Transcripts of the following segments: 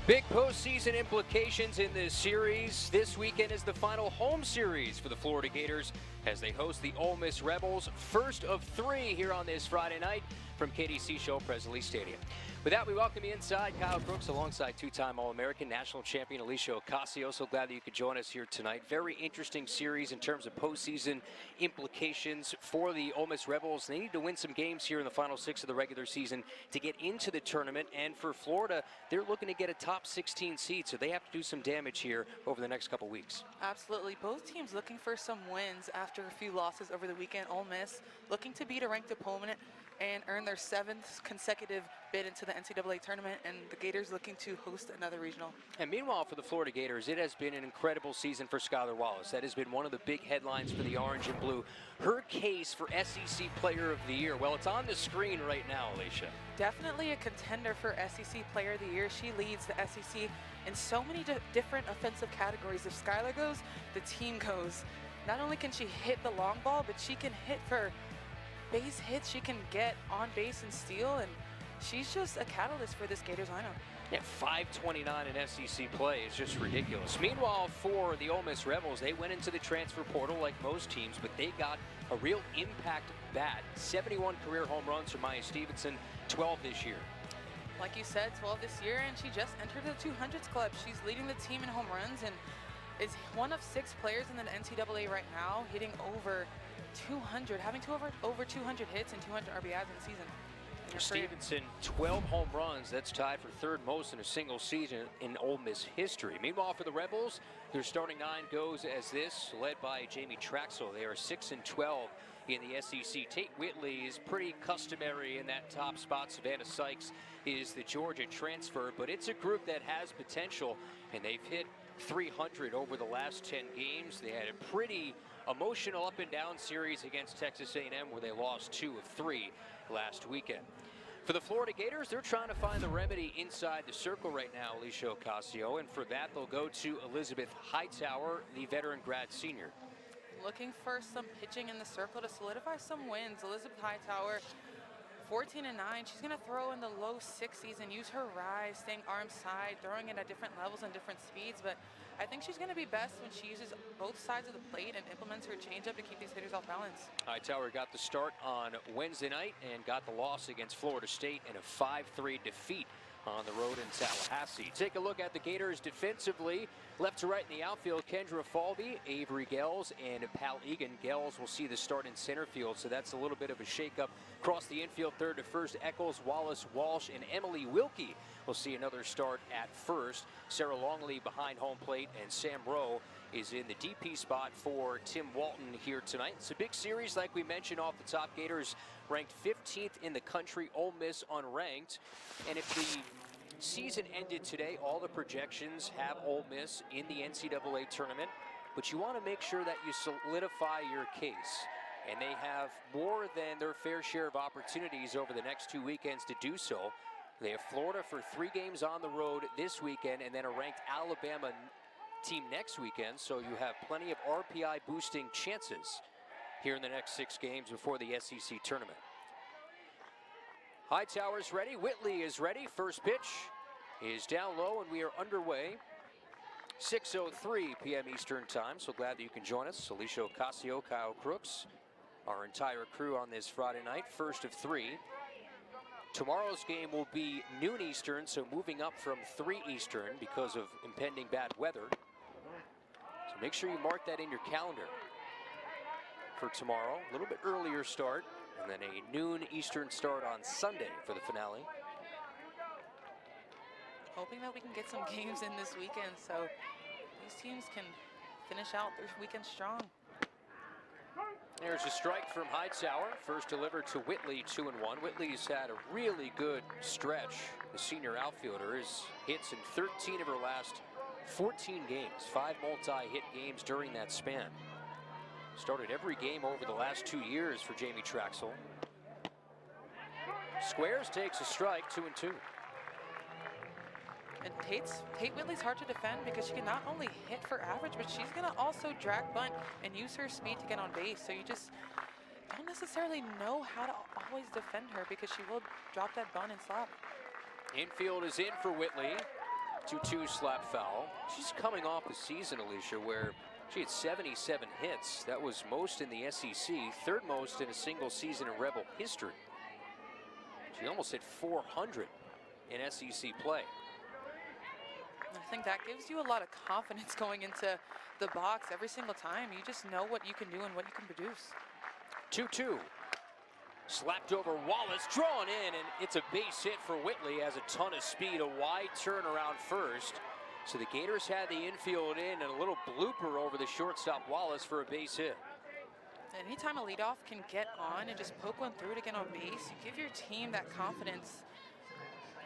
Big postseason implications in this series. This weekend is the final home series for the Florida Gators as they host the Ole Miss Rebels. First of three here on this Friday night from KDC Show Presley Stadium. With that, we welcome you inside. Kyle Crooks alongside two-time All-American national champion Alicia Ocasio. So glad that you could join us here tonight. Very interesting series in terms of postseason implications for the Ole Miss Rebels. They need to win some games here in the final six of the regular season to get into the tournament. And for Florida, they're looking to get a top 16 seed, so they have to do some damage here over the next couple weeks. Absolutely. Both teams looking for some wins after a few losses over the weekend. Ole Miss looking to beat a ranked opponent and earn their 7th consecutive bid into the NCAA tournament, and the Gators looking to host another regional. And meanwhile, for the Florida Gators, it has been an incredible season for Skylar Wallace. That has been one of the big headlines for the Orange and Blue. Her case for SEC Player of the Year, well, it's on the screen right now, Alicia. Definitely a contender for SEC Player of the Year. She leads the SEC in so many different offensive categories. If Skylar goes, the team goes. Not only can she hit the long ball, but she can hit for base hits. She can get on base and steal, and she's just a catalyst for this Gators lineup. Yeah, 529 in SEC play is just ridiculous. Meanwhile, for the Ole Miss Rebels, they went into the transfer portal like most teams, but they got a real impact bat. 71 career home runs from Maya Stevenson, 12 this year. Like you said, 12 this year, and she just entered the 200s club. She's leading the team in home runs and is one of 6 players in the NCAA right now hitting over 200, having over 200 hits and 200 RBIs in the season. Stevenson, 12 home runs. That's tied for 3rd most in a single season in Ole Miss history. Meanwhile, for the Rebels, their starting 9 goes as this, led by Jamie Traxel. They are 6-12 in the SEC. Tate Whitley is pretty customary in that top spot. Savannah Sykes is the Georgia transfer, but it's a group that has potential, and they've hit 300 over the last 10 games. They had a pretty emotional up and down series against Texas A&M where they lost 2 of 3 last weekend. For the Florida Gators, they're trying to find the remedy inside the circle right now, Alicia Ocasio, and for that they'll go to Elizabeth Hightower, the veteran grad senior. Looking for some pitching in the circle to solidify some wins. Elizabeth Hightower, 14-9. She's going to throw in the low 60s and use her rise, staying arm side, throwing it at different levels and different speeds. But I think she's going to be best when she uses both sides of the plate and implements her changeup to keep these hitters off balance. Hightower got the start on Wednesday night and got the loss against Florida State in a 5-3 defeat on the road in Tallahassee. Take a look at the Gators defensively. Left to right in the outfield, Kendra Falvey, Avery Gels, and Pal Egan. Gels will see the start in center field, so that's a little bit of a shakeup. Across the infield, third to first, Eccles, Wallace, Walsh, and Emily Wilkie will see another start at first. Sarah Longley behind home plate, and Sam Rowe is in the DP spot for Tim Walton here tonight. It's a big series, like we mentioned off the top. Gators ranked 15th in the country, Ole Miss unranked. And if the season ended today, all the projections have Ole Miss in the NCAA tournament, but you want to make sure that you solidify your case. And they have more than their fair share of opportunities over the next 2 weekends to do so. They have Florida for 3 games on the road this weekend, and then a ranked Alabama team next weekend, so you have plenty of RPI boosting chances here in the next 6 games before the SEC tournament. Hightower's ready, Whitley is ready. First pitch is down low, and we are underway. 6:03 p.m. Eastern time, so glad that you can join us. Alicia Ocasio, Kyle Crooks, our entire crew on this Friday night, first of 3. Tomorrow's game will be noon Eastern, so moving up from 3 Eastern because of impending bad weather. So make sure you mark that in your calendar for tomorrow. A little bit earlier start, and then a noon Eastern start on Sunday for the finale. Hoping that we can get some games in this weekend so these teams can finish out their weekend strong. There's a strike from Hightower. First delivered to Whitley, 2-1. Whitley's had a really good stretch. The senior outfielder has hits in 13 of her last 14 games. 5 multi-hit games during that span. Started every game over the last 2 years for Jamie Traxel. Squares takes a strike, 2-2. And Tate Whitley's hard to defend because she can not only hit for average, but she's going to also drag bunt and use her speed to get on base. So you just don't necessarily know how to always defend her because she will drop that bunt and slap. Infield is in for Whitley. 2-2 slap foul. She's coming off a season, Alicia, where she had 77 hits. That was most in the SEC, third most in a single season in Rebel history. She almost hit 400 in SEC play. I think that gives you a lot of confidence going into the box every single time. You just know what you can do and what you can produce. 2-2. Slapped over Wallace, drawn in, and it's a base hit for Whitley. Has a ton of speed, a wide turnaround first. So the Gators had the infield in, and a little blooper over the shortstop Wallace for a base hit. Anytime a leadoff can get on and just poke one through to get on base, you give your team that confidence.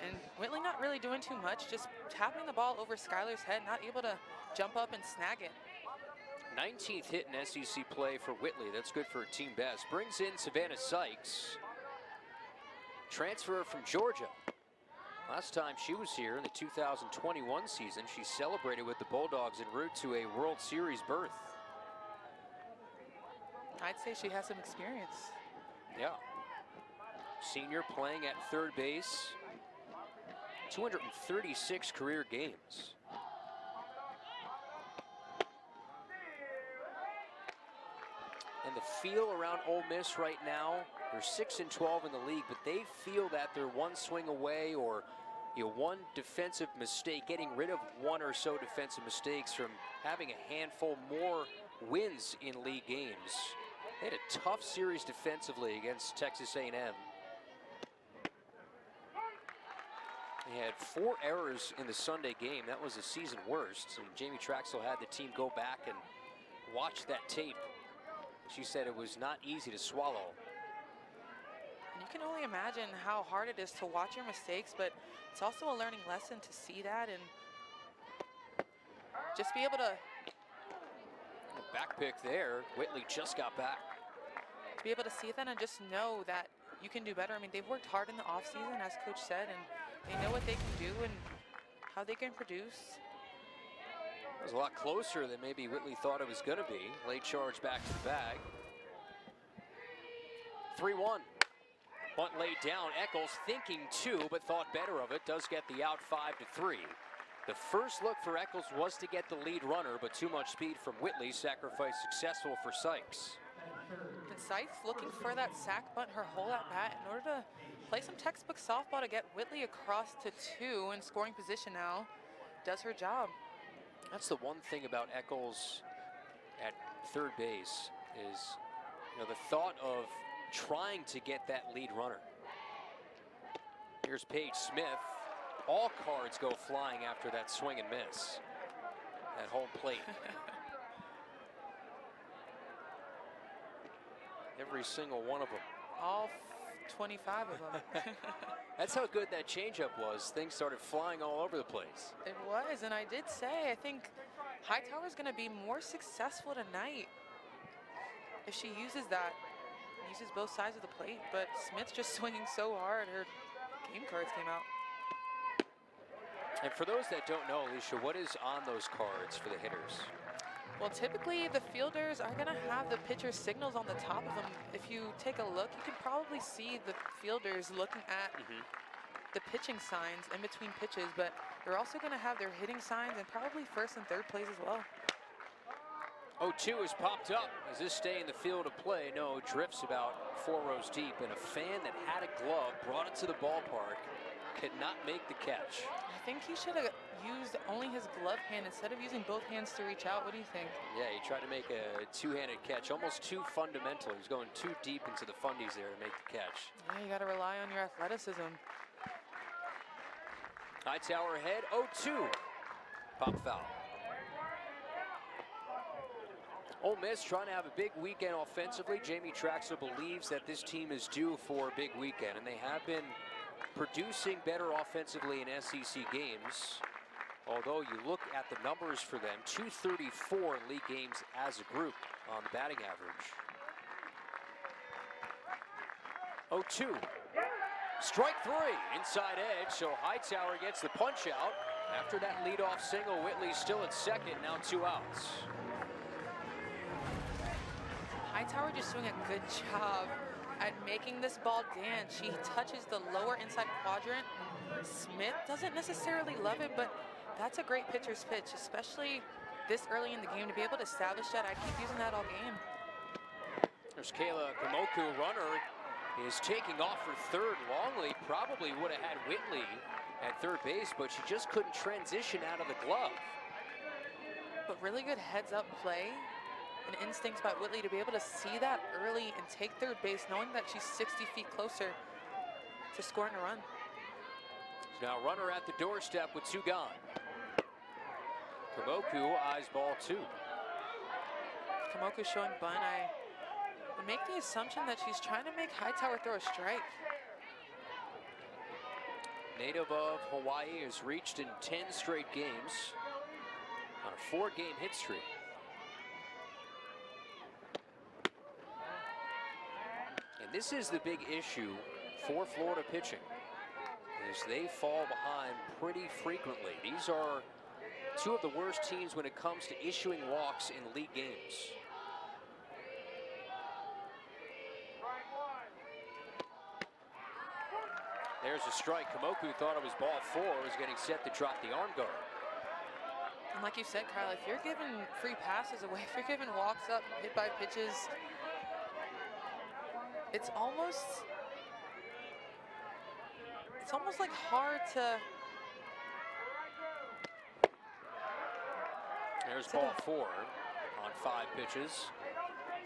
And Whitley not really doing too much, just tapping the ball over Skylar's head, not able to jump up and snag it. 19th hit in SEC play for Whitley. That's good for a team best. Brings in Savannah Sykes. Transfer from Georgia. Last time she was here in the 2021 season, she celebrated with the Bulldogs en route to a World Series berth. I'd say she has some experience. Yeah. Senior playing at third base. 236 career games. And the feel around Ole Miss right now, they're 6-12 in the league, but they feel that they're one swing away, or one defensive mistake, getting rid of one or so defensive mistakes from having a handful more wins in league games. They had a tough series defensively against Texas A&M. They had 4 errors in the Sunday game. That was the season worst. And Jamie Traxel had the team go back and watch that tape. She said it was not easy to swallow. You can only imagine how hard it is to watch your mistakes, but it's also a learning lesson to see that and just be able to back pick there. Whitley just got back. be able to see that and just know that you can do better. I mean, they've worked hard in the offseason, as Coach said, and they know what they can do and how they can produce. It was a lot closer than maybe Whitley thought it was going to be. Late charge back to the bag. 3-1. Bunt laid down. Eccles thinking 2, but thought better of it. Does get the out 5-3. The first look for Eccles was to get the lead runner, but too much speed from Whitley. Sacrifice successful for Sykes. And Sykes looking for that sac bunt her whole at bat in order to play some textbook softball to get Whitley across to 2 in scoring position now. Does her job. That's the one thing about Eccles at third base is, the thought of trying to get that lead runner. Here's Paige Smith. All cards go flying after that swing and miss at home plate. Every single one of them. All 25 of them. That's how good that changeup was. Things started flying all over the place. It was, and I did say, I think Hightower's going to be more successful tonight if she uses that, uses both sides of the plate. But Smith's just swinging so hard, her game cards came out. And for those that don't know, Alicia, what is on those cards for the hitters? Well, typically the fielders are going to have the pitcher's signals on the top of them. If you take a look, you can probably see the fielders looking at the pitching signs in between pitches, but they're also going to have their hitting signs and probably first and third plays as well. 0-2 is popped up. Does this stay in the field of play? No, drifts about 4 rows deep, and a fan that had a glove brought it to the ballpark could not make the catch. I think he should have used only his glove hand instead of using both hands to reach out. What do you think? Yeah, he tried to make a two-handed catch, almost too fundamental. He was going too deep into the fundies there to make the catch. Yeah, you got to rely on your athleticism. Hightower ahead, 0-2. Pop foul. Ole Miss trying to have a big weekend offensively. Jamie Traxel believes that this team is due for a big weekend, and they have been producing better offensively in SEC games. Although you look at the numbers for them, 234 in league games as a group on the batting average. 0-2. Strike 3, inside edge, so Hightower gets the punch out. After that leadoff single, Whitley's still at second, now 2 outs. Hightower just doing a good job at making this ball dance. She touches the lower inside quadrant. Smith doesn't necessarily love it, but that's a great pitcher's pitch, especially this early in the game, to be able to establish that. I keep using that all game. There's Kayla Kamoku. Runner is taking off for third. Longley probably would have had Whitley at third base, but she just couldn't transition out of the glove. But really good heads-up play and instincts by Whitley to be able to see that early and take third base, knowing that she's 60 feet closer to scoring a run. So now runner at the doorstep with 2 gone. Kamoku eyes ball 2. Kamoku showing bunt. I would make the assumption that she's trying to make Hightower throw a strike. Native of Hawaii has reached in 10 straight games on a 4-game hit streak. And this is the big issue for Florida pitching, is they fall behind pretty frequently. These are 2 of the worst teams when it comes to issuing walks in league games. There's a strike. Kamoku thought it was ball 4, was getting set to drop the arm guard. And like you said, Kyle, if you're giving free passes away, if you're giving walks up, hit by pitches, it's almost like hard to. There's ball 4 on 5 pitches.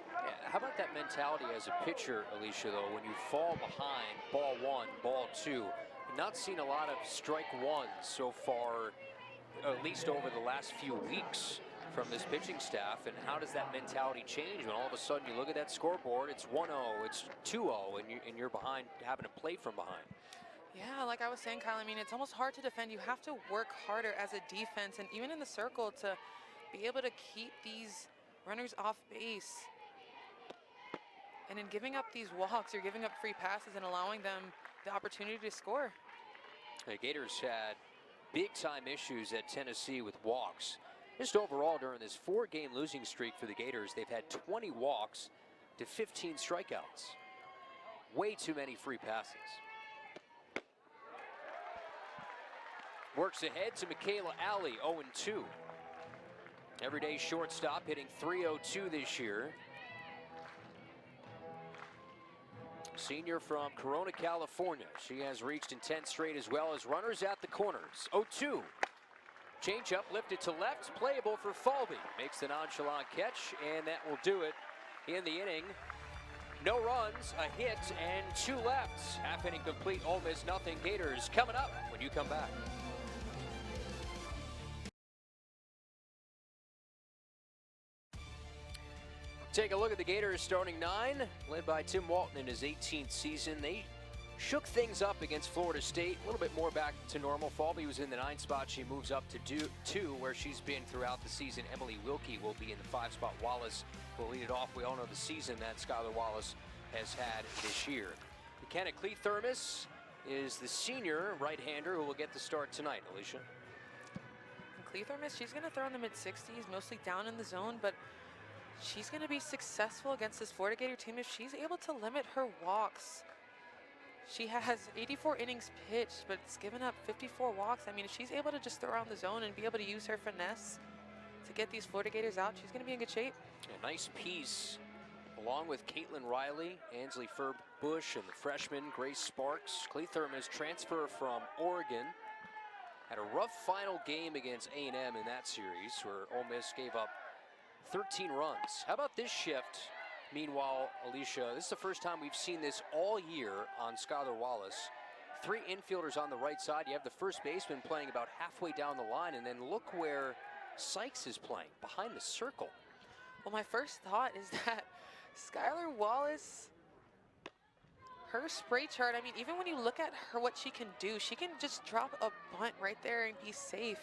Yeah, how about that mentality as a pitcher, Alicia, though, when you fall behind ball 1, ball 2, you've not seen a lot of strike 1s so far, at least over the last few weeks from this pitching staff. And how does that mentality change when all of a sudden you look at that scoreboard, it's 1-0, it's 2-0, and you're behind, having to play from behind? Yeah, like I was saying, Kyle, I mean, it's almost hard to defend. You have to work harder as a defense, and even in the circle, to be able to keep these runners off base. And in giving up these walks, you're giving up free passes and allowing them the opportunity to score. The Gators had big-time issues at Tennessee with walks. Just overall, during this 4-game losing streak for the Gators, they've had 20 walks to 15 strikeouts. Way too many free passes. Works ahead to Michaela Alley, 0-2. Everyday shortstop, hitting .302 this year. Senior from Corona, California. She has reached in 10 straight, as well as runners at the corners. 0-2. Change up, lifted to left, playable for Falvey. Makes the nonchalant catch, and that will do it in the inning. No runs, a hit, and 2 left. Half inning complete, Ole Miss nothing. Gators coming up when you come back. Take a look at the Gators starting 9, led by Tim Walton in his 18th season. They shook things up against Florida State, a little bit more back to normal. Falvey was in the 9 spot. She moves up to 2, where she's been throughout the season. Emily Wilkie will be in the 5 spot. Wallace will lead it off. We all know the season that Skylar Wallace has had this year. McKenna Cleathermos is the senior right-hander who will get the start tonight, Alicia. Cleathermos, she's going to throw in the mid-60s, mostly down in the zone, but she's going to be successful against this Florida Gator team if she's able to limit her walks. She has 84 innings pitched, but it's given up 54 walks. I mean, if she's able to just throw around the zone and be able to use her finesse to get these Florida Gators out, she's going to be in good shape. A nice piece, along with Caitlin Riley, Ansley Furbush, and the freshman Grace Sparks. Cleathermos transfer from Oregon. Had a rough final game against A&M in that series, where Ole Miss gave up 13 runs. How about this shift? Meanwhile, Alicia, this is the first time we've seen this all year on Skylar Wallace. 3 infielders on the right side. You have the first baseman playing about halfway down the line, and then look where Sykes is playing, behind the circle. Well, my first thought is that Skylar Wallace, her spray chart, I mean, even when you look at her, what she can do, she can just drop a bunt right there and be safe.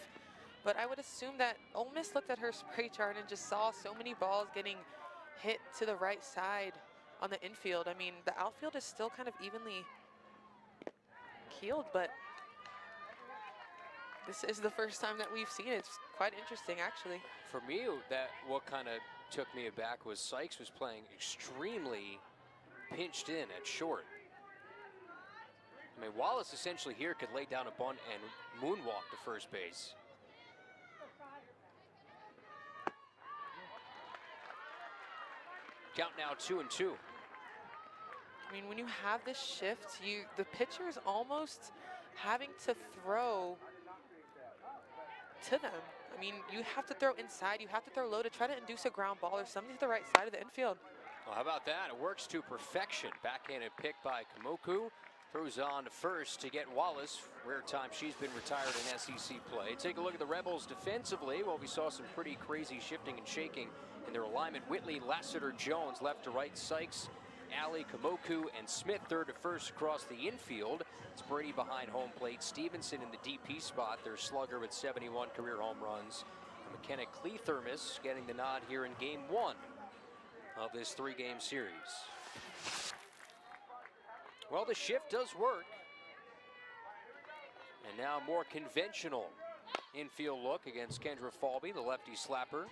But I would assume that Ole Miss looked at her spray chart and just saw so many balls getting hit to the right side on the infield. I mean, the outfield is still kind of evenly keeled, but this is the first time that we've seen it. It's quite interesting, actually. For me, what kind of took me aback was Sykes was playing extremely pinched in at short. I mean, Wallace essentially here could lay down a bunt and moonwalk to first base. Count now 2-2. I mean, when you have this shift, the pitcher is almost having to throw to them. I mean, you have to throw inside, you have to throw low to try to induce a ground ball or something to the right side of the infield. Well, how about that? It works to perfection. Backhanded pick by Kamoku. Throws on to first to get Wallace. Rare time she's been retired in SEC play. Take a look at the Rebels defensively. Well, we saw some pretty crazy shifting and shaking in their alignment. Whitley, Lassiter, Jones, left to right, Sykes, Alley, Kamoku, and Smith third to first across the infield. It's Brady behind home plate. Stevenson in the DP spot, their slugger with 71 career home runs. And McKenna Clethermis getting the nod here in game 1 of this 3-game series. Well, the shift does work. And now more conventional infield look against Kendra Falby, the lefty slapper.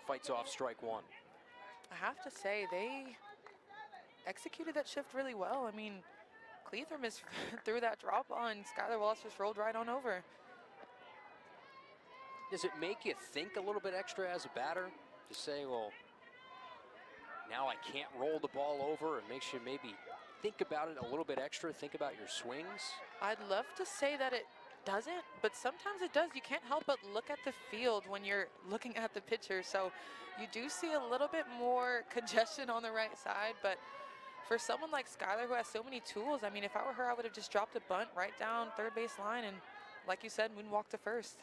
Fights off strike 1. I have to say, they executed that shift really well. I mean, Clethermis threw that drop ball and Skylar Wallace just rolled right on over. Does it make you think a little bit extra as a batter to say, well, now I can't roll the ball over? It makes you maybe think about it a little bit extra, think about your swings? I'd love to say that it doesn't, but sometimes it does. You can't help but look at the field when you're looking at the pitcher. So you do see a little bit more congestion on the right side, but for someone like Skylar who has so many tools, I mean, if I were her, I would have just dropped a bunt right down third base line and, like you said, moonwalk to first.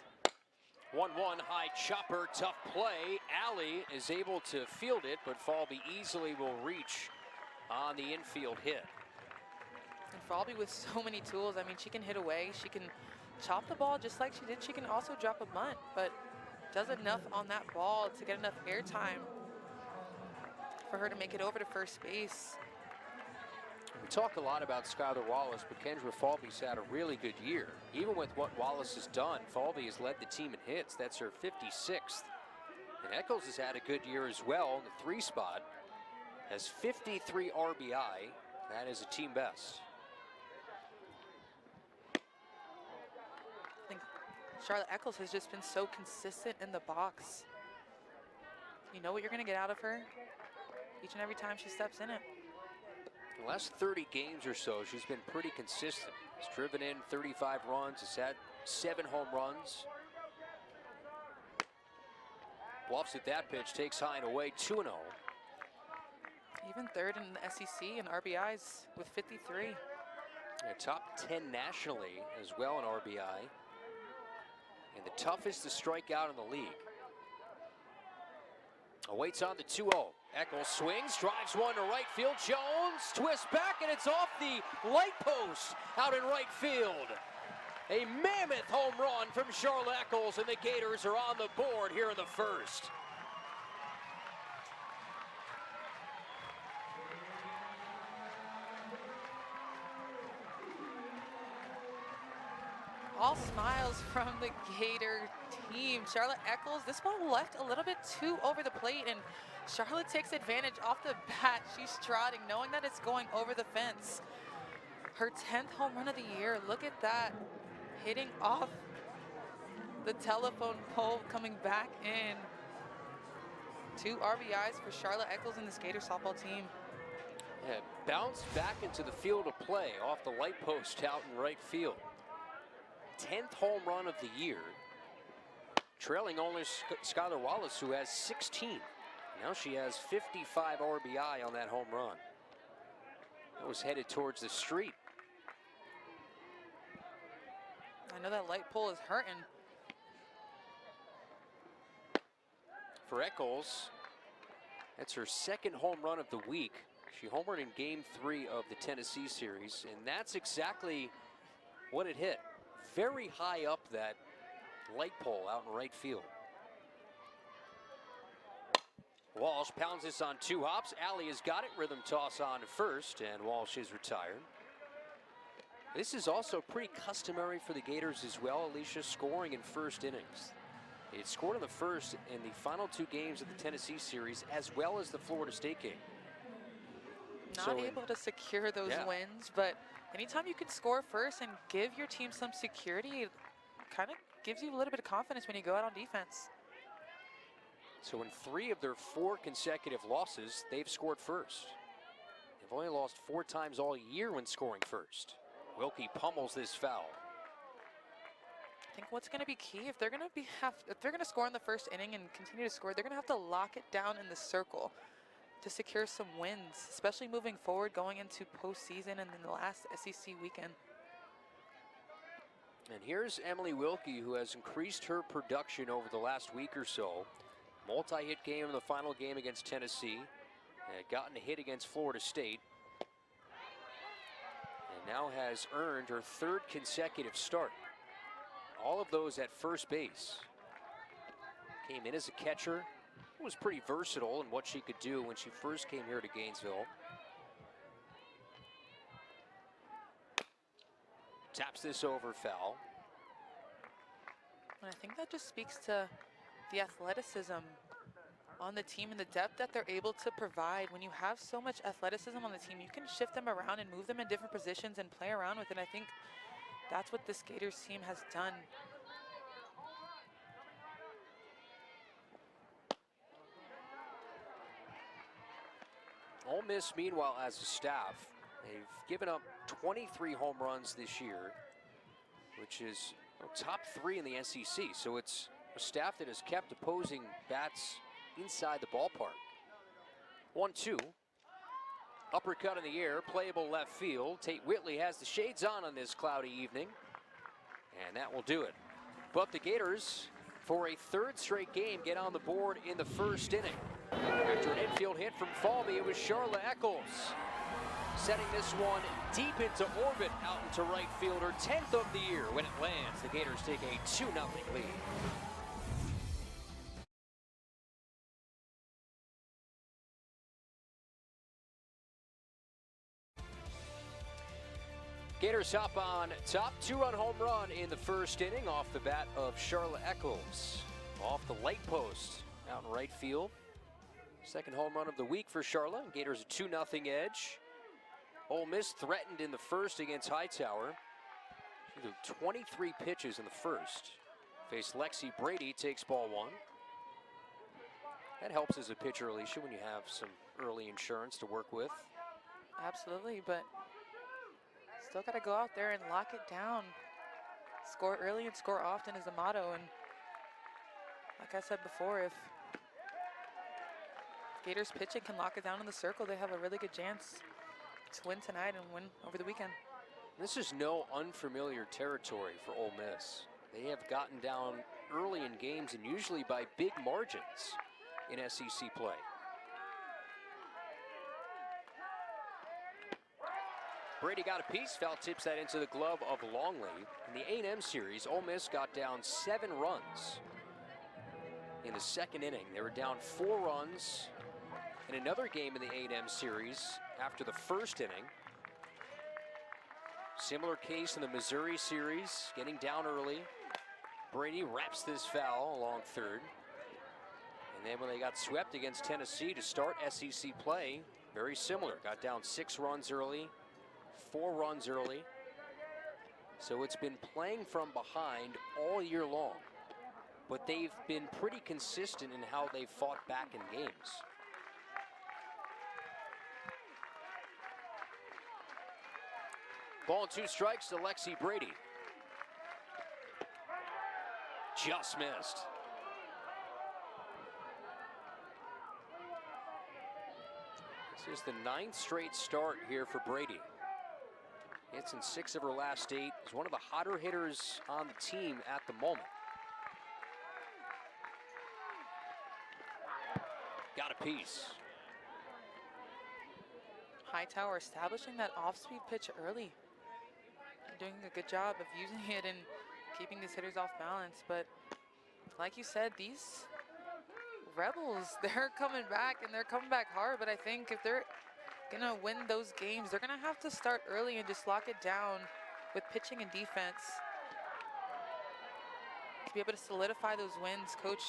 1-1 high chopper, tough play. Alley is able to field it, but Falby easily will reach on the infield hit. And Falby with so many tools, I mean, she can hit away, she can chop the ball just like she did. She can also drop a bunt, but does enough on that ball to get enough airtime for her to make it over to first base. We talk a lot about Skylar Wallace, but Kendra Falby's had a really good year. Even with what Wallace has done, Falby has led the team in hits. That's her 56th. And Eccles has had a good year as well in the 3 spot. Has 53 RBI. That is a team best. I think Charlotte Eccles has just been so consistent in the box. You know what you're going to get out of her each and every time she steps in it. The last 30 games or so, she's been pretty consistent. Has driven in 35 runs, has had 7 home runs. Bluffs at that pitch, takes high and away, 2-0. Even third in the SEC in RBIs with 53. And top 10 nationally as well in RBI. And the toughest to strike out in the league. Awaits on the 2-0. Eccles swings, drives one to right field. Jones twists back, and it's off the light post out in right field. A mammoth home run from Charlotte Eccles, and the Gators are on the board here in the first. All smiles from the Gator team. Charlotte Eccles, this ball left a little bit too over the plate, and Charlotte takes advantage off the bat. She's trotting, knowing that it's going over the fence. Her 10th home run of the year. Look at that. Hitting off the telephone pole, coming back in. 2 RBIs for Charlotte Eccles and this Gator softball team. Yeah, bounced back into the field of play off the light post out in right field. 10th home run of the year. Trailing only Skylar Wallace, who has 16. Now she has 55 RBI on that home run. That was headed towards the street. I know that light pole is hurting. For Eccles, that's her 2nd home run of the week. She homered in game 3 of the Tennessee series, and that's exactly what it hit. Very high up that light pole out in right field. Walsh pounds this on 2 hops. Alley has got it. Rhythm toss on to first, and Walsh is retired. This is also pretty customary for the Gators as well, Alicia, scoring in first innings. It scored in the first in the final 2 games of the Tennessee series, as well as the Florida State game. Not able to secure those wins, but anytime you can score first and give your team some security, it kind of gives you a little bit of confidence when you go out on defense. So in 3 of their 4 consecutive losses, they've scored first. They've only lost 4 times all year when scoring first. Wilkie pummels this foul. I think what's going to be key, if they're going to score in the first inning and continue to score, they're going to have to lock it down in the circle to secure some wins, especially moving forward, going into postseason and then the last SEC weekend. And here's Emily Wilkie, who has increased her production over the last week or so. Multi-hit game in the final game against Tennessee. Had gotten a hit against Florida State. And now has earned her 3rd consecutive start. All of those at first base. Came in as a catcher. Was pretty versatile in what she could do when she first came here to Gainesville. Taps this over, foul. And I think that just speaks to the athleticism on the team and the depth that they're able to provide. When you have so much athleticism on the team, you can shift them around and move them in different positions and play around with it. I think that's what this Gators team has done. Ole Miss, meanwhile, as a staff, they've given up 23 home runs this year, which is top 3 in the SEC. So it's a staff that has kept opposing bats inside the ballpark. 1-2. Uppercut in the air, playable left field. Tate Whitley has the shades on this cloudy evening, and that will do it. But the Gators, for a 3rd straight game, get on the board in the first inning. After an infield hit from Falvey, it was Charla Eccles setting this one deep into orbit out into right field, her 10th of the year. When it lands, the Gators take a 2-0 lead. Gators hop on top, 2-run home run in the first inning off the bat of Charla Eccles. Off the light post out in right field. Second home run of the week for Charla. Gators a 2-0 edge. Ole Miss threatened in the first against Hightower. She threw 23 pitches in the first. Faced Lexi Brady, takes ball 1. That helps as a pitcher, Alicia, when you have some early insurance to work with. Absolutely, but still got to go out there and lock it down. Score early and score often is the motto. And like I said before, if Gators pitching can lock it down in the circle, they have a really good chance to win tonight and win over the weekend. This is no unfamiliar territory for Ole Miss. They have gotten down early in games and usually by big margins in SEC play. Brady got a piece, foul tips that into the glove of Longley. In the A&M series, Ole Miss got down 7 runs in the second inning. They were down 4 runs in another game in the A&M series after the first inning. Similar case in the Missouri series, getting down early. Brady wraps this foul along third. And then when they got swept against Tennessee to start SEC play, very similar. Got down 6 runs early, 4 runs early. So it's been playing from behind all year long. But they've been pretty consistent in how they've fought back in games. Ball and 2 strikes to Lexi Brady. Just missed. This is the 9th straight start here for Brady. Hits in 6 of her last 8. Is one of the hotter hitters on the team at the moment. Got a piece. Hightower establishing that off-speed pitch early. Doing a good job of using it and keeping these hitters off balance. But like you said, these Rebels, they're coming back and they're coming back hard. But I think if they're gonna win those games, they're gonna have to start early and just lock it down with pitching and defense to be able to solidify those wins. Coach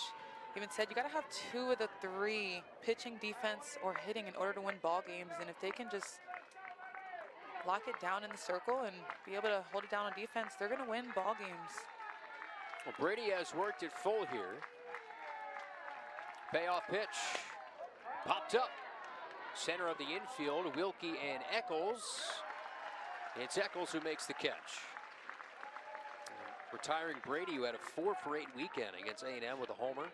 even said you gotta have 2 of the 3, pitching, defense, or hitting, in order to win ball games. And if they can just lock it down in the circle and be able to hold it down on defense, they're gonna win ball games. Well, Brady has worked it full here. Payoff pitch. Popped up. Center of the infield, Wilkie and Eccles. It's Eccles who makes the catch. Retiring Brady, who had a 4-for-8 weekend against A&M with a homer.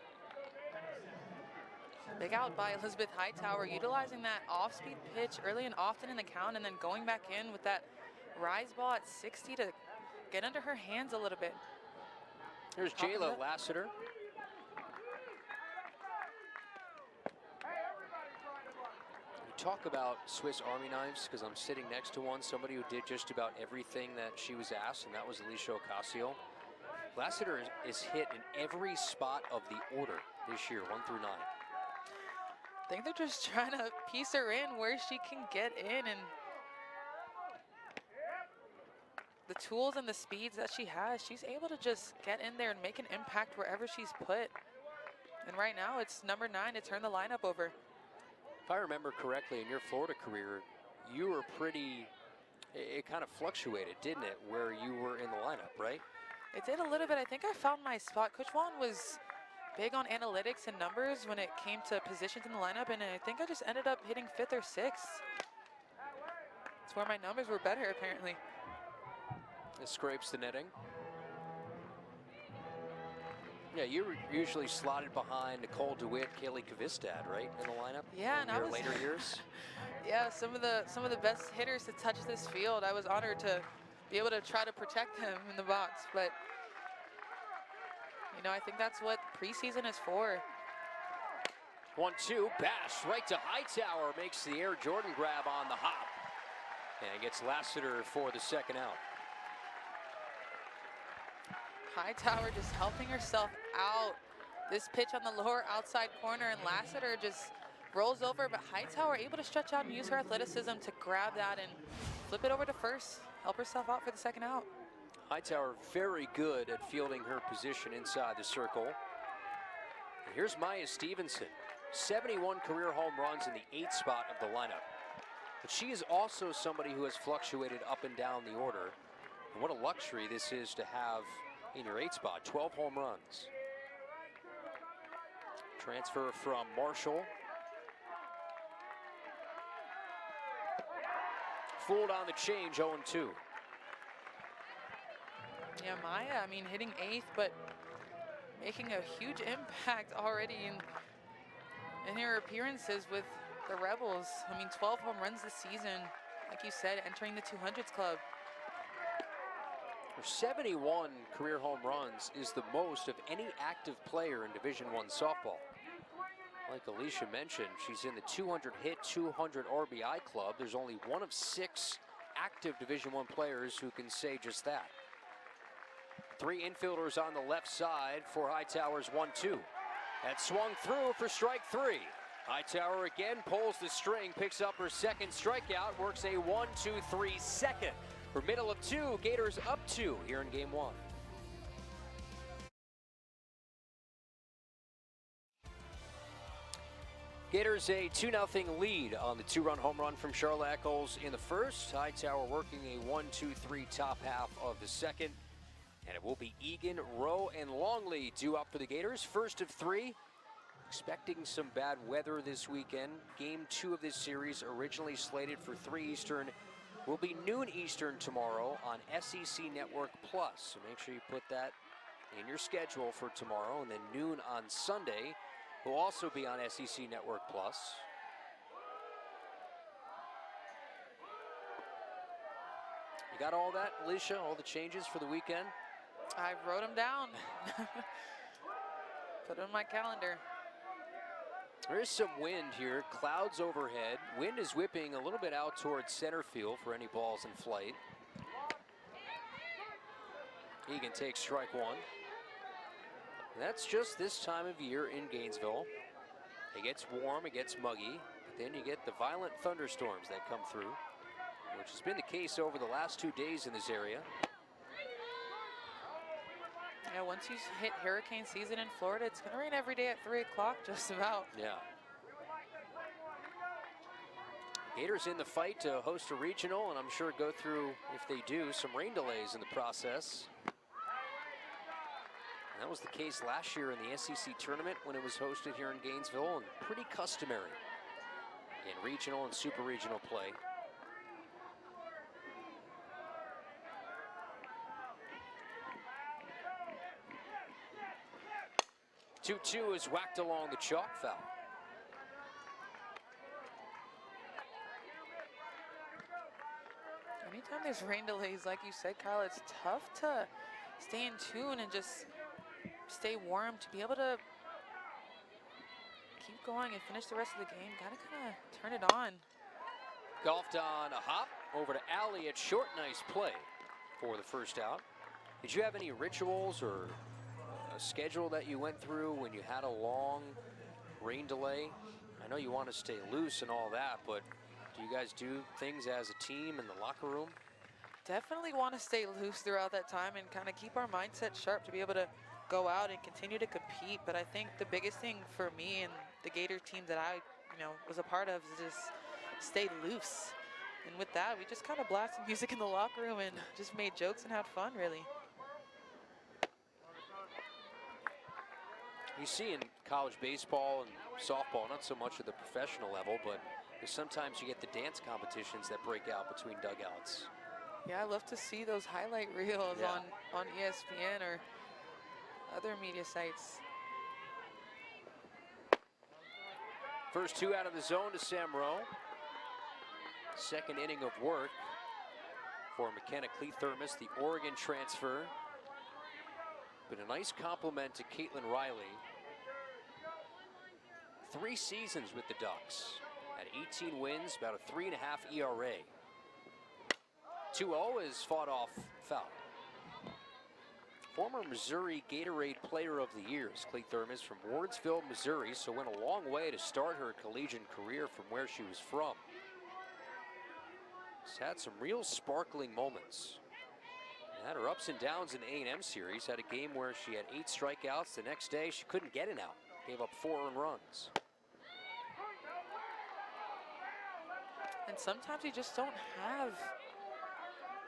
Big out by Elizabeth Hightower, utilizing that off-speed pitch early and often in the count, and then going back in with that rise ball at 60 to get under her hands a little bit. Here's Jayla Lassiter. Talk about Swiss Army knives, because I'm sitting next to one, somebody who did just about everything that she was asked, and that was Alicia Ocasio. Lassiter is hit in every spot of the order this year, 1 through 9. I think they're just trying to piece her in where she can get in, and the tools and the speeds that she has, she's able to just get in there and make an impact wherever she's put. And right now it's number 9 to turn the lineup over. If I remember correctly, in your Florida career, you were pretty, it kind of fluctuated, didn't it, where you were in the lineup, right? It did a little bit. I think I found my spot. Coach Juan was big on analytics and numbers when it came to positions in the lineup, and I think I just ended up hitting 5th or 6th. It's where my numbers were better, apparently. It scrapes the netting. Yeah, you were usually slotted behind Nicole DeWitt, Kaylee Kvistad, right, in the lineup? Yeah, in and your I was later years. Yeah, some of the best hitters to touch this field. I was honored to be able to try to protect him in the box, but you know, I think that's what preseason is for. 1-2, bash right to Hightower, makes the Air Jordan grab on the hop, and gets Lassiter for the second out. Hightower just helping herself out. This pitch on the lower outside corner, and Lassiter just rolls over, but Hightower able to stretch out and use her athleticism to grab that and flip it over to first, help herself out for the second out. Hightower very good at fielding her position inside the circle. And here's Maya Stevenson, 71 career home runs in the 8th spot of the lineup. But she is also somebody who has fluctuated up and down the order. And what a luxury this is to have in your 8th spot, 12 home runs. Transfer from Marshall. Fooled on the change, 0-2. Yeah, Maya, I mean, hitting 8th, but making a huge impact already in her appearances with the Rebels. I mean, 12 home runs this season, like you said, entering the 200s club. Her 71 career home runs is the most of any active player in Division I softball. Like Alicia mentioned, she's in the 200 hit, 200 RBI club. There's only one of 6 active Division I players who can say just that. 3 infielders on the left side for Hightower's 1-2. That swung through for strike 3. Hightower again pulls the string, picks up her second strikeout, works a 1-2-3 second. For middle of 2, Gators up 2 here in game 1. Gators a 2-0 lead on the 2-run home run from Charlotte Eccles in the first. Hightower working a 1-2-3 top half of the second. And it will be Egan, Rowe, and Longley due up for the Gators. First of 3. Expecting some bad weather this weekend. Game 2 of this series, originally slated for 3 Eastern, will be noon Eastern tomorrow on SEC Network Plus. So make sure you put that in your schedule for tomorrow. And then noon on Sunday will also be on SEC Network Plus. You got all that, Alicia? All the changes for the weekend? I wrote them down. Put them in my calendar. There is some wind here, clouds overhead. Wind is whipping a little bit out towards center field for any balls in flight. Egan takes strike 1. And that's just this time of year in Gainesville. It gets warm, it gets muggy, but then you get the violent thunderstorms that come through, which has been the case over the last 2 days in this area. Yeah, once you hit hurricane season in Florida, it's going to rain every day at 3 o'clock, just about. Yeah. Gators in the fight to host a regional, and I'm sure go through, if they do, some rain delays in the process. And That was the case last year in the SEC tournament when it was hosted here in Gainesville, and pretty customary in regional and super regional play. 2-2 is whacked along the chalk foul. Anytime there's rain delays, like you said, Kyle, it's tough to stay in tune and just stay warm to be able to keep going and finish the rest of the game. Gotta kind of turn it on. Golfed on a hop over to Alley at short. Nice play for the first out. Did you have any rituals or a schedule that you went through when you had a long rain delay? I know you want to stay loose and all that, but do you guys do things as a team in the locker room? Definitely want to stay loose throughout that time and kind of keep our mindset sharp to be able to go out and continue to compete. But I think the biggest thing for me and the Gator team that I, was a part of is just stay loose. And with that, we just kind of blasted music in the locker room and just made jokes and had fun, really. You see in college baseball and softball, not so much at the professional level, but sometimes you get the dance competitions that break out between dugouts. Yeah, I love to see those highlight reels on ESPN or other media sites. First two out of the zone to Sam Rowe. Second inning of work for McKenna Clethermis, the Oregon transfer. But a nice compliment to Caitlin Riley. 3 seasons with the Ducks at 18 wins, about a 3.5 ERA. 2-0 is fought off foul. Former Missouri Gatorade Player of the Year, Clethermis from Wardsville, Missouri, so went a long way to start her collegiate career from where she was from. She's had some real sparkling moments. Had her ups and downs in the A&M series. Had a game where she had 8 strikeouts. The next day, she couldn't get an out. Gave up 4 earned runs. And sometimes you just don't have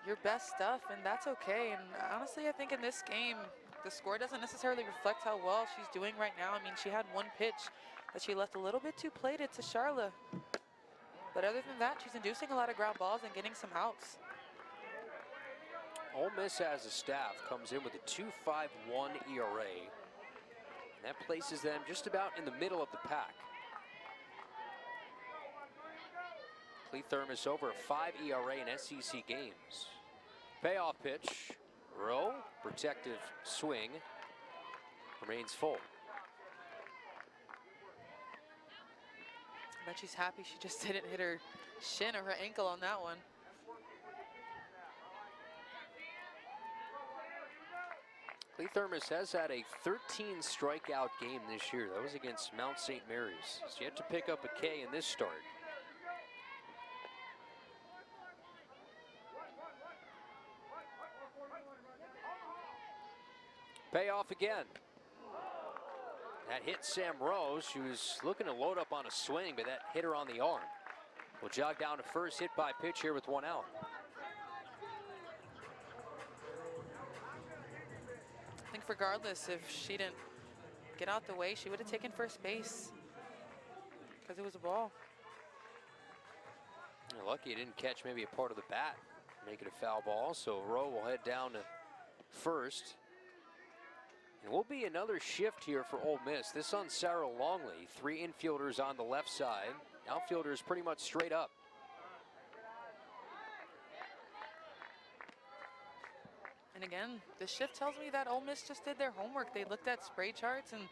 your best stuff, and that's okay. And honestly, I think in this game, the score doesn't necessarily reflect how well she's doing right now. I mean, she had 1 pitch that she left a little bit too plated to Charla. But other than that, she's inducing a lot of ground balls and getting some outs. Ole Miss as a staff comes in with a 2.51 ERA. And that places them just about in the middle of the pack. Clethermis over a 5 ERA in SEC games. Payoff pitch. Rowe, protective swing. Remains full. I bet she's happy she just didn't hit her shin or her ankle on that one. Clethermis has had a 13 strikeout game this year. That was against Mount St. Mary's. She's yet to pick up a K in this start. Payoff again. That hit Sam Rowe. She was looking to load up on a swing, but that hit her on the arm. Will jog down to first, hit by pitch here with 1 out. I think regardless, if she didn't get out the way, she would have taken first base because it was a ball. You're lucky it didn't catch maybe a part of the bat, make it a foul ball. So Rowe will head down to first. And will be another shift here for Ole Miss. This on Sarah Longley. 3 infielders on the left side. Outfielders pretty much straight up. And again, the shift tells me that Ole Miss just did their homework. They looked at spray charts, and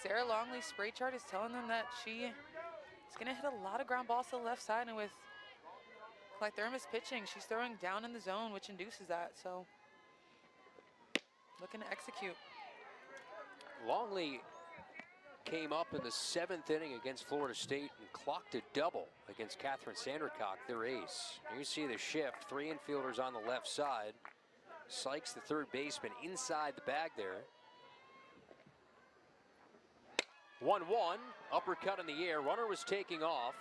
Sarah Longley's spray chart is telling them that she is going to hit a lot of ground balls to the left side. And with Clethermis pitching, she's throwing down in the zone, which induces that. So looking to execute. Longley came up in the 7th inning against Florida State and clocked a double against Catherine Sandercock, their ace. You see the shift, 3 infielders on the left side. Sykes, the third baseman, inside the bag there. 1-1, uppercut in the air. Runner was taking off.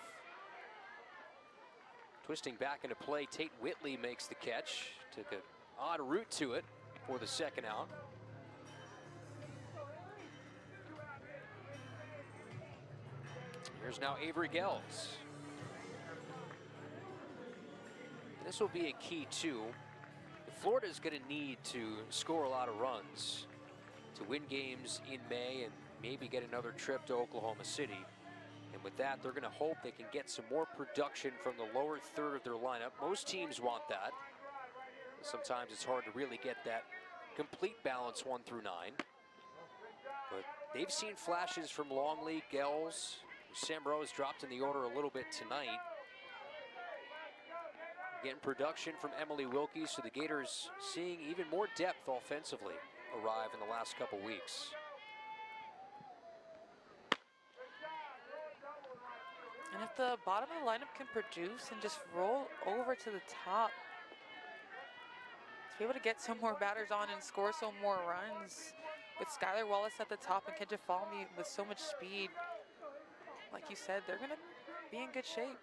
Twisting back into play, Tate Whitley makes the catch. Took an odd route to it for the second out. Here's now Avery Gels. This will be a key too. Florida's going to need to score a lot of runs to win games in May and maybe get another trip to Oklahoma City. And with that, they're going to hope they can get some more production from the lower third of their lineup. Most teams want that. Sometimes it's hard to really get that complete balance 1 through 9. But they've seen flashes from Longley, Gels. Sam Rose dropped in the order a little bit tonight. Getting production from Emily Wilkie, so the Gators seeing even more depth offensively arrive in the last couple weeks. And if the bottom of the lineup can produce and just roll over to the top, to be able to get some more batters on and score some more runs, with Skylar Wallace at the top and Kendra Falmy with so much speed, like you said, they're going to be in good shape.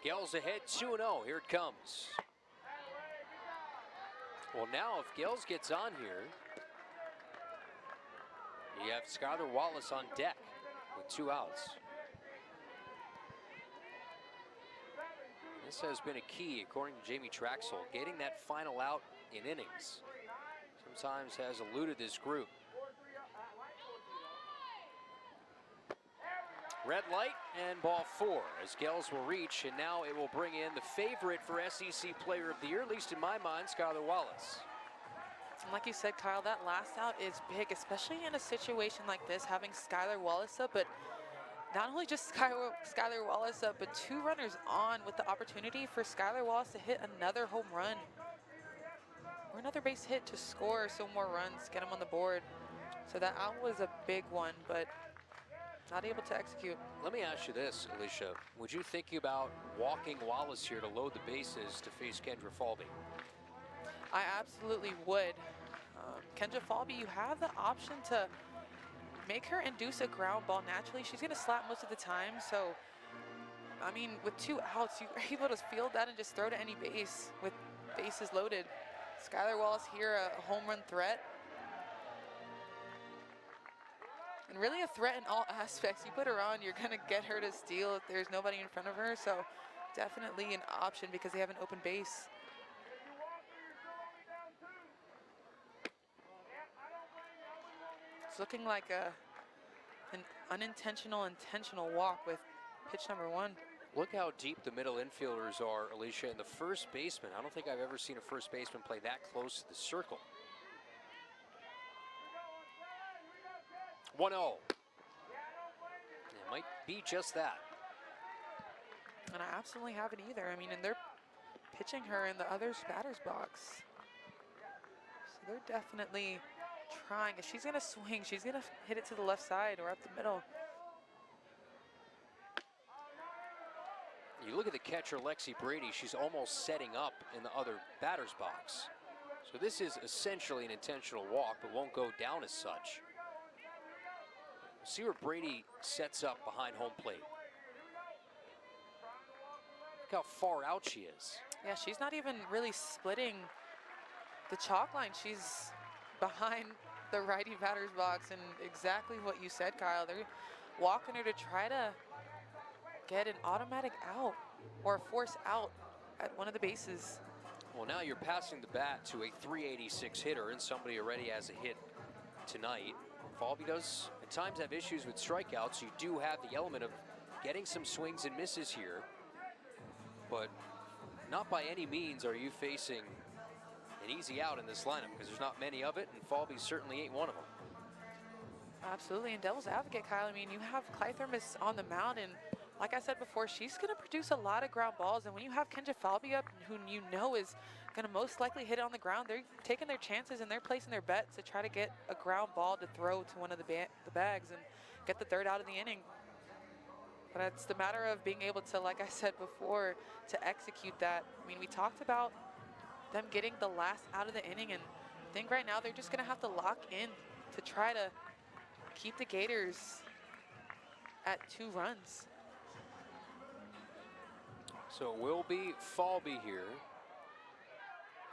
Gels ahead 2-0. Here it comes. Well, now if Gels gets on here, you have Skylar Wallace on deck with 2 outs. This has been a key, according to Jamie Traxel, getting that final out in innings. Sometimes has eluded this group. Red light and ball 4 as Gels will reach, and now it will bring in the favorite for SEC Player of the Year, at least in my mind, Skylar Wallace. And like you said, Kyle, that last out is big, especially in a situation like this, having Skylar Wallace up, but not only just Skylar Wallace up, but 2 runners on with the opportunity for Skylar Wallace to hit another home run or another base hit to score some more runs, get him on the board. So that out was a big one, but not able to execute. Let me ask you this, Alicia. Would you think about walking Wallace here to load the bases to face Kendra Falby? I absolutely would. Kendra Falby, you have the option to make her induce a ground ball naturally. She's going to slap most of the time. So, I mean, with 2 outs, you're able to field that and just throw to any base with bases loaded. Skylar Wallace here, a home run threat. And really a threat in all aspects. You put her on, you're going to get her to steal if there's nobody in front of her. So definitely an option because they have an open base. It's looking like an unintentional, intentional walk with pitch number 1. Look how deep the middle infielders are, Alicia, and the first baseman. I don't think I've ever seen a first baseman play that close to the circle. 1-0. It might be just that. And I absolutely haven't either. I mean, and they're pitching her in the other batter's box. So they're definitely trying. If she's going to swing, she's going to hit it to the left side or up the middle. You look at the catcher, Lexi Brady, she's almost setting up in the other batter's box. So this is essentially an intentional walk, but won't go down as such. See where Brady sets up behind home plate. Look how far out she is. Yeah, she's not even really splitting the chalk line. She's behind the righty batter's box, and exactly what you said, Kyle. They're walking her to try to get an automatic out or force out at one of the bases. Well, now you're passing the bat to a .386 hitter, and somebody already has a hit tonight. Falby does at times have issues with strikeouts. You do have the element of getting some swings and misses here, but not by any means are you facing an easy out in this lineup, because there's not many of it, and Falby certainly ain't one of them. Absolutely, and devil's advocate, Kyle, I mean, you have Clythermis on the mound, and like I said before, she's going to produce a lot of ground balls, and when you have Kendra Falby up, who you know is going to most likely hit it on the ground, they're taking their chances and they're placing their bets to try to get a ground ball to throw to one of the bags and get the 3rd out of the inning. But it's the matter of being able to, like I said before, to execute that. I mean, we talked about them getting the last out of the inning, and I think right now they're just going to have to lock in to try to keep the Gators at 2 runs. So it will be Falby here.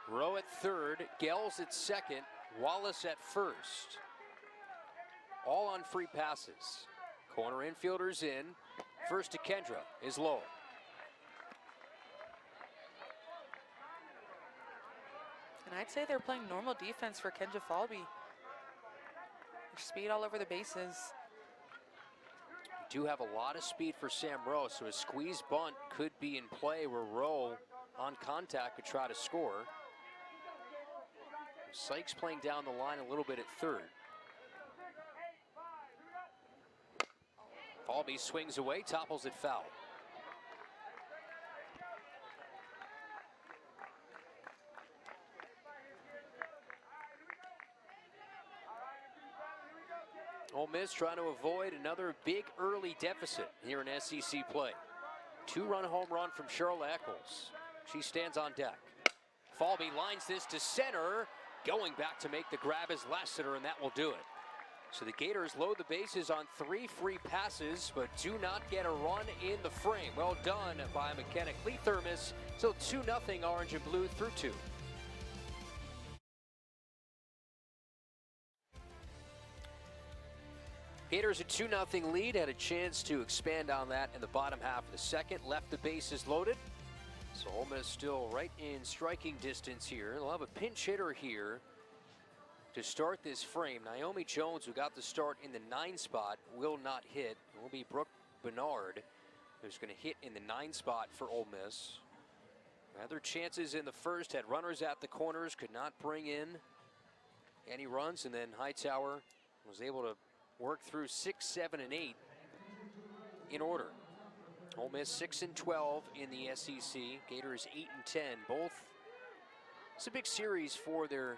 Rowe at 3rd, Gels at 2nd, Wallace at 1st. All on free passes. Corner infielders in. First to Kendra is low. And I'd say they're playing normal defense for Kendra Falby. Speed all over the bases. Do have a lot of speed for Sam Rowe, so a squeeze bunt could be in play where Rowe on contact could try to score. Sykes playing down the line a little bit at third. Falby swings away, topples it foul. Ole Miss trying to avoid another big early deficit here in SEC play. 2-run home run from Charlotte Eccles. She stands on deck. Falby lines this to center. Going back to make the grab is Lassiter, and that will do it. So the Gators load the bases on 3 free passes, but do not get a run in the frame. Well done by McKenna Cleathermos. Still 2-0 Orange and Blue through 2. Gators a 2-0 lead, had a chance to expand on that in the bottom half of the second. Left the bases loaded. So Ole Miss still right in striking distance here. They'll have a pinch hitter here to start this frame. Naomi Jones, who got the start in the 9 spot, will not hit. It will be Brooke Bernard who's going to hit in the 9 spot for Ole Miss. Other chances in the first, had runners at the corners, could not bring in any runs, and then Hightower was able to work through 6, 7, and 8 in order. Ole Miss 6-12 in the SEC. Gators 8-10. Both. It's a big series for their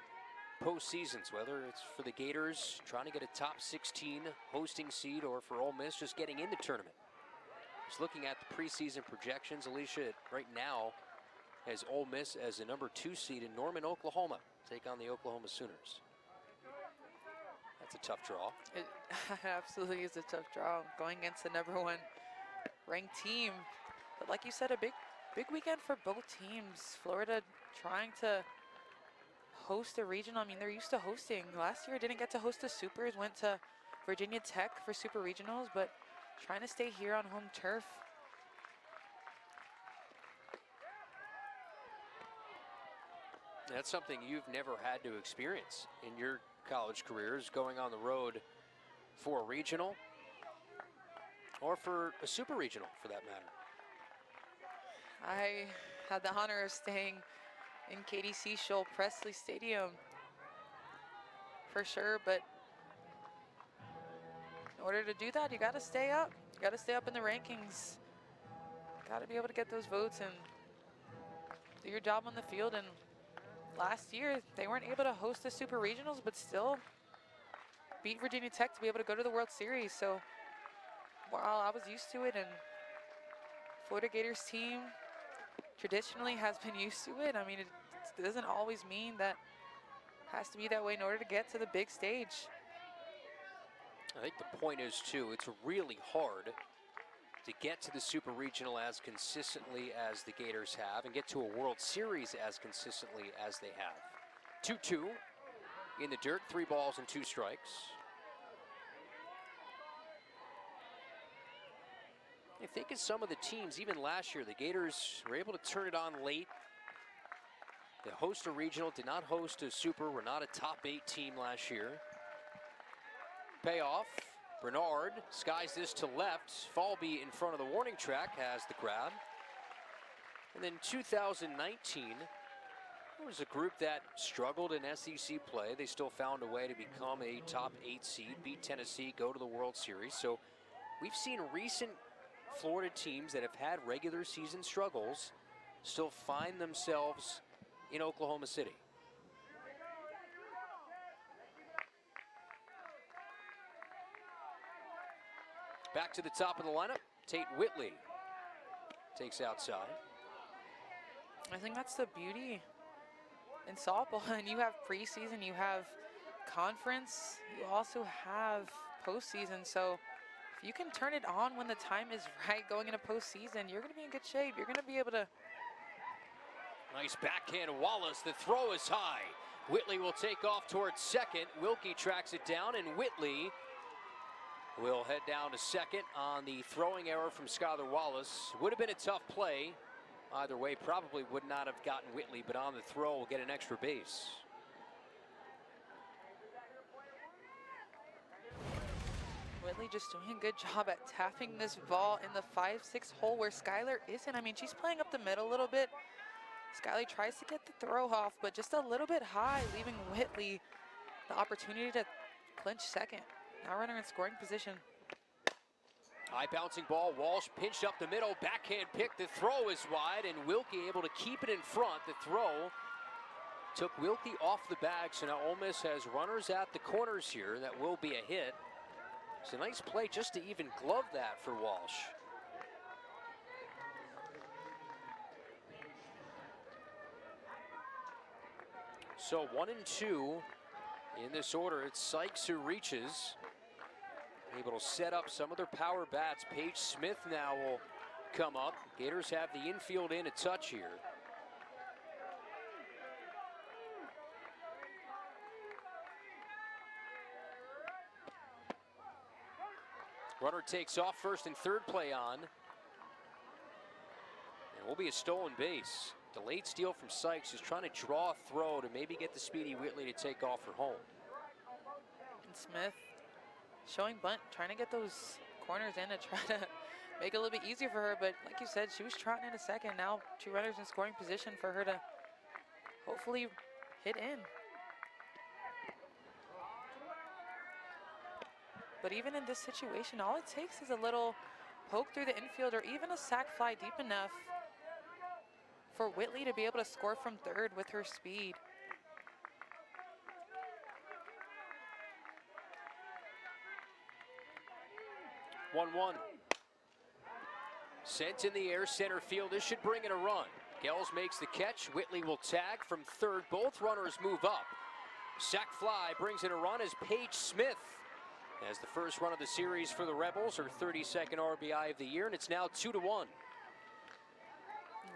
postseasons, whether it's for the Gators trying to get a top 16 hosting seed or for Ole Miss just getting in the tournament. Just looking at the preseason projections, Alicia right now has Ole Miss as the number 2 seed in Norman, Oklahoma. Take on the Oklahoma Sooners. That's a tough draw. It absolutely is a tough draw going against the number 1 ranked team. But like you said, a big weekend for both teams. Florida trying to host a regional. I mean, they're used to hosting. Last year didn't get to host the Supers, went to Virginia Tech for Super Regionals, but trying to stay here on home turf. That's something you've never had to experience in your college careers, going on the road for a regional or for a super regional for that matter. I had the honor of staying in KDC Scholl Presley Stadium for sure, but in order to do that, you got to stay up. You got to stay up in the rankings. Got to be able to get those votes and do your job on the field. And last year, they weren't able to host the Super Regionals, but still beat Virginia Tech to be able to go to the World Series. So while I was used to it, and Florida Gators team traditionally has been used to it, I mean, it doesn't always mean that it has to be that way in order to get to the big stage. I think the point is, too, it's really hard to get to the Super Regional as consistently as the Gators have and get to a World Series as consistently as they have. 2-2 in the dirt, 3 balls and 2 strikes. I think of some of the teams, even last year, the Gators were able to turn it on late. They host a regional, did not host a Super, were not a top 8 team last year. Payoff. Bernard skies this to left. Falby in front of the warning track has the grab. And then 2019, there was a group that struggled in SEC play. They still found a way to become a top 8 seed, beat Tennessee, go to the World Series. So we've seen recent Florida teams that have had regular season struggles still find themselves in Oklahoma City. Back to the top of the lineup, Tate Whitley takes outside. I think that's the beauty in softball. And you have preseason, you have conference, you also have postseason. So if you can turn it on when the time is right going into postseason, you're going to be in good shape. You're going to be able to. Nice backhand Wallace. The throw is high. Whitley will take off towards second. Wilkie tracks it down, and Whitley will head down to second on the throwing error from Skylar Wallace. Would have been a tough play. Either way, probably would not have gotten Whitley, but on the throw will get an extra base. Whitley just doing a good job at tapping this ball in the 5-6 hole where Skylar isn't. I mean, she's playing up the middle a little bit. Skylar tries to get the throw off, but just a little bit high, leaving Whitley the opportunity to clinch second. Now runner in scoring position. High bouncing ball, Walsh pinched up the middle, backhand pick, the throw is wide, and Wilkie able to keep it in front. The throw took Wilkie off the bag, so now Ole Miss has runners at the corners here. That will be a hit. It's a nice play just to even glove that for Walsh. So 1 and 2 in this order. It's Sykes who reaches. Able to set up some of their power bats. Paige Smith now will come up. Gators have the infield in a touch here. Runner takes off, first and third play on. And it will be a stolen base. Delayed steal from Sykes, who's trying to draw a throw to maybe get the speedy Whitley to take off for home. And Smith showing bunt, trying to get those corners in to try to make it a little bit easier for her. But like you said, she was trotting in a second. Now 2 runners in scoring position for her to hopefully hit in. But even in this situation, all it takes is a little poke through the infield or even a sac fly deep enough for Whitley to be able to score from third with her speed. One. Sent in the air, center field. This should bring in a run. Gels makes the catch. Whitley will tag from third. Both runners move up. Sac fly brings in a run as Paige Smith has the first run of the series for the Rebels, her 32nd RBI of the year, and it's now 2-1.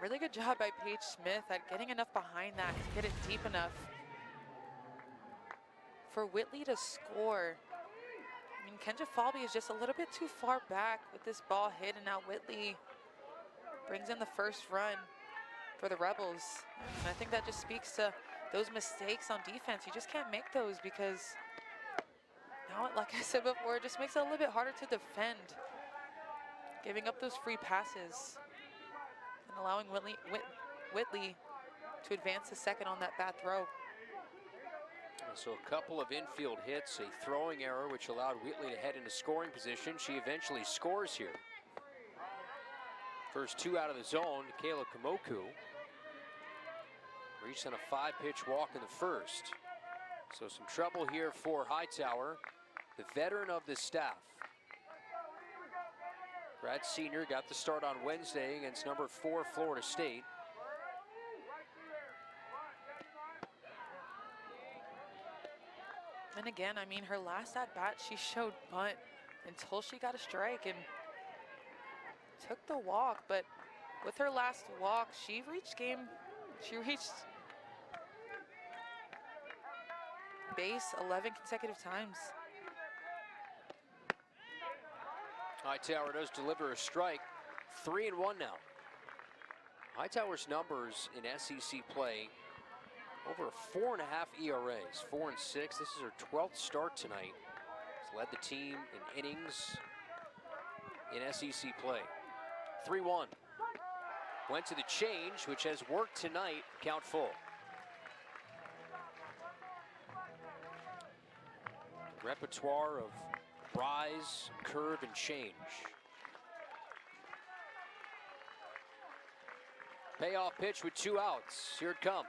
Really good job by Paige Smith at getting enough behind that to get it deep enough for Whitley to score. I mean, Kendra Falby is just a little bit too far back with this ball hit, and now Whitley brings in the first run for the Rebels. And I think that just speaks to those mistakes on defense. You just can't make those because now, like I said before, it just makes it a little bit harder to defend. Giving up those free passes and allowing Whitley to advance to second on that bad throw. So a couple of infield hits, a throwing error, which allowed Whitley to head into scoring position. She eventually scores here. First 2 out of the zone, Kayla Kamoku reached on a 5-pitch walk in the first. So some trouble here for Hightower, the veteran of the staff. Brad Senior got the start on Wednesday against number 4 Florida State. And again, I mean, her last at bat, she showed bunt until she got a strike and took the walk. But with her last walk, she reached base 11 consecutive times. Hightower does deliver a strike. 3-1 now. Hightower's numbers in SEC play, over 4.5 ERAs, 4 and 6. This is her 12th start tonight. She's led the team in innings in SEC play. 3-1. Went to the change, which has worked tonight. Count full. Repertoire of rise, curve, and change. Payoff pitch with 2 outs. Here it comes.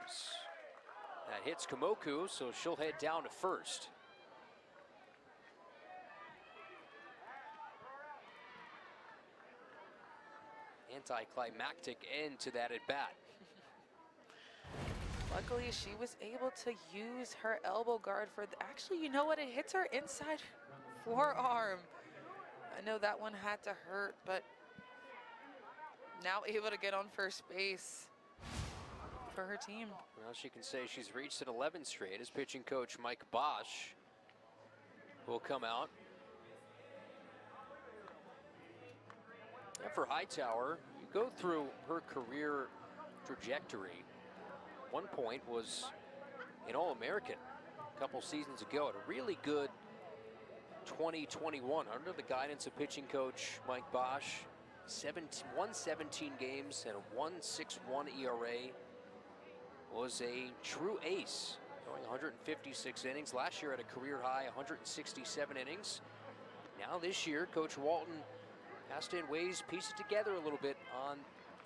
That hits Kamoku, so she'll head down to first. Anticlimactic end to that at bat. Luckily, she was able to use her elbow guard for actually, you know what? It hits her inside forearm. I know that one had to hurt, but now able to get on first base for her team. Well, she can say she's reached at 11 straight as pitching coach Mike Bosch will come out. And for Hightower, you go through her career trajectory. One point was an All-American a couple seasons ago at a really good 2021 under the guidance of pitching coach Mike Bosch. 117 games and a 1.61 ERA. Was a true ace, throwing 156 innings. Last year at a career high 167 innings. Now this year, Coach Walton has to in ways piece it together a little bit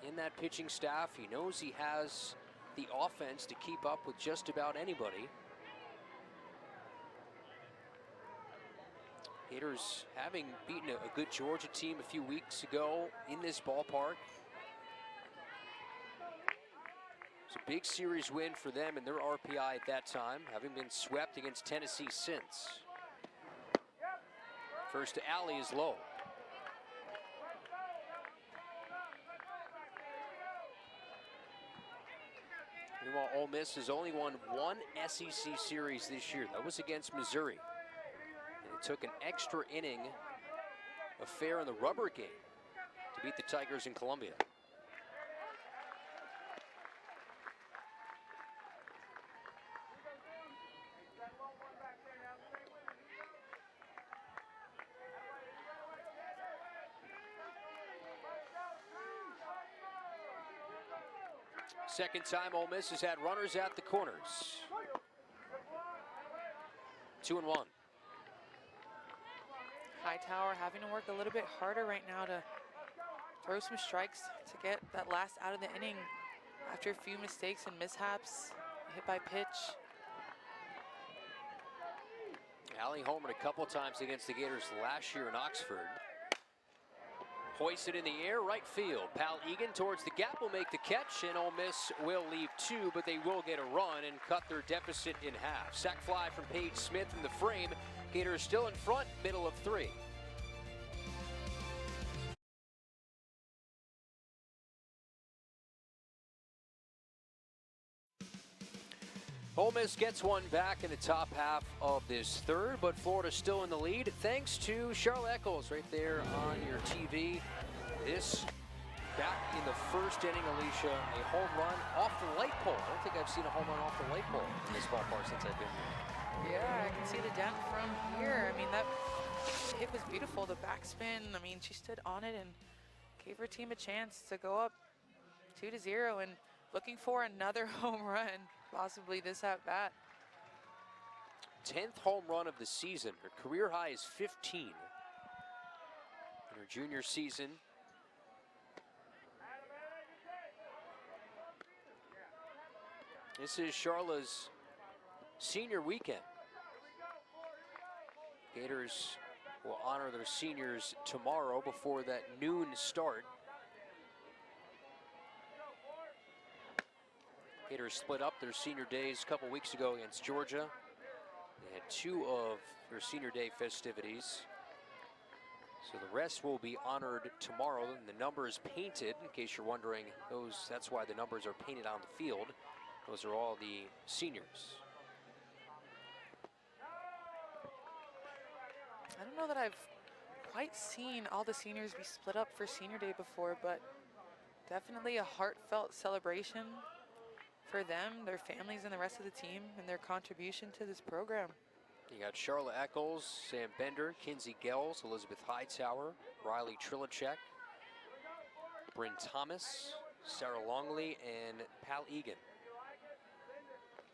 in that pitching staff. He knows he has the offense to keep up with just about anybody. Gators having beaten a good Georgia team a few weeks ago in this ballpark. It's a big series win for them and their RPI at that time, having been swept against Tennessee since. First to Alley is low. Meanwhile, Ole Miss has only won one SEC series this year. That was against Missouri. And it took an extra inning affair in the rubber game to beat the Tigers in Columbia. Second time Ole Miss has had runners at the corners. 2-1. Hightower having to work a little bit harder right now to throw some strikes to get that last out of the inning after a few mistakes and mishaps, hit by pitch. Alley homered a couple times against the Gators last year in Oxford. Hoisted in the air, right field. Pal Egan towards the gap will make the catch, and Ole Miss will leave two, but they will get a run and cut their deficit in half. Sac fly from Paige Smith in the frame. Gators still in front, middle of 3. Ole Miss gets one back in the top half of this third, but Florida still in the lead thanks to Charlotte Eccles right there on your TV. This back in the first inning, Alicia, a home run off the light pole. I don't think I've seen a home run off the light pole in this ballpark since I've been here. Yeah, I can see the dent from here. I mean, that hit was beautiful. The backspin, I mean, she stood on it and gave her team a chance to go up 2-0 and looking for another home run. Possibly this at bat. 10th home run of the season. Her career high is 15 in her junior season. This is Charla's senior weekend. Gators will honor their seniors tomorrow before that noon start. Gators split up their senior days a couple weeks ago against Georgia. They had 2 of their senior day festivities. So the rest will be honored tomorrow, and the numbers painted, in case you're wondering, that's why the numbers are painted on the field. Those are all the seniors. I don't know that I've quite seen all the seniors be split up for senior day before, but definitely a heartfelt celebration for them, their families, and the rest of the team, and their contribution to this program. You got Charlotte Eccles, Sam Bender, Kinsey Gels, Elizabeth Hightower, Riley Trilachek, Bryn Thomas, Sarah Longley, and Pal Egan.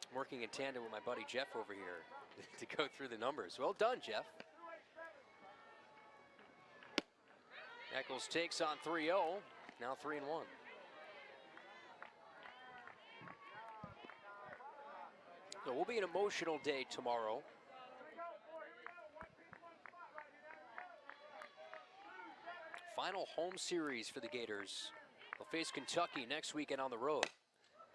I'm working in tandem with my buddy Jeff over here to go through the numbers. Well done, Jeff. Eccles takes on 3-0, now 3-1. So it will be an emotional day tomorrow. Final home series for the Gators. They'll face Kentucky next weekend on the road.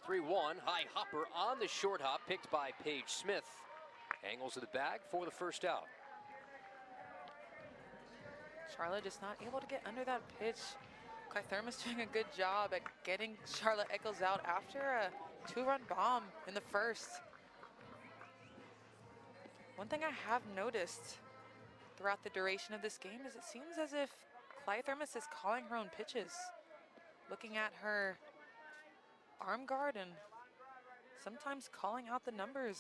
3-1, high hopper on the short hop, picked by Paige Smith. Angles of the bag for the first out. Charlotte just not able to get under that pitch. Clay Therma's doing a good job at getting Charlotte Eccles out after a 2-run bomb in the first. One thing I have noticed throughout the duration of this game is it seems as if Clyde Thermos is calling her own pitches, looking at her arm guard and sometimes calling out the numbers.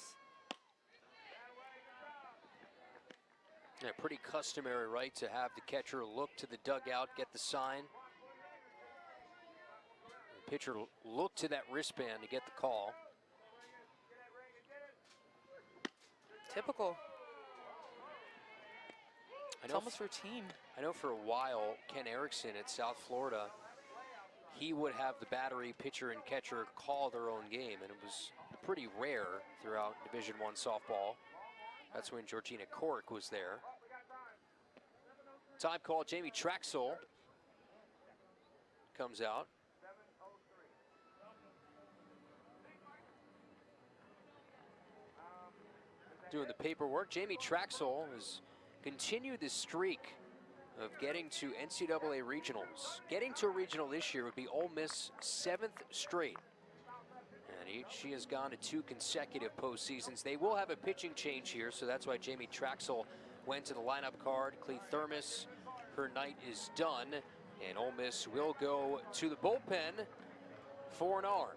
Yeah, pretty customary, right, to have the catcher look to the dugout, get the sign. The pitcher look to that wristband to get the call. Typical. It's I know almost routine. I know for a while, Ken Erickson at South Florida, he would have the battery pitcher and catcher call their own game, and it was pretty rare throughout Division I softball. That's when Georgina Cork was there. Time call, Jamie Traxel comes out. Doing the paperwork. Jamie Traxel has continued this streak of getting to NCAA regionals. Getting to a regional this year would be Ole Miss' 7th straight. And she has gone to 2 consecutive postseasons. They will have a pitching change here, so that's why Jamie Traxel went to the lineup card. Clee Thermos, her night is done, and Ole Miss will go to the bullpen for an arm.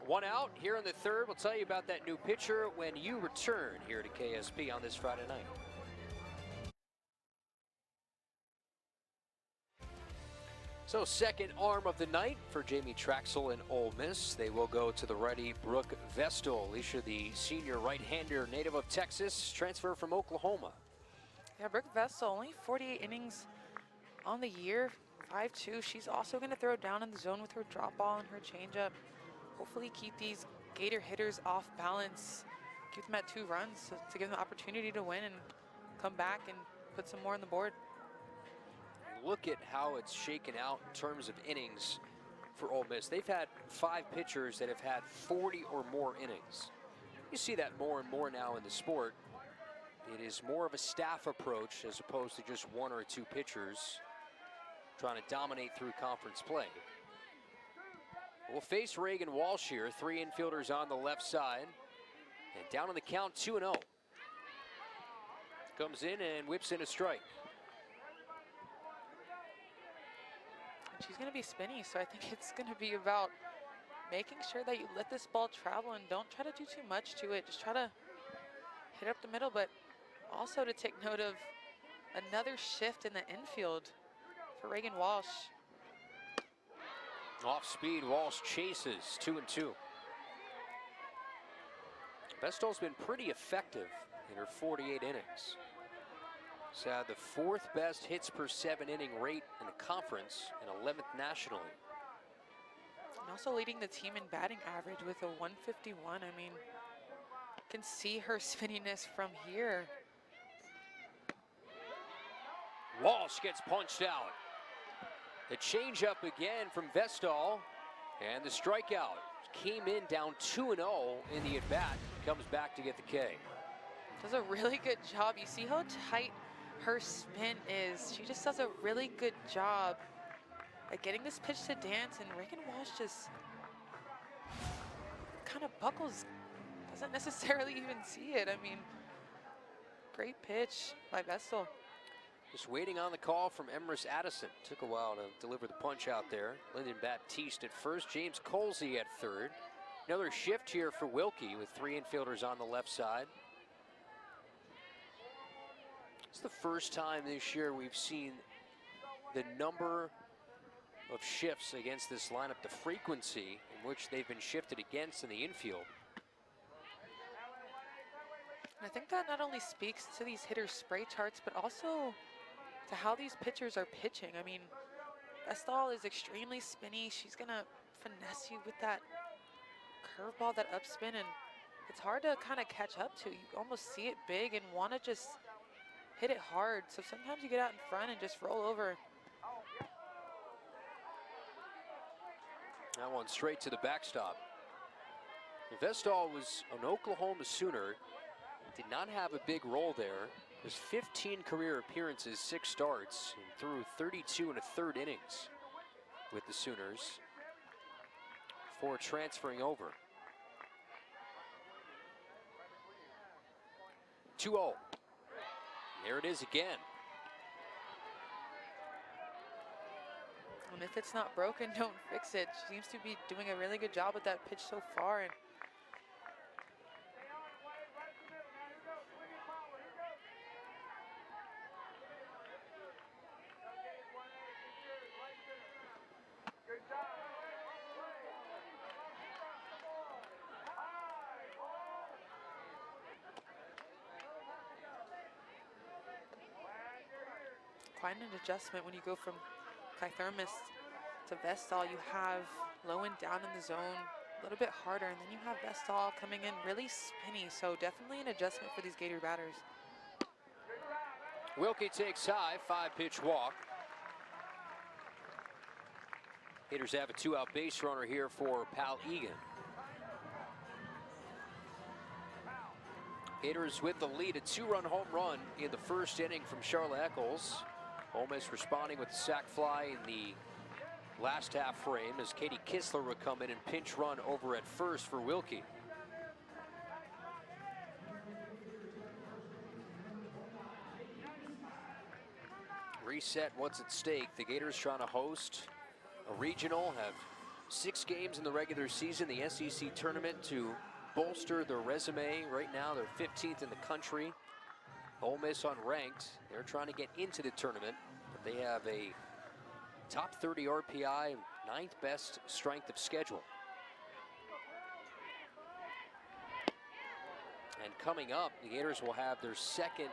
1 out here in the 3rd. We'll tell you about that new pitcher when you return here to KSP on this Friday night. So 2nd arm of the night for Jamie Traxel and Ole Miss. They will go to the righty Brooke Vestal. Alicia, the senior right-hander, native of Texas, transfer from Oklahoma. Yeah, Brooke Vestal, only 48 innings on the year, 5.2. She's also going to throw down in the zone with her drop ball and her changeup. Hopefully keep these Gator hitters off balance, keep them at 2 runs to give them the opportunity to win and come back and put some more on the board. Look at how it's shaken out in terms of innings for Ole Miss. They've had 5 pitchers that have had 40 or more innings. You see that more and more now in the sport. It is more of a staff approach as opposed to just 1 or 2 pitchers trying to dominate through conference play. We'll face Reagan Walsh here, 3 infielders on the left side. And down on the count, 2-0. Comes in and whips in a strike. She's going to be spinny, so I think it's going to be about making sure that you let this ball travel and don't try to do too much to it. Just try to hit up the middle, but also to take note of another shift in the infield for Reagan Walsh. Off speed, Walsh chases, 2-2. Vestal's been pretty effective in her 48 innings. She's had the 4th best hits per 7 inning rate in the conference and 11th nationally. And also leading the team in batting average with a 151. I mean, you can see her spinniness from here. Walsh gets punched out. The changeup again from Vestal, and the strikeout. Came in down 2-0 in the at-bat, comes back to get the K. Does a really good job. You see how tight her spin is. She just does a really good job at getting this pitch to dance, and Reagan Walsh just kind of buckles, doesn't necessarily even see it. I mean, great pitch by Vestal. Just waiting on the call from Emrys Addison. Took a while to deliver the punch out there. Lyndon Baptiste at first, James Colsey at 3rd. Another shift here for Wilkie with 3 infielders on the left side. It's the first time this year we've seen the number of shifts against this lineup, the frequency in which they've been shifted against in the infield. And I think that not only speaks to these hitters' spray charts, but also to how these pitchers are pitching. I mean, Vestal is extremely spinny. She's gonna finesse you with that curveball, that upspin, and it's hard to kind of catch up to. You almost see it big and want to just hit it hard. So sometimes you get out in front and just roll over. That one straight to the backstop. Vestal was an Oklahoma Sooner. Did not have a big role there. There's 15 career appearances, 6 starts, and threw 32 1/3 innings with the Sooners before transferring over. 2-0. There it is again. And if it's not broken, don't fix it. She seems to be doing a really good job with that pitch so far. And quite an adjustment when you go from Kythermis to Vestal. You have Lowen down in the zone a little bit harder, and then you have Vestal coming in really spinny. So definitely an adjustment for these Gator batters. Wilkie takes high, 5-pitch walk. Gators have a 2-out base runner here for Pal Egan. Gators with the lead, a 2-run home run in the first inning from Charlotte Eccles. Ole Miss responding with the sac fly in the last half frame as Katie Kistler would come in and pinch run over at first for Wilkie. Reset, what's at stake? The Gators trying to host a regional, have 6 games in the regular season, the SEC tournament to bolster their resume. Right now they're 15th in the country. Ole Miss unranked. They're trying to get into the tournament, but they have a top 30 RPI, 9th best strength of schedule. And coming up, the Gators will have their second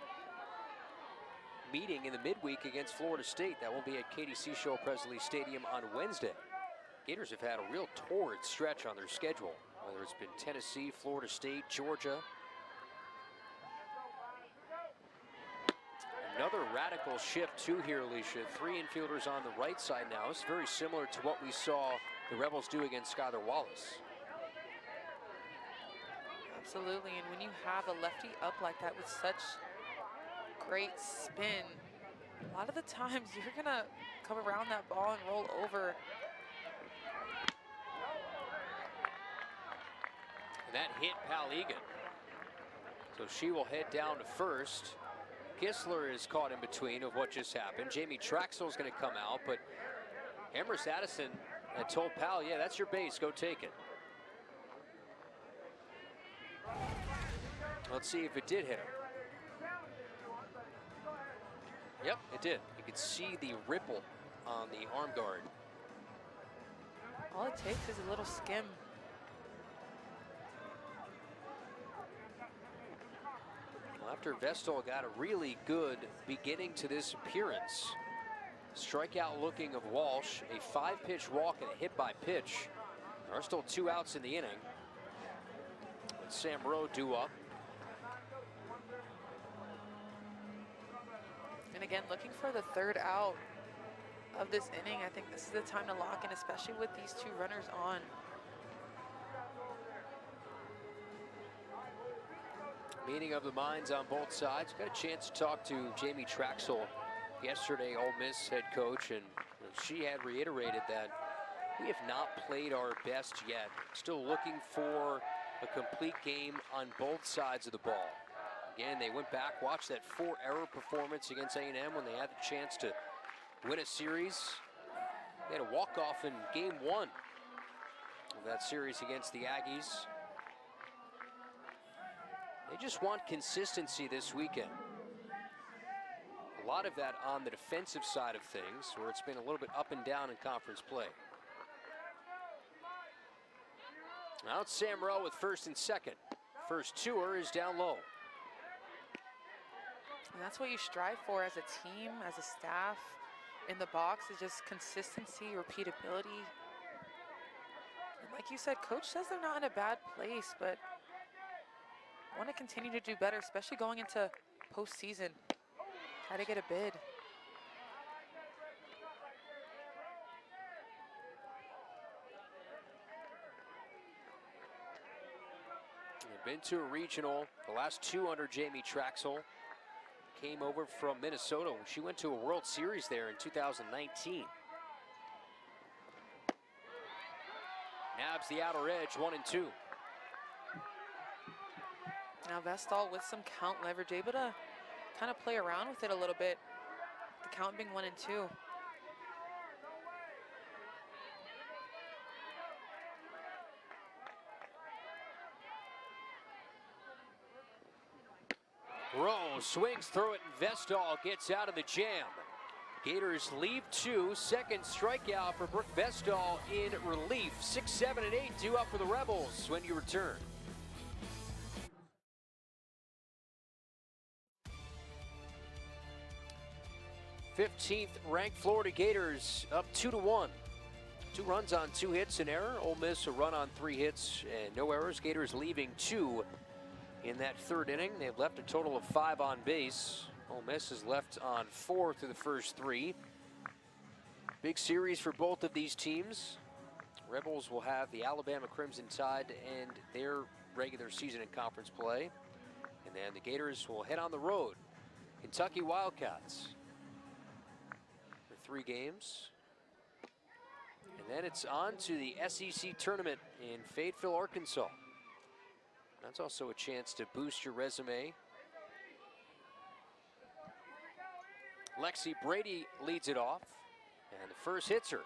meeting in the midweek against Florida State. That will be at Katie Seashell Presley Stadium on Wednesday. Gators have had a real torrid stretch on their schedule, whether it's been Tennessee, Florida State, Georgia. Another radical shift too here, Alicia. 3 infielders on the right side now. It's very similar to what we saw the Rebels do against Skylar Wallace. Absolutely, and when you have a lefty up like that with such great spin, a lot of the times you're gonna come around that ball and roll over. And that hit Pal Egan. So she will head down to first. Kistler is caught in between of what just happened. Jamie Traxel is going to come out, but Emrys Addison had told Pal, yeah, that's your base, go take it. Let's see if it did hit him. Yep, it did. You could see the ripple on the arm guard. All it takes is a little skim. Well, after Vestal got a really good beginning to this appearance, strikeout looking of Walsh, a 5-pitch walk and a hit by pitch. There are still 2 outs in the inning. Let Sam Rowe due up. And again, looking for the 3rd out of this inning. I think this is the time to lock in, especially with these 2 runners on. Meeting of the minds on both sides. Got a chance to talk to Jamie Traxel yesterday, Ole Miss head coach, and she had reiterated that we have not played our best yet. Still looking for a complete game on both sides of the ball. Again, they went back, watched that 4-error performance against A&M when they had the chance to win a series. They had a walk-off in game 1 of that series against the Aggies. They just want consistency this weekend. A lot of that on the defensive side of things, where it's been a little bit up and down in conference play. Now it's Sam Rowe with first and second. First tour is down low. And that's what you strive for as a team, as a staff in the box, is just consistency, repeatability. And like you said, coach says they're not in a bad place, but want to continue to do better, especially going into postseason. Try to get a bid. They've been to a regional, the last 2 under Jamie Traxel. Came over from Minnesota. She went to a World Series there in 2019. Nabs the outer edge, 1-2. Now Vestal with some count leverage, able to kind of play around with it a little bit. The count being 1-2. swings through it, and Vestall gets out of the jam. Gators leave 2. Second strikeout for Brooke Vestall in relief. 6, 7, and 8 due up for the Rebels when you return. '15th ranked Florida Gators up 2-1. 2 runs on 2 hits, an error. Ole Miss a run on 3 hits and no errors. Gators leaving 2 in that 3rd inning. They've left a total of 5 on base. Ole Miss is left on 4 through the first 3. Big series for both of these teams. Rebels will have the Alabama Crimson Tide and their regular season and conference play. And then the Gators will head on the road. Kentucky Wildcats for 3 games. And then it's on to the SEC tournament in Fayetteville, Arkansas. That's also a chance to boost your resume. Lexi Brady leads it off, and the first hits her.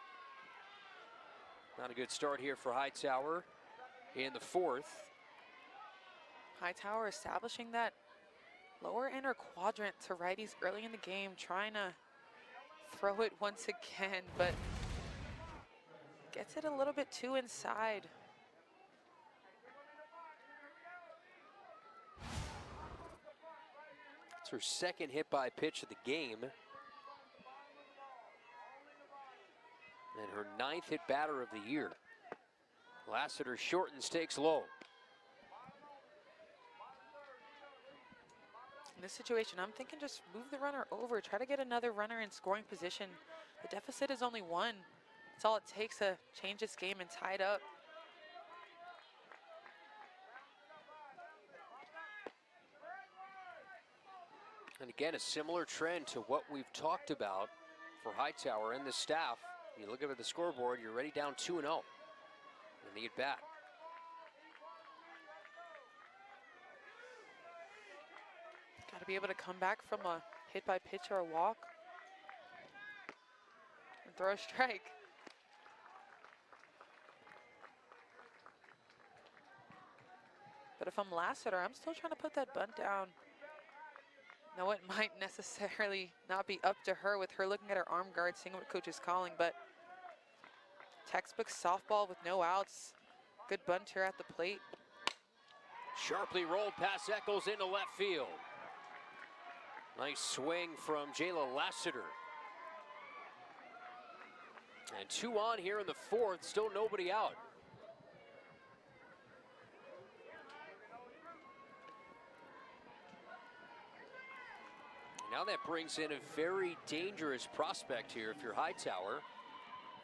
Not a good start here for Hightower in the 4th. Hightower establishing that lower inner quadrant to righties early in the game, trying to throw it once again, but gets it a little bit too inside. It's her second hit by pitch of the game. And her 9th hit batter of the year. Lassiter shortens, takes low. In this situation, I'm thinking just move the runner over, try to get another runner in scoring position. The deficit is only 1. That's all it takes to change this game and tie it up. And again, a similar trend to what we've talked about for Hightower and the staff. You look at the scoreboard, you're already down 2-0 in the at-bat. Got to be able to come back from a hit by pitch or a walk and throw a strike. But if I'm Lassiter, I'm still trying to put that bunt down. No, it might necessarily not be up to her with her looking at her arm guard, seeing what coach is calling, but textbook softball with no outs. Good bunt here at the plate. Sharply rolled past Eccles into left field. Nice swing from Jayla Lassiter. And 2 on here in the 4th, still nobody out. Now that brings in a very dangerous prospect here if you're Hightower.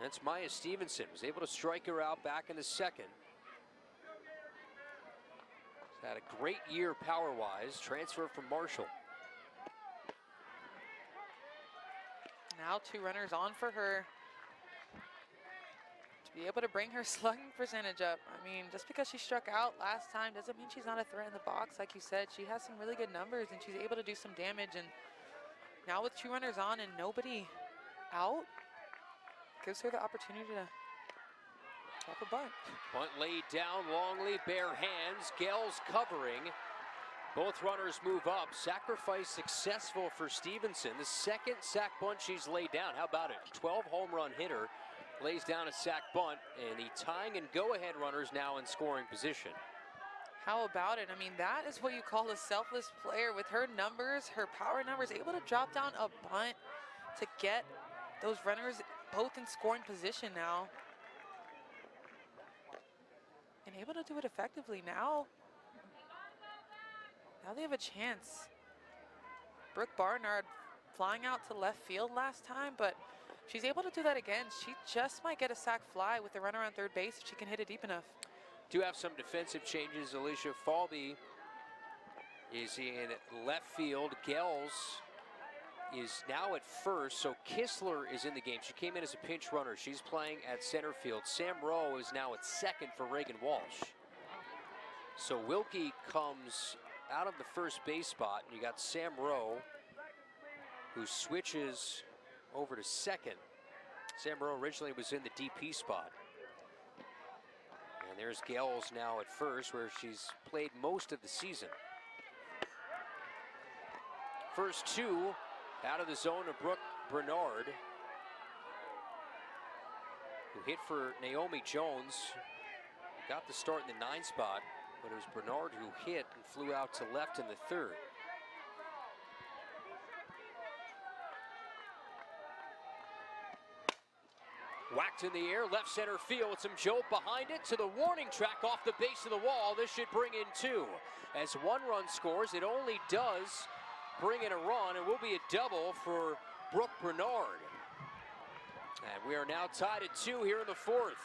That's Maya Stevenson. Was able to strike her out back in the 2nd. She's had a great year power-wise. Transfer from Marshall. Now 2 runners on for her. To be able to bring her slugging percentage up. I mean, just because she struck out last time doesn't mean she's not a threat in the box. Like you said, she has some really good numbers and she's able to do some damage. And now with 2 runners on and nobody out, gives her the opportunity to drop a bunt. Bunt laid down, Longley, bare hands, Gales covering. Both runners move up. Sacrifice successful for Stevenson. The 2nd sac bunt she's laid down. How about it? 12 home run hitter lays down a sac bunt, and the tying and go-ahead runners now in scoring position. How about it? I mean, that is what you call a selfless player. With her numbers, her power numbers, able to drop down a bunt to get those runners both in scoring position now. And able to do it effectively now. Now they have a chance. Brooke Barnard flying out to left field last time, but she's able to do that again. She just might get a sac fly with the runner on 3rd base if she can hit it deep enough. Do have some defensive changes. Alicia Falvey is in left field. Gels is now at 1st, so Kistler is in the game. She came in as a pinch runner. She's playing at center field. Sam Rowe is now at 2nd for Reagan Walsh. So Wilkie comes out of the first base spot, and you got Sam Rowe, who switches over to 2nd. Sam Rowe originally was in the DP spot. And there's Gales now at 1st, where she's played most of the season. First two out of the zone of Brooke Bernard, who hit for Naomi Jones. Got the start in the 9 spot, but it was Bernard who hit and flew out to left in the 3rd. Whacked in the air, left center field. Some jolt behind it to the warning track off the base of the wall. This should bring in 2. As 1 run scores, it only does bring in a run. It will be a double for Brooke Bernard. And we are now tied at 2 here in the 4th.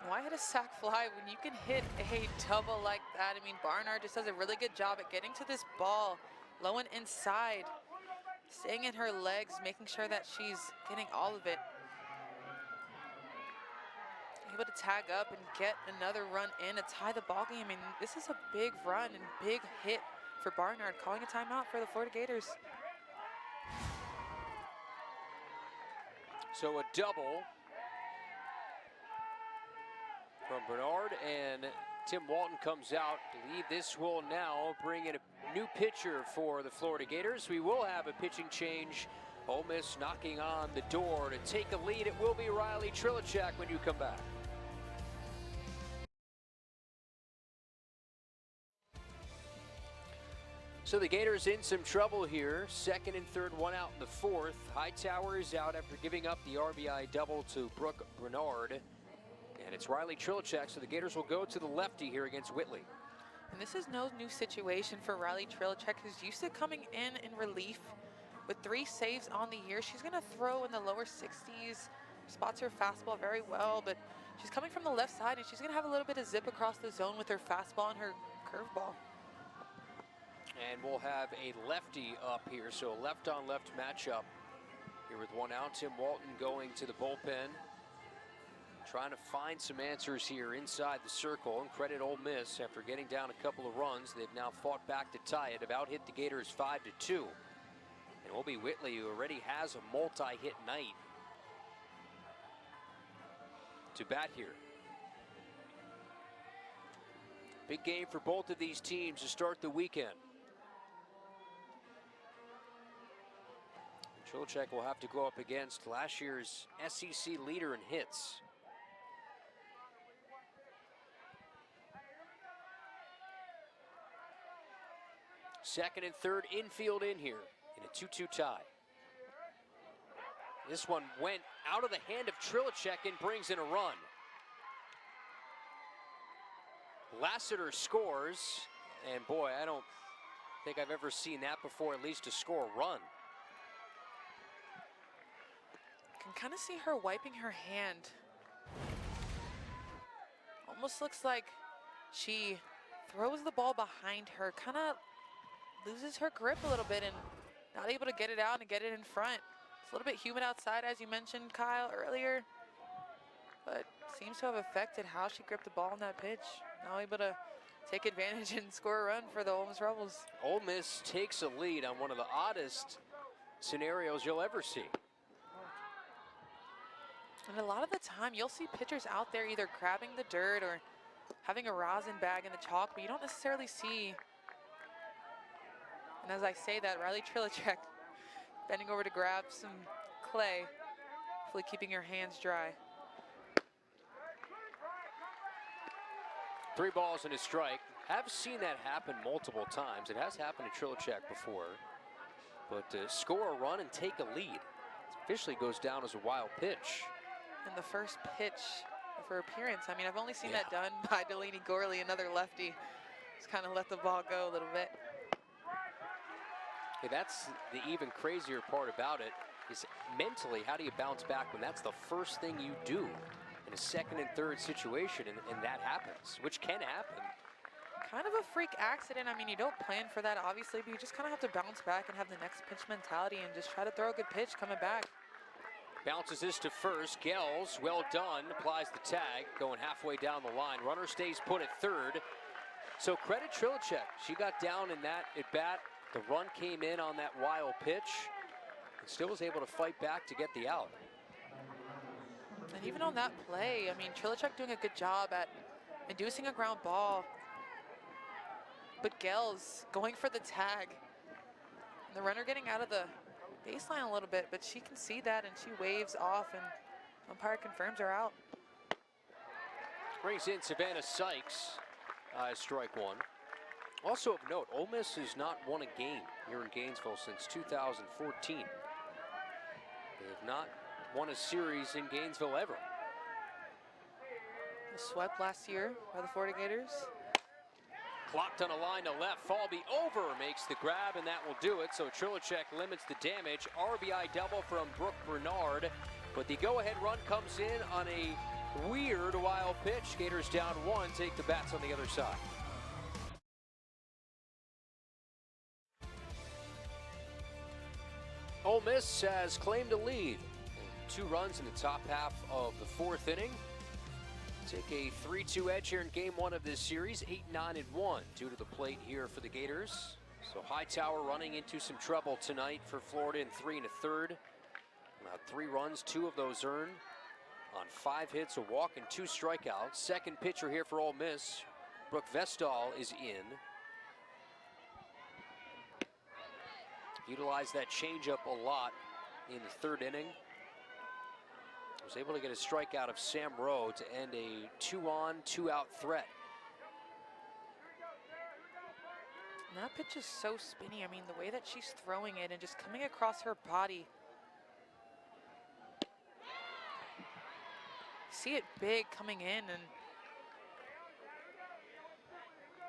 Why hit a sac fly when you can hit a double like that? I mean, Barnard just does a really good job at getting to this ball, low and inside, staying in her legs, making sure that she's getting all of it. Able to tag up and get another run in to tie the ball game. I mean, this is a big run and big hit for Barnard, calling a timeout for the Florida Gators. So a double from Bernard, and Tim Walton comes out to lead. This will now bring in a new pitcher for the Florida Gators. We will have a pitching change. Ole Miss knocking on the door to take a lead. It will be Riley Trilachak when you come back. So the Gators in some trouble here. 2nd and 3rd, 1 out in the 4th. Hightower is out after giving up the RBI double to Brooke Bernard. And it's Riley Trilachak, so the Gators will go to the lefty here against Whitley. And this is no new situation for Riley Trilachak, who's used to coming in relief with 3 saves on the year. She's gonna throw in the lower 60s, spots her fastball very well, but she's coming from the left side and she's gonna have a little bit of zip across the zone with her fastball and her curveball. And we'll have a lefty up here, so a left-on-left matchup here with 1 out. Tim Walton going to the bullpen, trying to find some answers here inside the circle. And credit Ole Miss, after getting down a couple of runs, they've now fought back to tie it. About hit the Gators 5-2. And it will be Whitley, who already has a multi-hit night, to bat here. Big game for both of these teams to start the weekend. Trilachak will have to go up against last year's SEC leader in hits. Second and 3rd infield in here in a 2-2 tie. This one went out of the hand of Trilachak and brings in a run. Lassiter scores, and boy, I don't think I've ever seen that before, at least to score a run. Can kind of see her wiping her hand. Almost looks like she throws the ball behind her, kind of loses her grip a little bit and not able to get it out and get it in front. It's a little bit humid outside, as you mentioned, Kyle, earlier, but seems to have affected how she gripped the ball on that pitch. Now able to take advantage and score a run for the Ole Miss Rebels. Ole Miss takes a lead on one of the oddest scenarios you'll ever see. And a lot of the time, you'll see pitchers out there either grabbing the dirt or having a rosin bag in the chalk, but you don't necessarily see. And as I say that, Riley Trilachak bending over to grab some clay, hopefully keeping her hands dry. 3 balls and a strike. Have seen that happen multiple times. It has happened to Trilachak before. But to score a run and take a lead, it officially goes down as a wild pitch. And the first pitch of her appearance. I mean, I've only seen that done by Delaney Gorley, another lefty. Just kind of let the ball go a little bit. Hey, that's the even crazier part about it, is mentally, how do you bounce back when that's the first thing you do in a 2nd and 3rd situation, and that happens, which can happen. Kind of a freak accident. I mean, you don't plan for that, obviously, but you just kind of have to bounce back and have the next pitch mentality and just try to throw a good pitch coming back. Bounces this to first. Gels, well done, applies the tag, going halfway down the line. Runner stays put at 3rd. So credit Trilachak. She got down in that at bat. The run came in on that wild pitch and still was able to fight back to get the out. And even on that play, I mean, Trilachak doing a good job at inducing a ground ball. But Gels going for the tag. The runner getting out of the baseline a little bit, but she can see that and she waves off and umpire confirms her out. Brings in Savannah Sykes as strike one. Also of note, Ole Miss has not won a game here in Gainesville since 2014. They have not won a series in Gainesville ever. Was swept last year by the Florida Gators. Clocked on a line to left, Falby over, makes the grab, and that will do it. So Trilicek limits the damage. RBI double from Brooke Bernard, but the go-ahead run comes in on a weird wild pitch. Gators down one, take the bats on the other side. Ole Miss has claimed a lead. 2 runs in the top half of the 4th inning. Take a 3-2 edge here in game 1 of this series, 8-9-1 due to the plate here for the Gators. So Hightower running into some trouble tonight for Florida in 3 1/3. About 3 runs, 2 of those earned on 5 hits, a walk, and 2 strikeouts. Second pitcher here for Ole Miss, Brooke Vestall, is in. Utilized that changeup a lot in the 3rd inning. Was able to get a strikeout of Sam Rowe to end a 2-on, 2-out threat. And that pitch is so spinny. I mean, the way that she's throwing it and just coming across her body. See it big coming in, and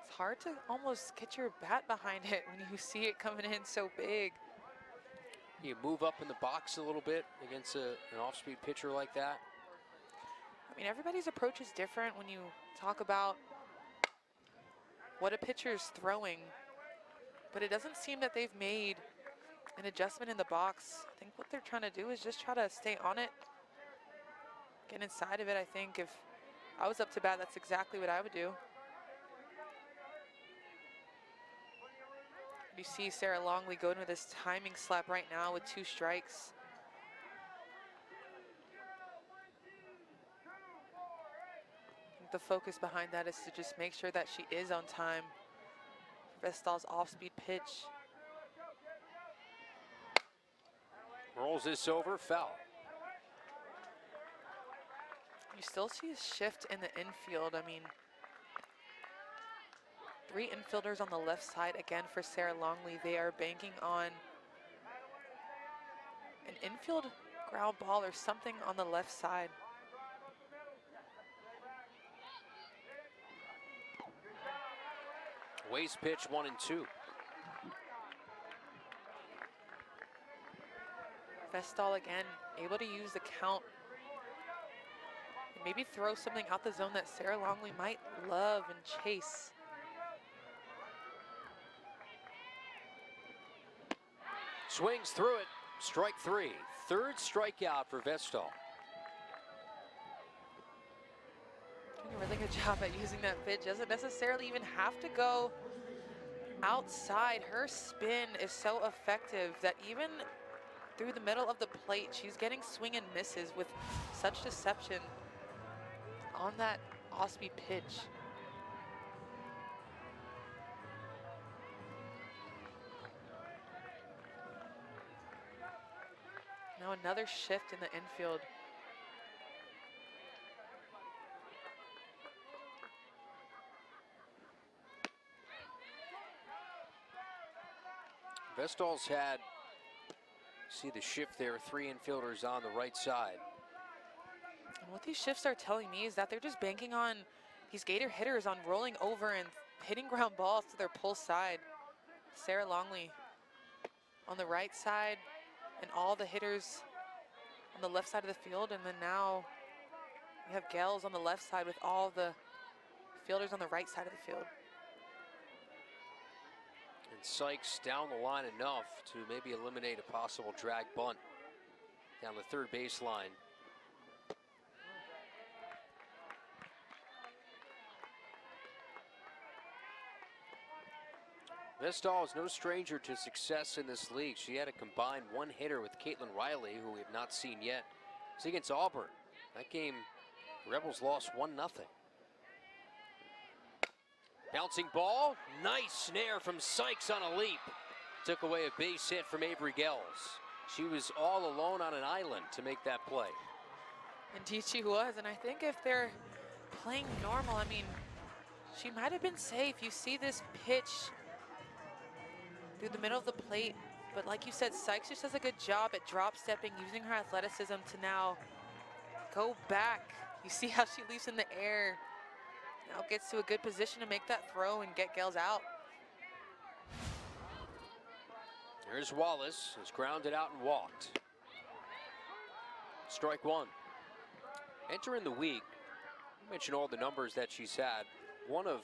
it's hard to almost get your bat behind it when you see it coming in so big. You move up in the box a little bit against an off-speed pitcher like that. I mean, everybody's approach is different when you talk about what a pitcher's throwing, but it doesn't seem that they've made an adjustment in the box. I think what they're trying to do is just try to stay on it, get inside of it. I think if I was up to bat, that's exactly what I would do. You see Sarah Longley go into this timing slap right now with 2 strikes. I think the focus behind that is to just make sure that she is on time. Vestall's off-speed pitch. Rolls this over, foul. You still see a shift in the infield. I mean, 3 infielders on the left side again for Sarah Longley. They are banking on an infield ground ball or something on the left side. Waste pitch 1 and 2. Vestall again able to use the count and maybe throw something out the zone that Sarah Longley might love and chase. Swings through it, strike 3. 3rd strikeout for Vestall. Doing a really good job at using that pitch. Doesn't necessarily even have to go outside. Her spin is so effective that even through the middle of the plate, she's getting swing and misses with such deception on that off-speed pitch. Now another shift in the infield. Vestall's had, see the shift there, 3 infielders on the right side. And what these shifts are telling me is that they're just banking on these Gator hitters on rolling over and hitting ground balls to their pull side. Sarah Longley on the right side, and all the hitters on the left side of the field, and then now you have Gales on the left side with all the fielders on the right side of the field. And Sykes down the line enough to maybe eliminate a possible drag bunt down the 3rd baseline. Vestall is no stranger to success in this league. She had a combined 1 hitter with Caitlin Riley, who we have not seen yet. It's against Auburn. That game, Rebels lost 1-0. Bouncing ball, nice snare from Sykes on a leap. Took away a base hit from Avery Gels. She was all alone on an island to make that play. Indeed she was, and I think if they're playing normal, I mean, she might have been safe. You see this pitch through the middle of the plate, but like you said, Sykes just does a good job at drop stepping, using her athleticism to now go back. You see how she leaps in the air, now gets to a good position to make that throw and get Gels out. Here's Wallace, who's grounded out and walked. Strike one. Entering the week, I mentioned all the numbers that she's had. One of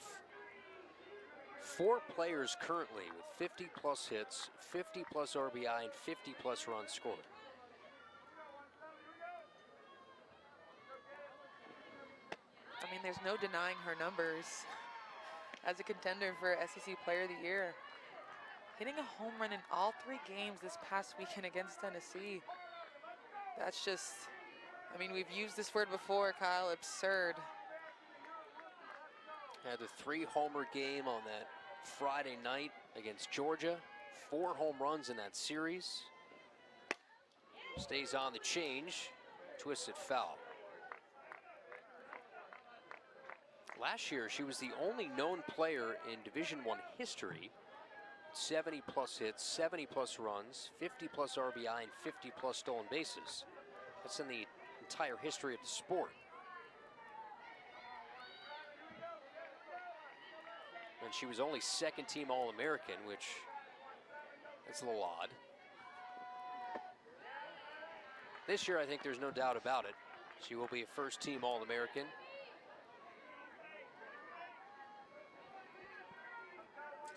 4 players currently with 50 plus hits, 50 plus RBI, and 50 plus runs scored. I mean, there's no denying her numbers as a contender for SEC Player of the Year. Hitting a home run in all 3 games this past weekend against Tennessee. That's just, I mean, we've used this word before, Kyle, absurd. Had the 3-homer game on that Friday night against Georgia. 4 home runs in that series. Stays on the change. Twisted foul. Last year, she was the only known player in Division I history. 70 plus hits, 70 plus runs, 50 plus RBI, and 50 plus stolen bases. That's in the entire history of the sport. And she was only second-team All-American, which that's a little odd. This year, I think there's no doubt about it. She will be a first-team All-American.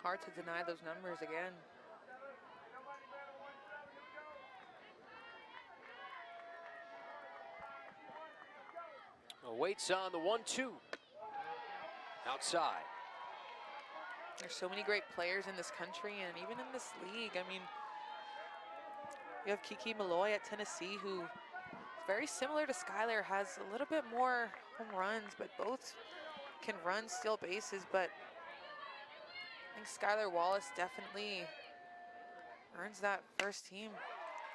Hard to deny those numbers again. Waits on the 1-2. Outside. There's so many great players in this country and even in this league. I mean, you have Kiki Malloy at Tennessee, who is very similar to Skylar, has a little bit more home runs, but both can run, steal bases. But I think Skylar Wallace definitely earns that first team.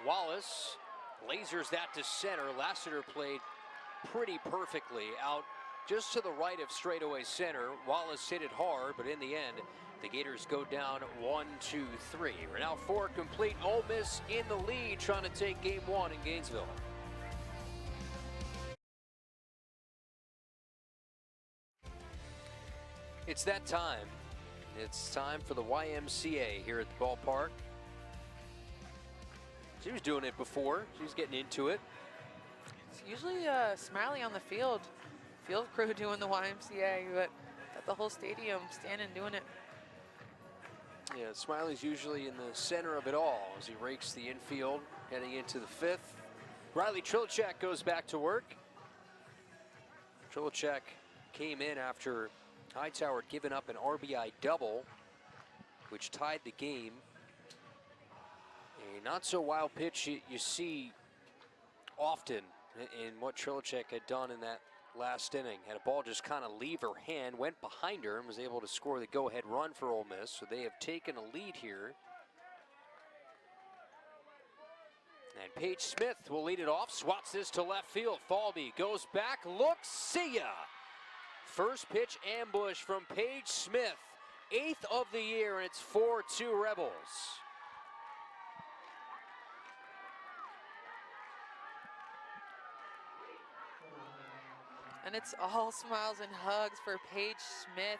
Wallace lasers that to center. Lassiter played pretty perfectly out just to the right of straightaway center. Wallace hit it hard, but in the end, the Gators go down 1-2-3. We're now 4 complete. Ole Miss in the lead, trying to take game 1 in Gainesville. It's that time. It's time for the YMCA here at the ballpark. She was doing it before. She's getting into it. It's usually Smiley on the field crew doing the YMCA, but got the whole stadium standing doing it. Yeah, Smiley's usually in the center of it all as he rakes the infield, heading into the 5th. Riley Trilchak goes back to work. Trilchak came in after Hightower had given up an RBI double, which tied the game. A not so wild pitch you see often in what Trilchak had done in that last inning. Had a ball just kind of leave her hand, went behind her, and was able to score the go-ahead run for Ole Miss. So they have taken a lead here. And Paige Smith will lead it off, swats this to left field. Falby goes back, looks, see ya! First pitch ambush from Paige Smith, 8th of the year, and it's 4-2 Rebels. And it's all smiles and hugs for Paige Smith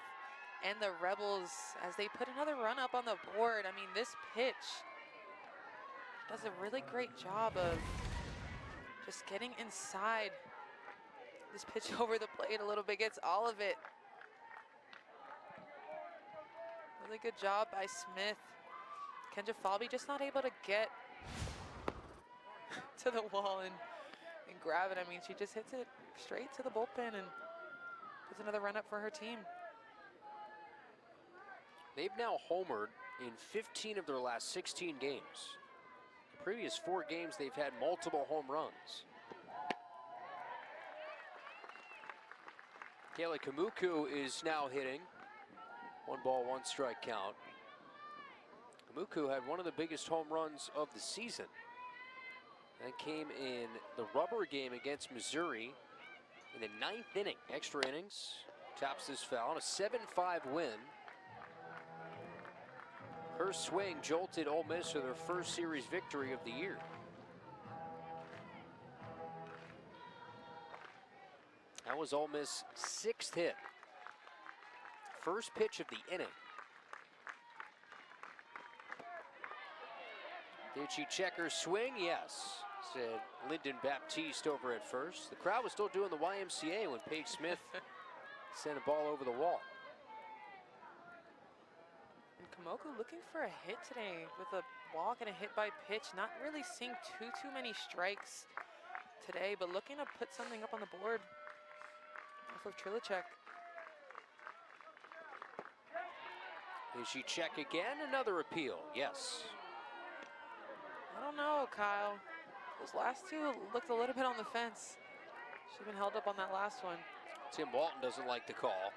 and the Rebels as they put another run up on the board. I mean, this pitch does a really great job of just getting inside. This pitch over the plate a little bit, gets all of it. Really good job by Smith. Kendra Falby just not able to get to the wall and grab it. I mean, she just hits it straight to the bullpen and puts another run up for her team. They've now homered in 15 of their last 16 games. The previous 4 games, they've had multiple home runs. Kayla Kamuku is now hitting. 1 ball, 1 strike count. Kamuku had one of the biggest home runs of the season. That came in the rubber game against Missouri in the 9th inning. Extra innings. Taps this foul. A 7-5 win. Her swing jolted Ole Miss to their first series victory of the year. That was Ole Miss' 6th hit. First pitch of the inning. Did she check her swing? Yes, said Lyndon Baptiste over at first. The crowd was still doing the YMCA when Paige Smith sent a ball over the wall. And Kamoku looking for a hit today with a walk and a hit by pitch. Not really seeing too many strikes today, but looking to put something up on the board off of Trilicek. Did she check again? Another appeal. Yes. I don't know, Kyle. Those last two looked a little bit on the fence. She's been held up on that last one. Tim Walton doesn't like the call.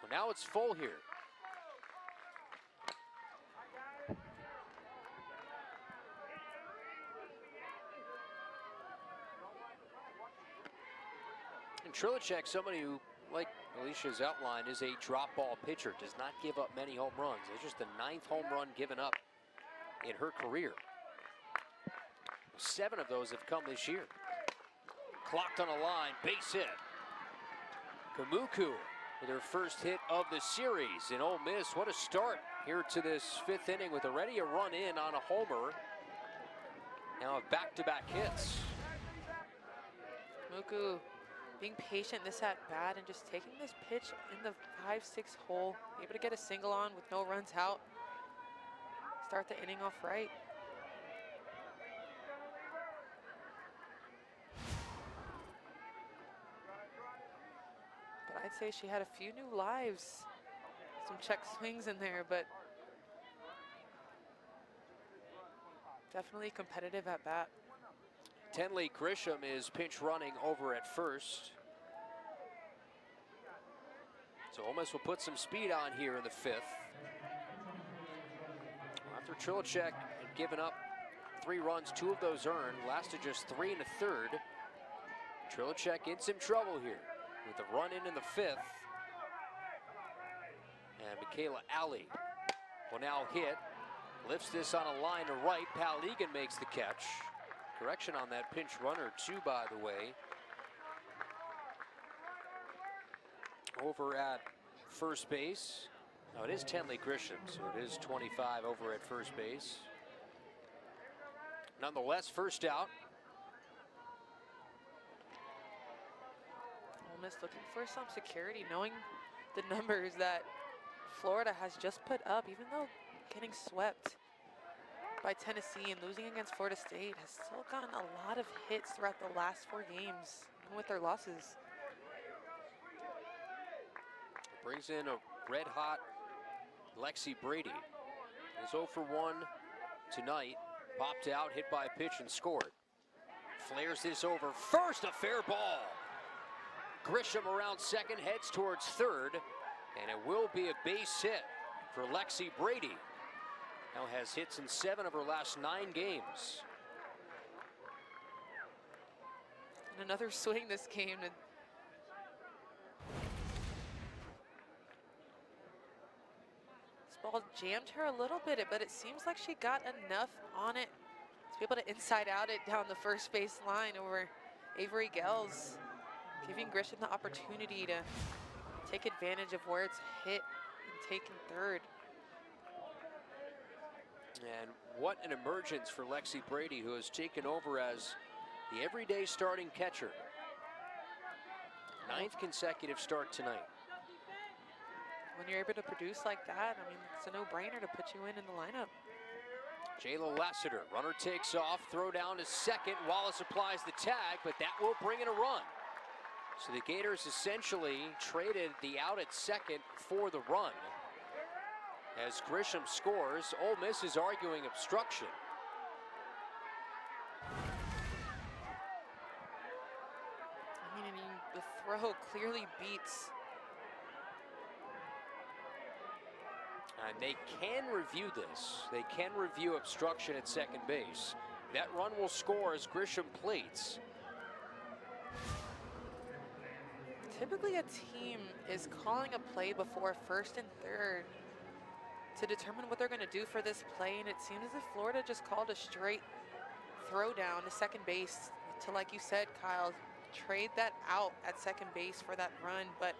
Well, now it's full here. And Trilicek, somebody who, like Alicia's outlined, is a drop ball pitcher, does not give up many home runs. It's just the 9th home run given up in her career. 7 of those have come this year. Clocked on a line, base hit. Kamuku with her first hit of the series in Ole Miss. What a start here to this 5th inning with already a run in on a homer. Now back-to-back hits. Kamuku being patient this at bat and just taking this pitch in the 5-6 hole, able to get a single on with no runs out. Start the inning off right. But I'd say she had a few new lives. Some check swings in there, but definitely competitive at bat. Tenley Grisham is pinch running over at first. So Ole Miss will put some speed on here in the 5th. After Trilicek had given up 3 runs, 2 of those earned, lasted just 3 1/3. Trilicek in some trouble here with the run in the 5th. And Michaela Alley will now hit. Lifts this on a line to right. Pal Egan makes the catch. Correction on that pinch runner too, by the way. Over at first base. No, it is Tenley Grisham, so it is 25 over at first base. Nonetheless, first out. Ole Miss looking for some security, knowing the numbers that Florida has just put up, even though getting swept by Tennessee and losing against Florida State, has still gotten a lot of hits throughout the last 4 games, even with their losses. Brings in a red-hot Lexi Brady. Is 0 for 1 tonight. Popped out, hit by a pitch, and scored. Flares this over first, a fair ball. Grisham around second, heads towards third, and it will be a base hit for Lexi Brady. Now has hits in 7 of her last 9 games. And another swing this game. This ball jammed her a little bit, but it seems like she got enough on it to be able to inside out it down the first base line over Avery Gels, giving Grisham the opportunity to take advantage of where it's hit and taken third. And what an emergence for Lexi Brady, who has taken over as the everyday starting catcher. 9th consecutive start tonight. When you're able to produce like that, I mean, it's a no-brainer to put you in the lineup. Jayla Lassiter, runner takes off, throw down to second. Wallace applies the tag, but that will bring in a run. So the Gators essentially traded the out at second for the run. As Grisham scores, Ole Miss is arguing obstruction. I mean, the throw clearly beats And they can review this. They can review obstruction at second base. That run will score as Grisham plates. Typically a team is calling a play before first and third to determine what they're going to do for this play, and it seems as if Florida just called a straight throw down to second base to, like you said, Kyle, trade that out at second base for that run. But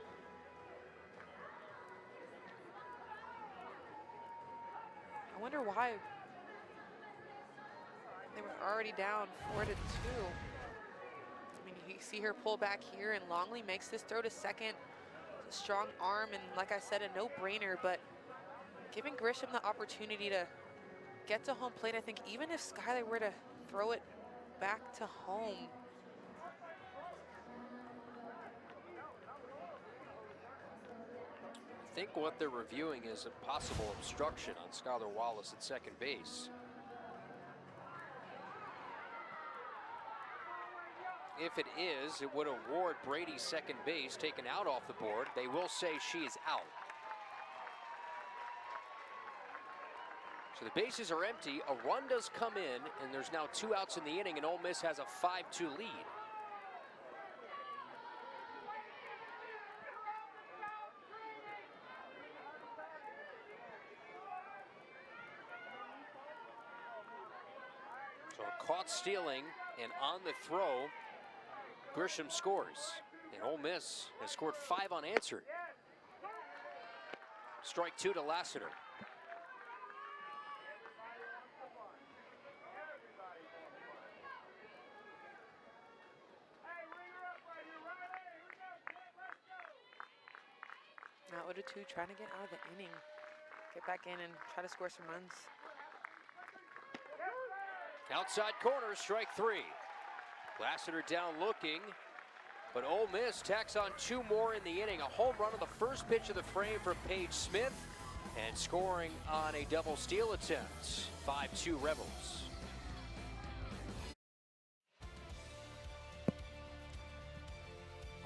I wonder why they were already down 4-2. I mean, you see her pull back here, and Longley makes this throw to second. It's a strong arm, and like I said, a no-brainer, but giving Grisham the opportunity to get to home plate. I think even if Skylar were to throw it back to home, I think what they're reviewing is a possible obstruction on Skylar Wallace at second base. If it is, it would award Brady second base, taken out off the board. They will say she is out. So the bases are empty. A run does come in, and there's now 2 outs in the inning, and Ole Miss has a 5-2 lead. So caught stealing, and on the throw, Grisham scores. And Ole Miss has scored 5 unanswered. Strike 2 to Lassiter. now 0-2, trying to get out of the inning, get back in and try to score some runs. Outside corner, strike 3. Lassiter down looking, but Ole Miss tacks on 2 more in the inning. A home run on the first pitch of the frame from Paige Smith, and scoring on a double steal attempt. 5-2 Rebels.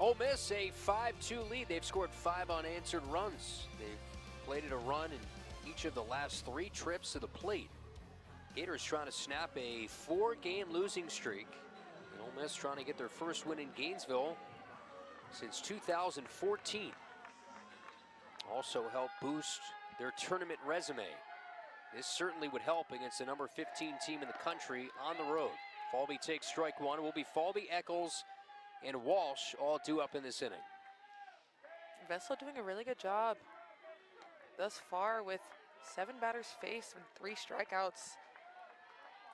Ole Miss a 5-2 lead. They've scored 5 unanswered runs. They've plated a run in each of the last 3 trips to the plate. Gators trying to snap a 4-game losing streak. And Ole Miss trying to get their first win in Gainesville since 2014. Also help boost their tournament resume. This certainly would help against the number 15 team in the country on the road. Falby takes strike 1. It will be Falby, Eccles, and Walsh all due up in this inning. Vessel doing a really good job thus far with 7 batters faced and 3 strikeouts.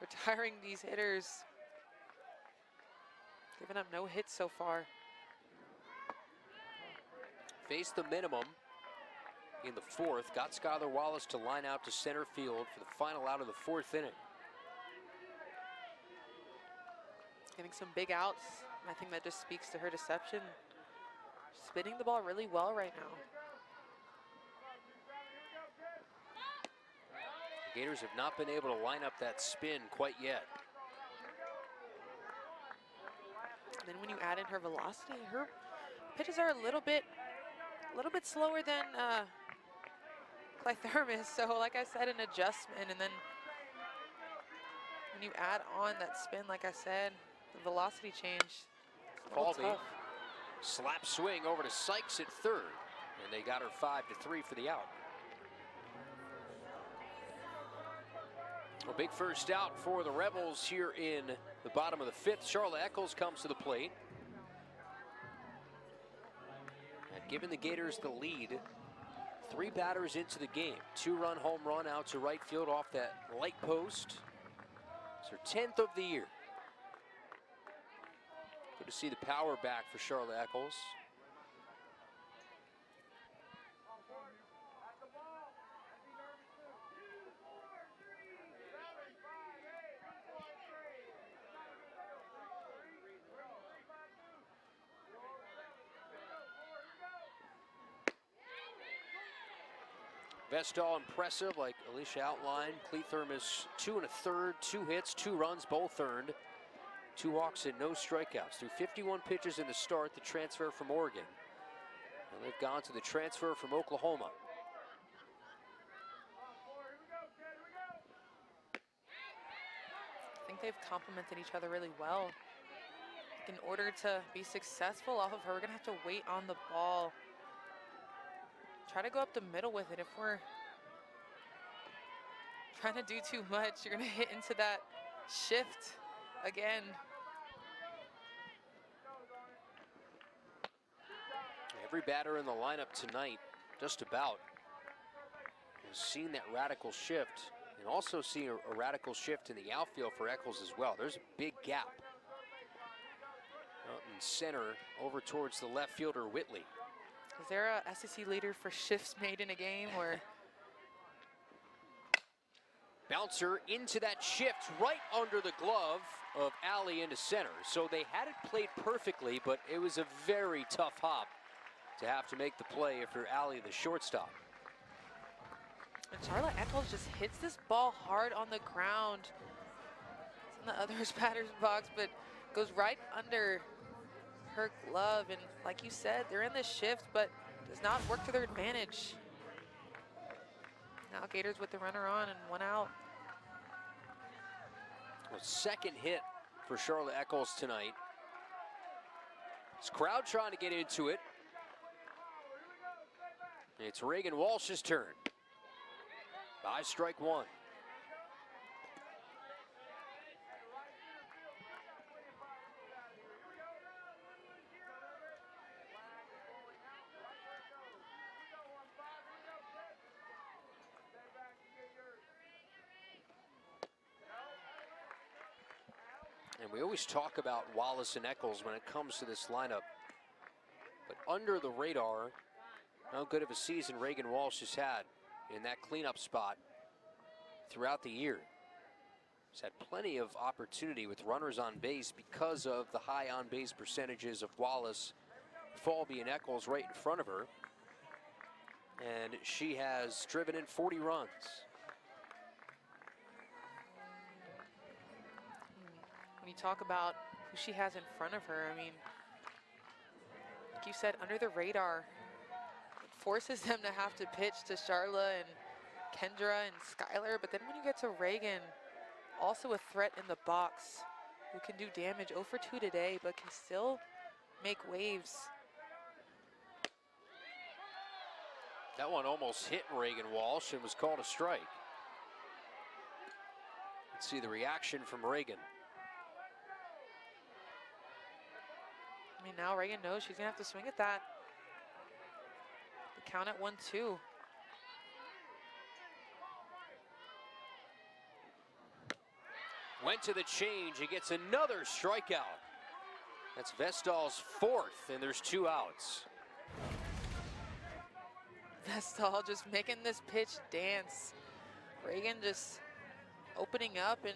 Retiring these hitters. Giving up no hits so far. Faced the minimum in the 4th. Got Skylar Wallace to line out to center field for the final out of the 4th inning. Getting some big outs. I think that just speaks to her deception. Spinning the ball really well right now. The Gators have not been able to line up that spin quite yet. And then when you add in her velocity, her pitches are a little bit slower than Clythermis. So like I said, an adjustment, and then when you add on that spin, like I said, the velocity change. Falby, slap swing over to Sykes at third, and they got her 5-3 for the out. A big first out for the Rebels here in the bottom of the 5th. Charlotte Eccles comes to the plate. And giving the Gators the lead, 3 batters into the game. 2-run home run out to right field off that light post. It's her 10th of the year. Good to see the power back for Charlotte Eccles. Vestal impressive, like Alicia outlined. Clythermis 2 1/3, 2 hits, 2 runs, both earned. 2 walks and no strikeouts. Through 51 pitches in the start, the transfer from Oregon. And they've gone to the transfer from Oklahoma. think they've complemented each other really well. In order to be successful off of her, we're gonna have to wait on the ball. Try to go up the middle with it. If we're trying to do too much, you're gonna hit into that shift again. Every batter in the lineup tonight, just about, has seen that radical shift, and also seen a radical shift in the outfield for Eccles as well. There's a big gap out in center over towards the left fielder, Whitley. Is there a SEC leader for shifts made in a game, or? Bouncer into that shift right under the glove of Allie into center. So they had it played perfectly, but it was a very tough hop to have to make the play if you're Allie, the shortstop. And Charlotte Eccles just hits this ball hard on the ground. It's in the other batter's box, but goes right under her glove. And like you said, they're in this shift, but does not work to their advantage. Now Gators with the runner on and one out. A second hit for Charlotte Eccles tonight. This crowd trying to get into it. It's Reagan Walsh's turn. By strike one. And we always talk about Wallace and Eccles when it comes to this lineup. But under the radar, how good of a season Reagan Walsh has had in that cleanup spot throughout the year. He's had plenty of opportunity with runners on base because of the high on base percentages of Wallace, Falby, and Eccles right in front of her. And she has driven in 40 runs. When you talk about who she has in front of her, I mean, like you said, under the radar, it forces them to have to pitch to Charla and Kendra and Skylar. But then when you get to Reagan, also a threat in the box, who can do damage. 0 for 2 today, but can still make waves. That one almost hit Reagan Walsh and was called a strike. Let's see the reaction from Reagan. I mean, now Reagan knows she's gonna have to swing at that. The count at 1-2. Went to the change, he gets another strikeout. That's Vestal's fourth, and there's 2 outs. Vestal just making this pitch dance. Reagan just opening up and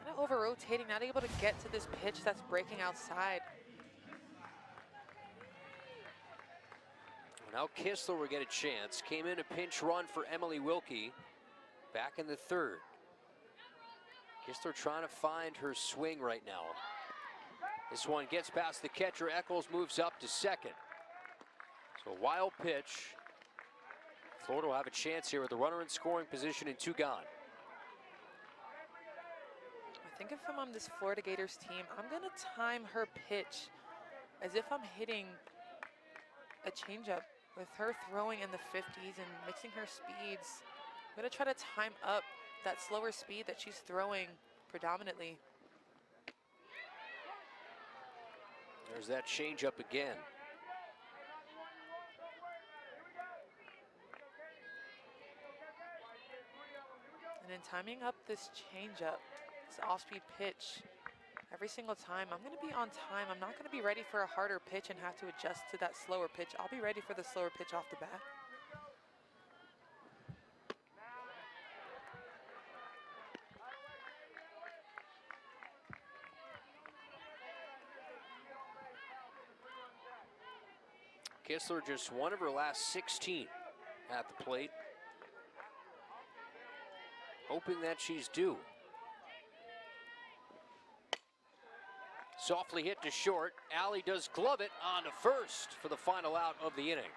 kind of over-rotating, not able to get to this pitch that's breaking outside. Now Kistler will get a chance. Came in a pinch run for Emily Wilkie back in the third. Kistler trying to find her swing right now. This one gets past the catcher. Eccles moves up to second. So a wild pitch. Florida will have a chance here with the runner in scoring position and 2 gone. I think if I'm on this Florida Gators team, I'm gonna time her pitch as if I'm hitting a changeup, with her throwing in the 50s and mixing her speeds. I'm gonna try to time up that slower speed that she's throwing predominantly. There's that changeup again. And then timing up this changeup, this off-speed pitch, every single time, I'm gonna be on time. I'm not gonna be ready for a harder pitch and have to adjust to that slower pitch. I'll be ready for the slower pitch off the bat. Kistler just one of her last 16 at the plate. Hoping that she's due. Softly hit to short. Allie does glove it on to first for the final out of the inning.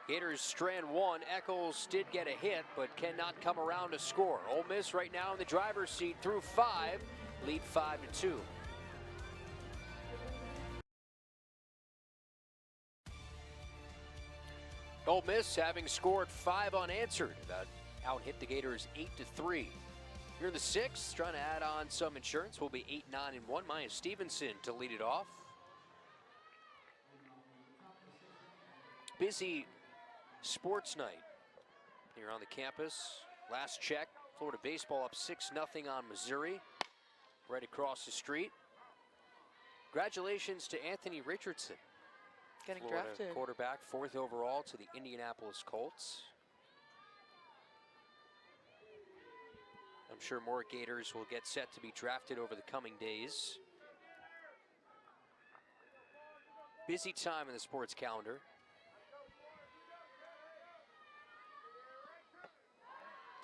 Gators strand one. Eccles did get a hit, but cannot come around to score. Ole Miss right now in the driver's seat through 5, lead 5-2. Ole Miss having scored 5 unanswered. That out-hit the Gators 8-3. Here in the 6th, trying to add on some insurance. Will be 8-9-1. Maya Stevenson to lead it off. Busy sports night here on the campus. Last check, Florida baseball up 6-0 on Missouri, right across the street. Congratulations to Anthony Richardson, Getting Florida drafted. quarterback, 4th overall to the Indianapolis Colts. I'm sure more Gators will get set to be drafted over the coming days. Busy time in the sports calendar.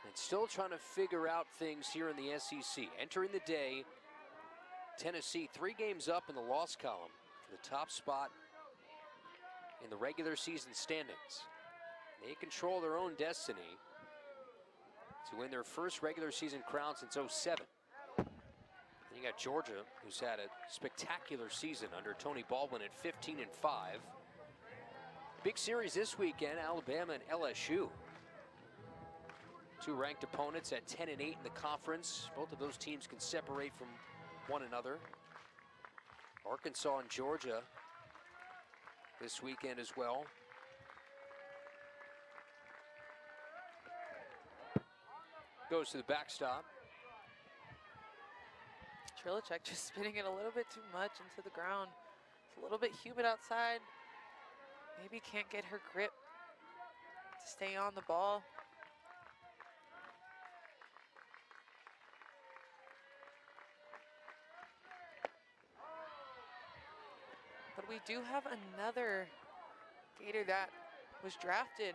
And still trying to figure out things here in the SEC. Entering the day, Tennessee 3 games up in the loss column for the top spot in the regular season standings. They control their own destiny to win their first regular season crown since '07. Then you got Georgia, who's had a spectacular season under Tony Baldwin at 15-5. Big series this weekend, Alabama and LSU. 2 ranked opponents at 10-8 in the conference. Both of those teams can separate from one another. Arkansas and Georgia this weekend as well. Goes to the backstop. Trilicek just spinning it a little bit too much into the ground. It's a little bit humid outside. Maybe can't get her grip to stay on the ball. But we do have another Gator that was drafted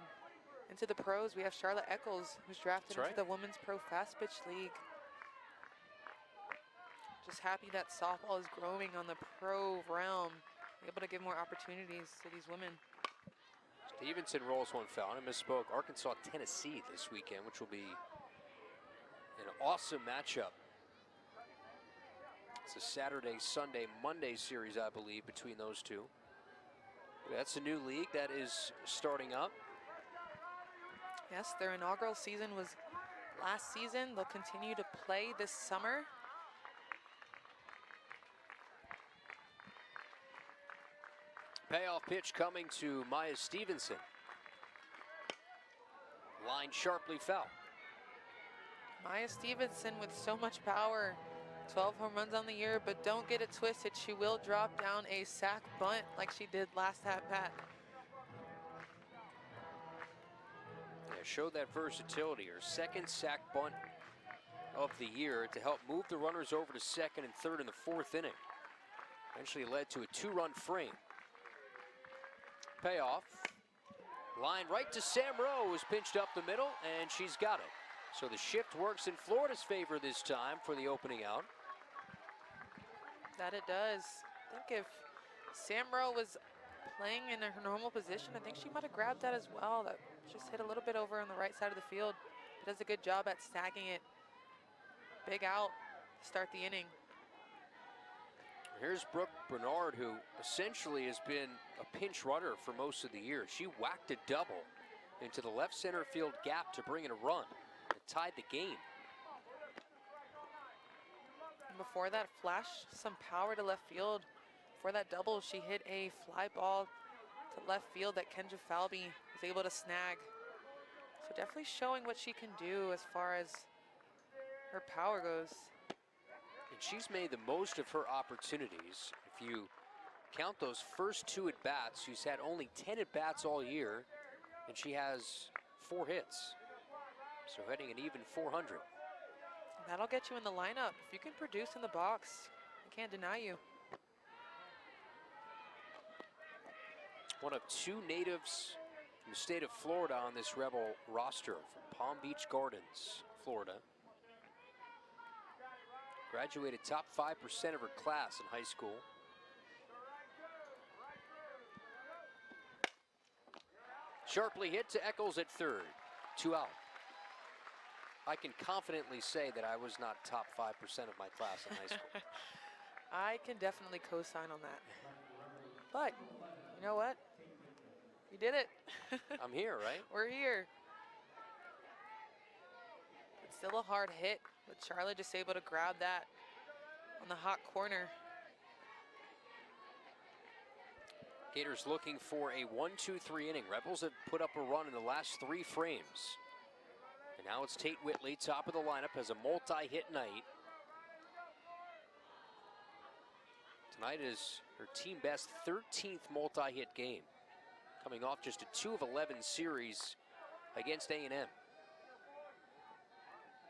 into the pros. We have Charlotte Eccles, who's drafted That's into the Women's Pro Fast Pitch League. Just happy that softball is growing on the pro realm, able to give more opportunities to these women. Stevenson rolls one foul. I misspoke. Arkansas, Tennessee this weekend, which will be an awesome matchup. It's a Saturday, Sunday, Monday series, I believe, between those two. That's a new league that is starting up. Yes, their inaugural season was last season. They'll continue to play this summer. Payoff pitch coming to Maya Stevenson. Line sharply foul. Maya Stevenson with so much power. 12 home runs on the year, but don't get it twisted. She will drop down a sac bunt like she did last at-bat. Yeah, showed that versatility. Her 2nd sac bunt of the year to help move the runners over to 2nd and 3rd in the 4th inning. Eventually led to a 2-run frame. Payoff. Line right to Sam Rowe, is pinched up the middle, and she's got it. So the shift works in Florida's favor this time for the opening out. That it does. I think if Sam Rowe was playing in her normal position, I think she might have grabbed that as well. That just hit a little bit over on the right side of the field. Does a good job at snagging it. Big out to start the inning. Here's Brooke Bernard, who essentially has been a pinch runner for most of the year. She whacked a double into the left center field gap to bring in a run. It tied the game. And before that, flashed some power to left field. For that double, she hit a fly ball to left field that Kendra Falby was able to snag. So definitely showing what she can do as far as her power goes. And she's made the most of her opportunities. If you count those first 2 at-bats, she's had only 10 at-bats all year, and she has 4 hits. So hitting an even 400. That'll get you in the lineup. If you can produce in the box, I can't deny you. One of 2 natives from the state of Florida on this Rebel roster from Palm Beach Gardens, Florida. Graduated top 5% of her class in high school. Sharply hit to Eccles at third. 2 out. I can confidently say that I was not top 5% of my class in high school. I can definitely co-sign on that. But, you know what? You did it. I'm here, right? We're here. It's still a hard hit, but Charlotte just able to grab that on the hot corner. Gators looking for a 1-2-3 inning. Rebels have put up a run in the last 3 frames. And now it's Tate Whitley, top of the lineup, has a multi-hit night. Tonight is her team best 13th multi-hit game, coming off just a 2 of 11 series against A&M.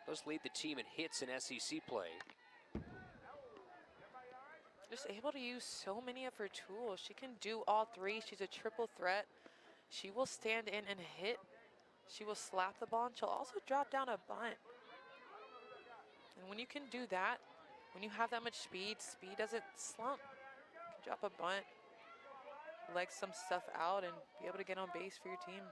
Does lead the team in hits in SEC play. Just able to use so many of her tools. She can do all 3. She's a triple threat. She will stand in and hit. She will slap the ball, and she'll also drop down a bunt. And when you can do that, when you have that much speed, speed doesn't slump. You can drop a bunt, leg some stuff out, and be able to get on base for your team.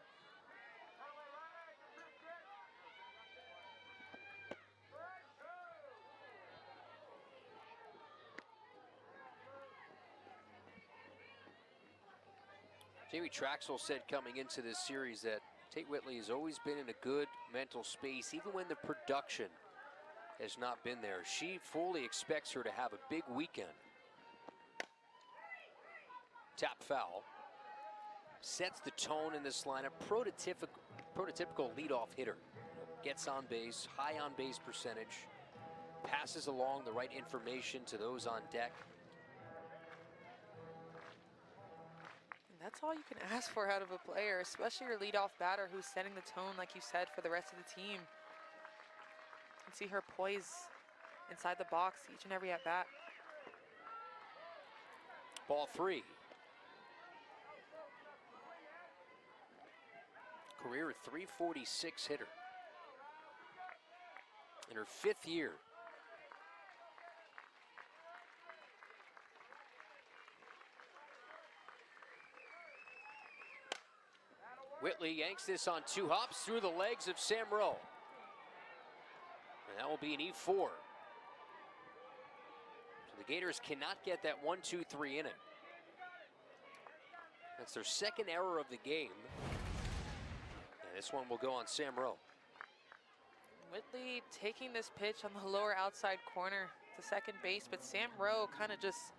Jamie Traxel said coming into this series that Tate Whitley has always been in a good mental space, even when the production has not been there. She fully expects her to have a big weekend. Tap foul. Sets the tone in this lineup. Prototypical leadoff hitter. Gets on base, high on base percentage. Passes along the right information to those on deck. That's all you can ask for out of a player, especially your leadoff batter who's setting the tone, like you said, for the rest of the team. You can see her poise inside the box each and every at-bat. Ball 3. Career .346 hitter. In her 5th year. Whitley yanks this on 2 hops through the legs of Sam Rowe. And that will be an E4. So the Gators cannot get that 1-2-3 inning. That's their 2nd error of the game. And this one will go on Sam Rowe. Whitley taking this pitch on the lower outside corner to second base, but Sam Rowe kind of just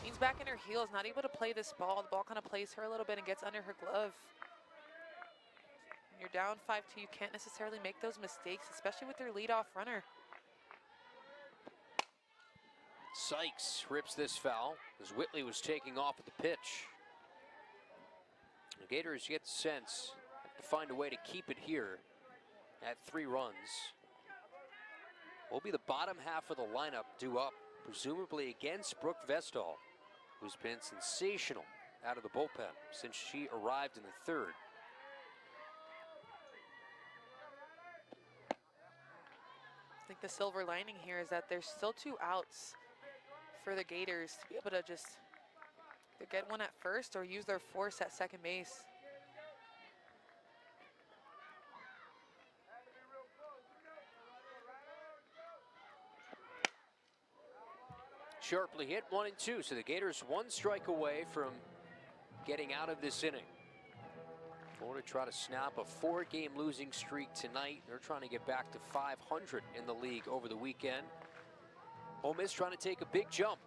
leans back in her heels, not able to play this ball. The ball kind of plays her a little bit and gets under her glove. When you're down 5-2, you can't necessarily make those mistakes, especially with your leadoff runner. Sykes rips this foul as Whitley was taking off at the pitch. The Gators get the sense to find a way to keep it here at 3 runs. Will be the bottom half of the lineup due up, presumably against Brooke Vestall, who's been sensational out of the bullpen since she arrived in the 3rd. I think the silver lining here is that there's still 2 outs for the Gators to be able to just either get one at first or use their force at second base. Sharply hit, 1-2, so the Gators 1 strike away from getting out of this inning. Florida try to snap a 4-game losing streak tonight. They're trying to get back to 500 in the league over the weekend. Ole Miss trying to take a big jump.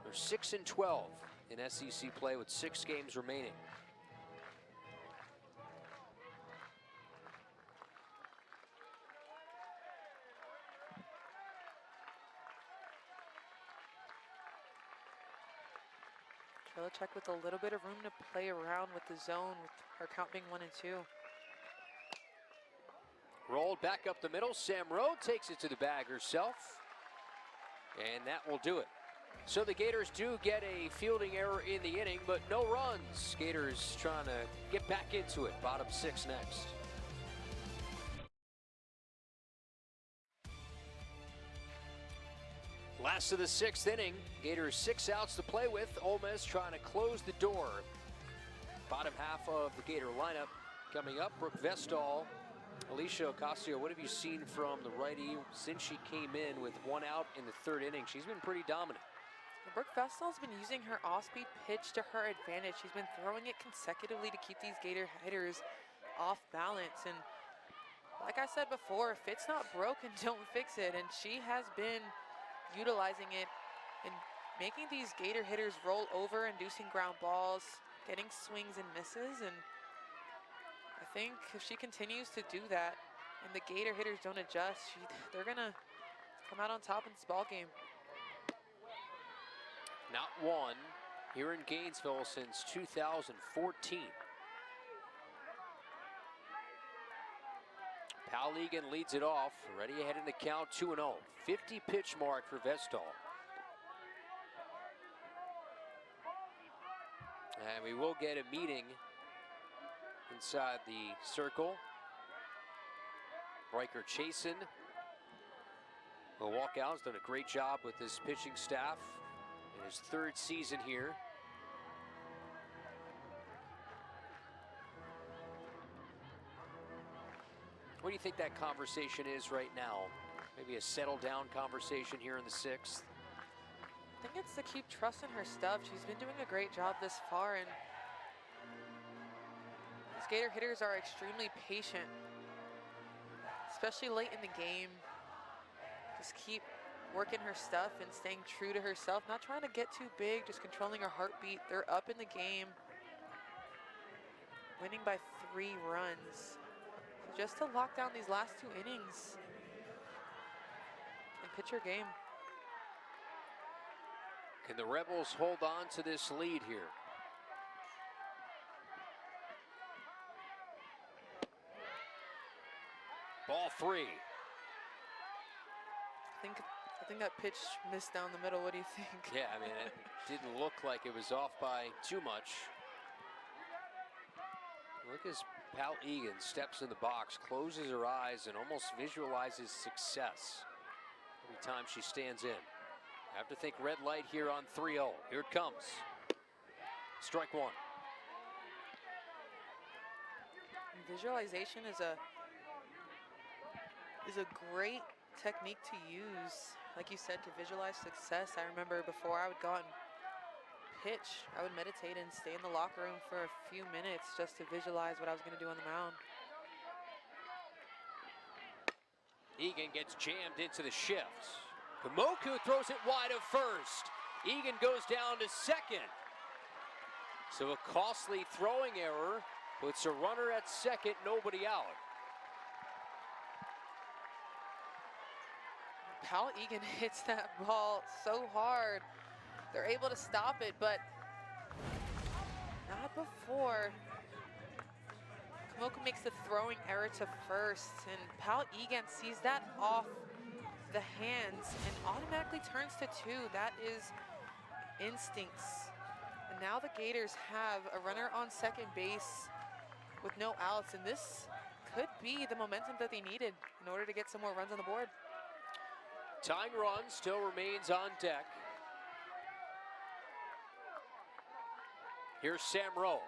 They're 6-12 in SEC play with 6 games remaining. Trellichek with a little bit of room to play around with the zone, with her count being 1-2. Rolled back up the middle. Sam Rowe takes it to the bag herself. And that will do it. So the Gators do get a fielding error in the inning, but no runs. Gators trying to get back into it. Bottom 6 next. Last of the 6th inning. Gators 6 outs to play with. Ole Miss trying to close the door. Bottom half of the Gator lineup Coming up, Brooke Vestall. Alicia Ocasio, what have you seen from the righty since she came in with 1 out in the 3rd inning? She's been pretty dominant. Brooke Vestall's been using her off-speed pitch to her advantage. She's been throwing it consecutively to keep these Gator hitters off balance. And like I said before, if it's not broken, don't fix it. And she has been utilizing it and making these Gator hitters roll over, inducing ground balls, getting swings and misses. And I think if she continues to do that and the Gator hitters don't adjust, they're going to come out on top in this ball game. Not one here in Gainesville since 2014. Pal Egan leads it off, ready ahead in the count, 2-0. 50 pitch mark for Vestall. And we will get a meeting inside the circle. Riker Chasen will walk out. He's done a great job with his pitching staff in his 3rd season here. What do you think that conversation is right now? Maybe a settle down conversation here in the 6th? I think it's to keep trusting her stuff. She's been doing a great job this far, and these Gator hitters are extremely patient, especially late in the game. Just keep working her stuff and staying true to herself, not trying to get too big, just controlling her heartbeat. They're up in the game, winning by 3 runs. So just to lock down these last 2 innings and pitch her game. Can the Rebels hold on to this lead here? Ball 3. I think that pitch missed down the middle. What do you think? Yeah, I mean, it didn't look like it was off by too much. Look as Pal Egan steps in the box, closes her eyes, and almost visualizes success every time she stands in. Have to think red light here on 3-0. Here it comes. Strike 1. Visualization is a great technique to use, like you said, to visualize success. I remember before I would go out and pitch, I would meditate and stay in the locker room for a few minutes just to visualize what I was going to do on the mound. Egan gets jammed into the shift. Kamoku throws it wide of first. Egan goes down to second. So a costly throwing error puts a runner at second, nobody out. Pal Egan hits that ball so hard. They're able to stop it, but not before. Kamoku makes the throwing error to first, and Pal Egan sees that off the hands and automatically turns to 2. That is instincts. And now the Gators have a runner on second base with no outs, and this could be the momentum that they needed in order to get some more runs on the board. Tying run still remains on deck. Here's Sam Rowe.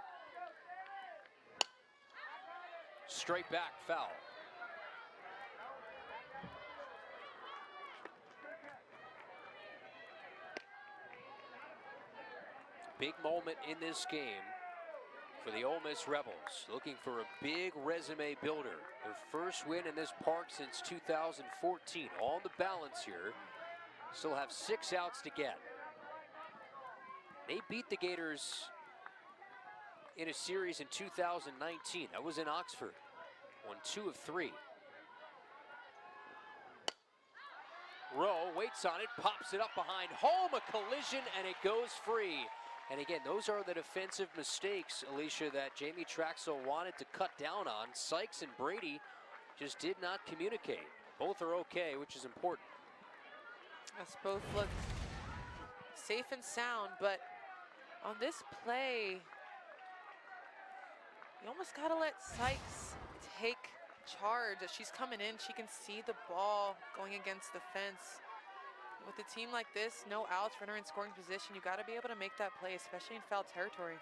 Straight back, foul. Big moment in this game for the Ole Miss Rebels, looking for a big resume builder. Their first win in this park since 2014. On the balance here, still have 6 outs to get. They beat the Gators in a series in 2019. That was in Oxford. Won 2 of 3. Rowe waits on it, pops it up behind home, a collision, and it goes free. And again, those are the defensive mistakes, Alicia, that Jamie Traxel wanted to cut down on. Sykes and Brady just did not communicate. Both are okay, which is important. Us both look safe and sound, but on this play, you almost gotta let Sykes take charge. As she's coming in, she can see the ball going against the fence. With a team like this, no outs, runner in scoring position, you got to be able to make that play, especially in foul territory.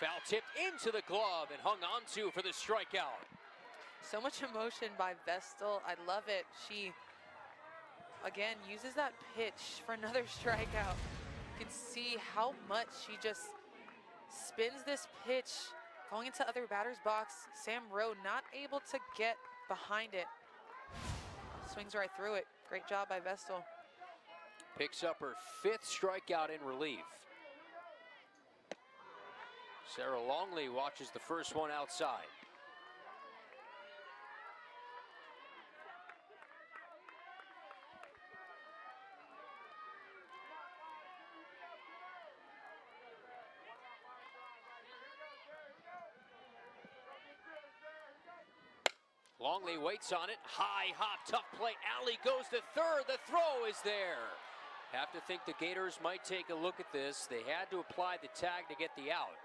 Foul tipped into the glove and hung onto for the strikeout. So much emotion by Vestal. I love it. She, again, uses that pitch for another strikeout. You can see how much she just spins this pitch going into other batter's box. Sam Rowe not able to get behind it. Swings right through it. Great job by Vestal. Picks up her 5th strikeout in relief. Sarah Longley watches the first one outside. Longley waits on it. High hop, tough play. Alley goes to third. The throw is there. Have to think the Gators might take a look at this. They had to apply the tag to get the out.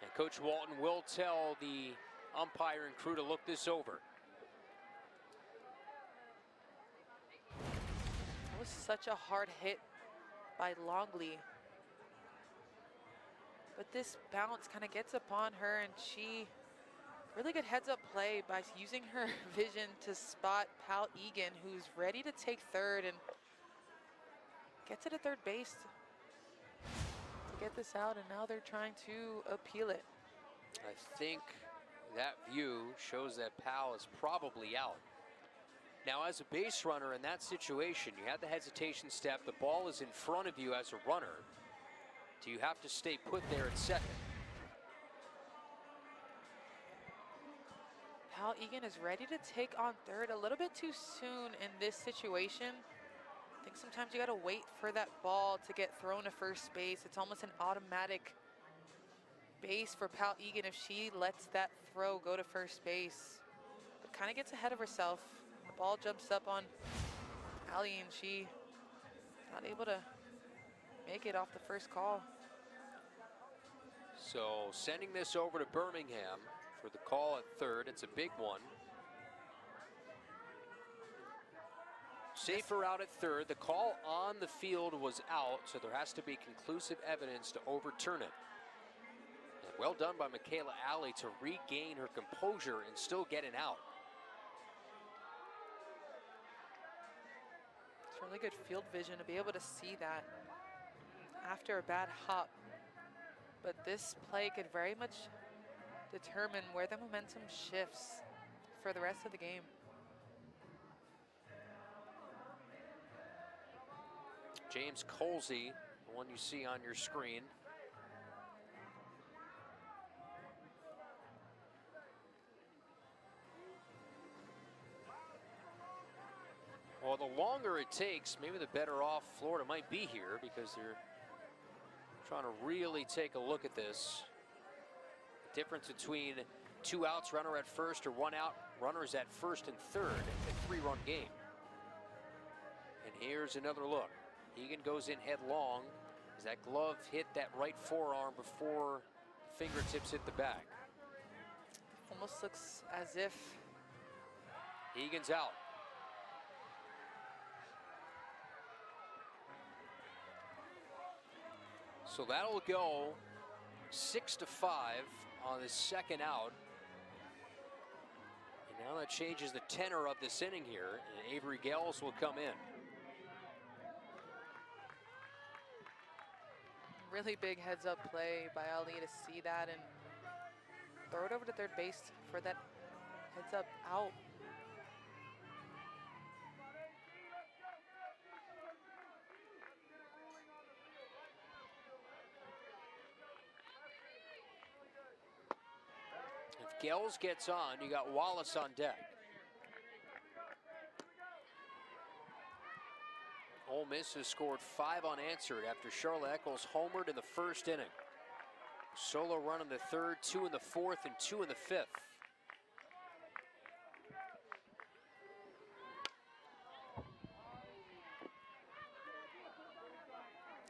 And Coach Walton will tell the umpire and crew to look this over. That was such a hard hit by Longley. But this bounce kind of gets upon her, and she, really good heads-up play by using her vision to spot Pal Egan, who's ready to take third and get to the third base to get this out, and now they're trying to appeal it. I think that view shows that Pal is probably out. Now, as a base runner in that situation, you had the hesitation step. The ball is in front of you as a runner. Do you have to stay put there at second? Pal Egan is ready to take on third a little bit too soon in this situation. I think sometimes you gotta wait for that ball to get thrown to first base. It's almost an automatic base for Pal Egan if she lets that throw go to first base. But kind of gets ahead of herself. The ball jumps up on Allie, and she not able to make it off the first call. So sending this over to Birmingham for the call at third. It's a big one. Safer out at third. The call on the field was out, so there has to be conclusive evidence to overturn it. And well done by Michaela Alley to regain her composure and still get an out. It's really good field vision to be able to see that after a bad hop. But this play could very much determine where the momentum shifts for the rest of the game. James Colsey, the one you see on your screen. Well, the longer it takes, maybe the better off Florida might be here, because they're trying to really take a look at this. The difference between 2 outs, runner at first, or 1 out, runners at first and third, a 3-run game. And here's another look. Egan goes in headlong as that glove hit that right forearm before fingertips hit the back. Almost looks as if Egan's out. So that'll go 6-5 on the second out. And now that changes the tenor of this inning here, and Avery Gales will come in. really big heads-up play by Ali to see that and throw it over to third base for that heads-up out. If Gels gets on, you got Wallace on deck. Ole Miss has scored 5 unanswered after Charlotte Eccles homered in the first inning. Solo run in the third, 2 in the fourth, and 2 in the fifth.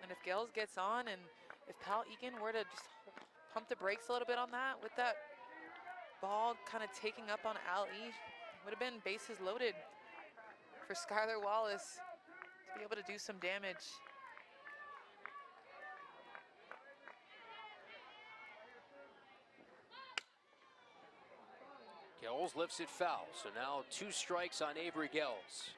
And if Gales gets on, and if Pal Egan were to just pump the brakes a little bit on that, with that ball kind of taking up on Ali, would have been bases loaded for Skylar Wallace to be able to do some damage. Gels lifts it foul, so now 2 strikes on Avery Gels.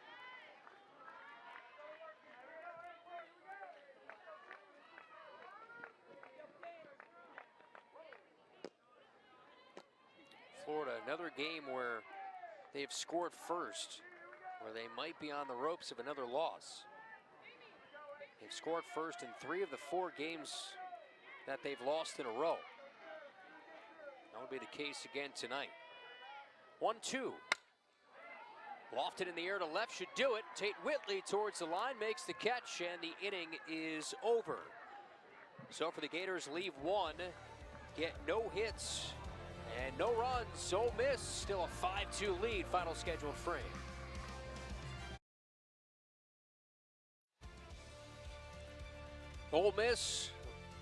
Florida, another game where they've scored first, where they might be on the ropes of another loss. They've scored first in 3 of the 4 games that they've lost in a row. That would be the case again tonight. 1-2. Lofted in the air to left, should do it. Tate Whitley towards the line, makes the catch, and the inning is over. So for the Gators, leave 1, get no hits and no runs. Ole Miss still a 5-2 lead, final scheduled frame. Ole Miss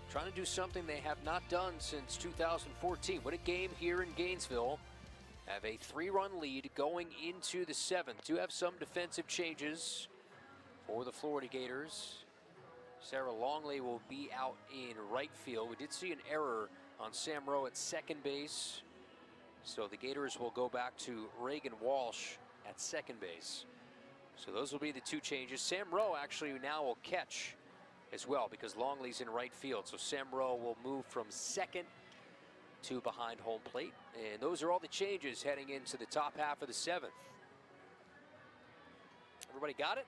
trying to do something they have not done since 2014. Win a game here in Gainesville. Have a 3-run lead going into the 7th. Do have some defensive changes for the Florida Gators. Sarah Longley will be out in right field. We did see an error on Sam Rowe at second base. So the Gators will go back to Reagan Walsh at second base. So those will be the 2 changes. Sam Rowe actually now will catch as well because Longley's in right field. So Sam Rowe will move from second to behind home plate. And those are all the changes heading into the top half of the 7th. Everybody got it?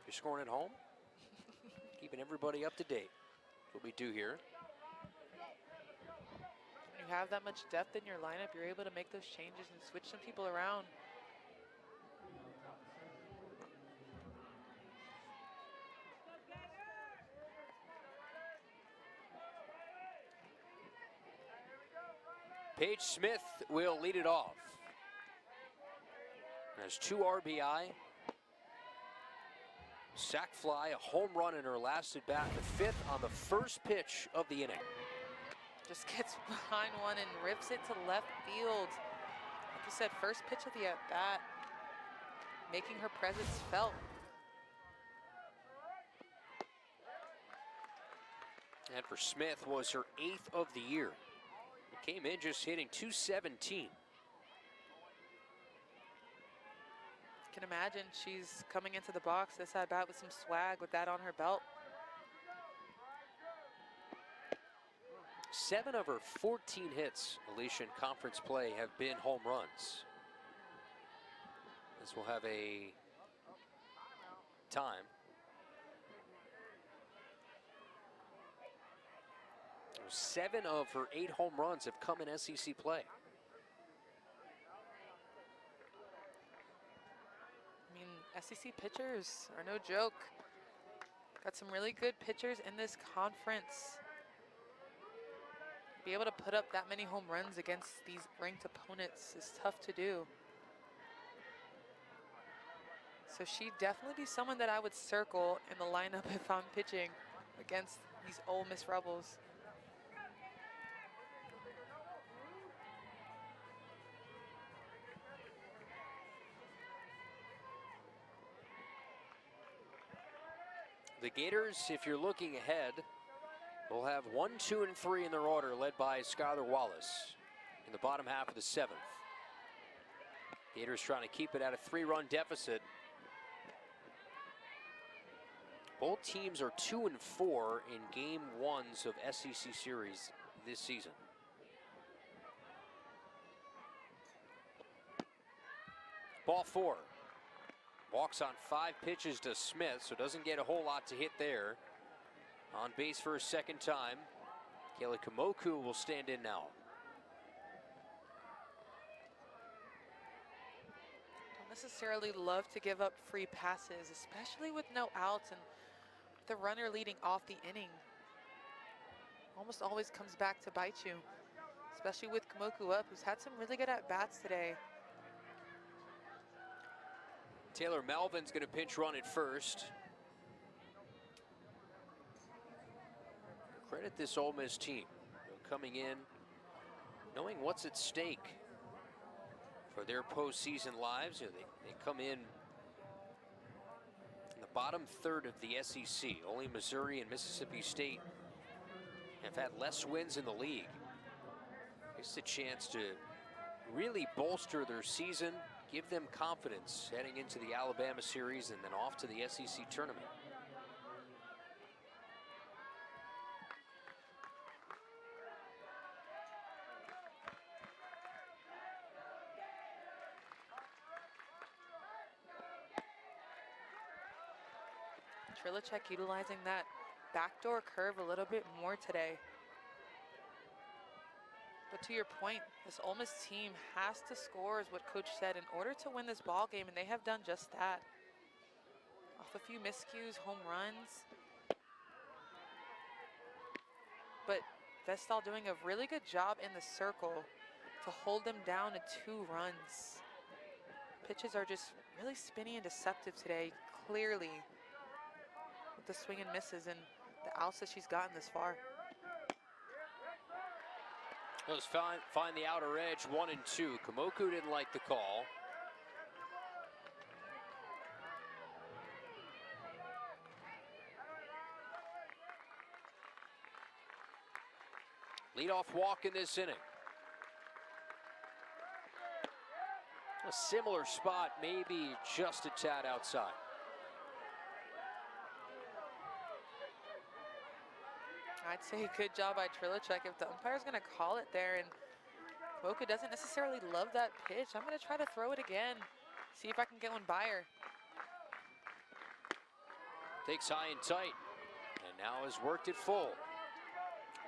You're scoring at home? Keeping everybody up to date. That's what we do here. When you have that much depth in your lineup, you're able to make those changes and switch some people around. Paige Smith will lead it off. Has 2 RBI, sac fly, a home run in her last at bat, the 5th on the first pitch of the inning. Just gets behind one and rips it to left field. Like you said, first pitch of the at bat, making her presence felt. And for Smith was her 8th of the year. Came in just hitting .217. Can imagine she's coming into the box this at bat with some swag with that on her belt. 7 of her 14 hits, Alicia, in conference play have been home runs. This will have a time. 7 of her 8 home runs have come in SEC play. I mean, SEC pitchers are no joke. Got some really good pitchers in this conference. Be able to put up that many home runs against these ranked opponents is tough to do. So she'd definitely be someone that I would circle in the lineup if I'm pitching against these Ole Miss Rebels. The Gators, if you're looking ahead, will have 1, 2, and 3 in their order, led by Skylar Wallace in the bottom half of the 7th. Gators trying to keep it at a 3-run deficit. Both teams are 2 and 4 in game 1s of SEC series this season. Ball 4. Walks on 5 pitches to Smith, so doesn't get a whole lot to hit there. On base for a second time. Kayla Kamoku will stand in now. Don't necessarily love to give up free passes, especially with no outs and the runner leading off the inning. Almost always comes back to bite you, especially with Kamoku up, who's had some really good at-bats today. Taylor Melvin's going to pinch run at first. Credit this Ole Miss team coming in, knowing what's at stake for their postseason lives. They come in the bottom third of the SEC. Only Missouri and Mississippi State have had less wins in the league. It's a chance to really bolster their season, give them confidence heading into the Alabama series and then off to the SEC tournament. Trilicek utilizing that backdoor curve a little bit more today. But to your point, this Ole Miss team has to score, is what Coach said, in order to win this ball game, and they have done just that. Off a few miscues, home runs. But Vestal doing a really good job in the circle to hold them down to 2 runs. Pitches are just really spinny and deceptive today, clearly, with the swing and misses and the outs that she's gotten this far. Those find the outer edge, 1 and 2. Kamoku didn't like the call. Leadoff walk in this inning. A similar spot, maybe just a tad outside. I'd say good job by Trilicek. If the umpire's going to call it there and Boca doesn't necessarily love that pitch, I'm going to try to throw it again. See if I can get one by her. Takes high and tight, and now has worked it full.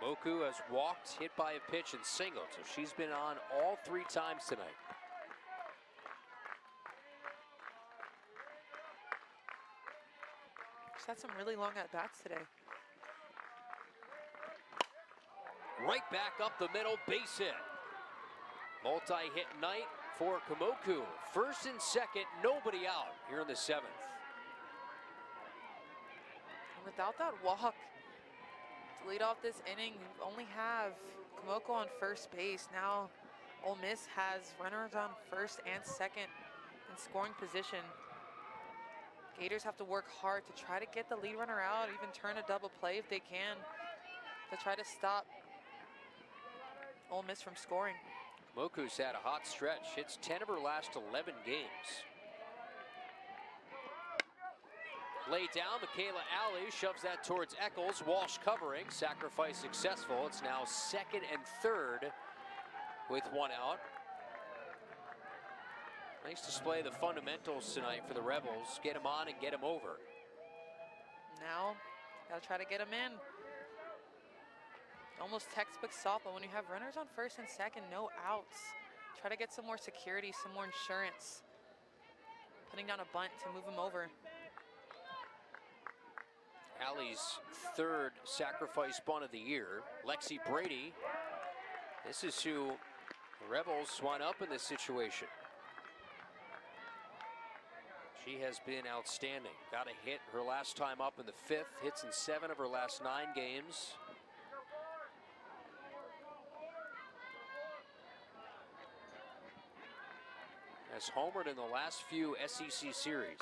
Moku has walked, hit by a pitch, and singled, so she's been on all 3 times tonight. She's had some really long at-bats today. Right back up the middle, base hit. Multi-hit night for Kamoku. First and second, nobody out here in the 7th. And without that walk to lead off this inning, we only have Kamoku on first base. Now Ole Miss has runners on first and second in scoring position. Gators have to work hard to try to get the lead runner out, even turn a double play if they can, to try to stop Ole Miss from scoring. Moku's had a hot stretch. Hits 10 of her last 11 games. Laid down, Michaela Alley shoves that towards Eccles. Walsh covering, sacrifice successful. It's now 2nd and 3rd with 1 out. Nice display of the fundamentals tonight for the Rebels. Get them on and get them over. Now, gotta try to get them in. Almost textbook softball. When you have runners on first and second, no outs, try to get some more security, some more insurance. Putting down a bunt to move them over. Allie's 3rd sacrifice bunt of the year. Lexi Brady. This is who the Rebels wind up in this situation. She has been outstanding. Got a hit her last time up in the 5th. Hits in 7 of her last 9 games. Has homered in the last few SEC series.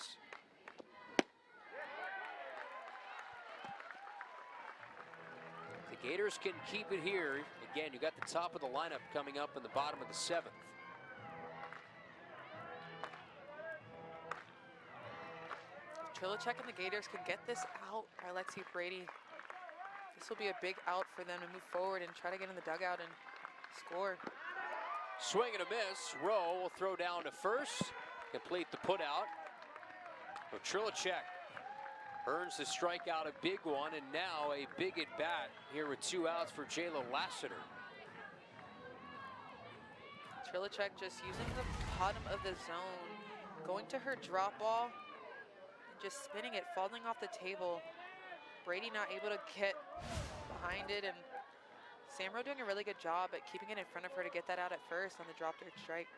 The Gators can keep it here. Again, you got the top of the lineup coming up in the bottom of the 7th. Trilicek and the Gators can get this out by Lexi Brady. This will be a big out for them to move forward and try to get in the dugout and score. Swing and a miss. Rowe will throw down to first. Complete the put out. But Trilicek earns the strikeout, a big one, and now a big at bat here with 2 outs for Jayla Lassiter. Trilicek just using the bottom of the zone, going to her drop ball, and just spinning it, falling off the table. Brady not able to get behind it, and Samro doing a really good job at keeping it in front of her to get that out at first on the drop dirt strike.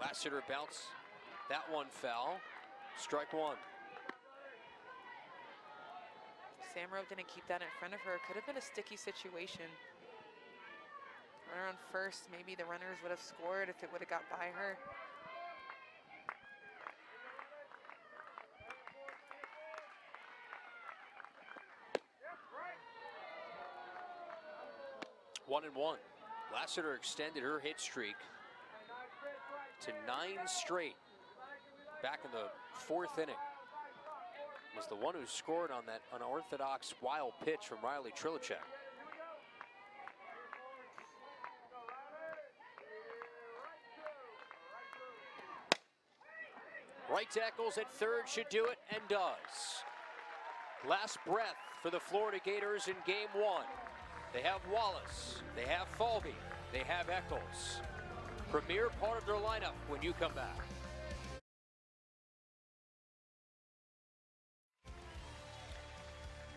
Lassiter bounce. That one fell. Strike 1. Samro didn't keep that in front of her. Could have been a sticky situation. Runner on first, maybe the runners would have scored if it would have got by her. One and one. Lassiter extended her hit streak to 9 straight back in the 4th inning. Was the one who scored on that unorthodox wild pitch from Riley Trilachek. Right tackles at third should do it, and does. Last breath for the Florida Gators in game 1. They have Wallace, they have Falvey, they have Eccles. Premier part of their lineup when you come back.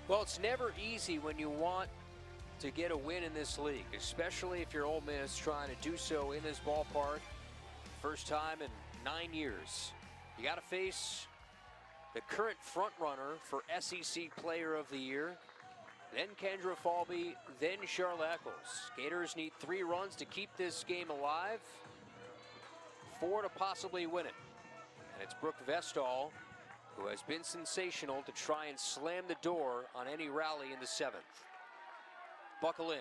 Well, it's never easy when you want to get a win in this league, especially if you're Ole Miss trying to do so in this ballpark. First time in 9 years. You got to face the current frontrunner for SEC Player of the Year, then Kendra Falvey, then Charlotte Eccles. Gators need 3 runs to keep this game alive, 4 to possibly win it. And it's Brooke Vestall, who has been sensational, to try and slam the door on any rally in the 7th. Buckle in.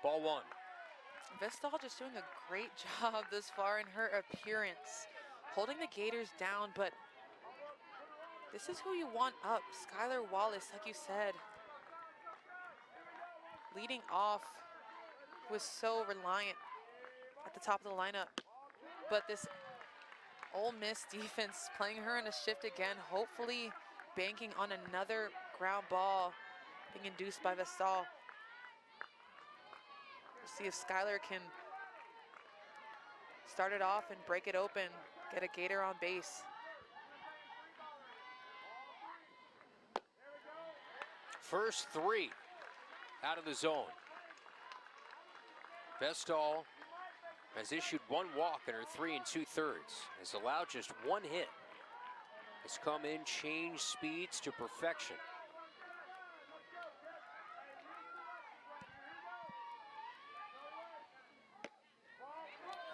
Ball 1. Vestall just doing a great job this far in her appearance, holding the Gators down, but this is who you want up. Skylar Wallace, like you said, leading off, was so reliant at the top of the lineup, but this Ole Miss defense playing her in a shift again, hopefully banking on another ground ball being induced by Vestall. We'll see if Skylar can start it off and break it open, get a Gator on base. First 3 out of the zone. Vestall has issued 1 walk in her 3 2/3, has allowed just 1 hit. Has come in, changed speeds to perfection.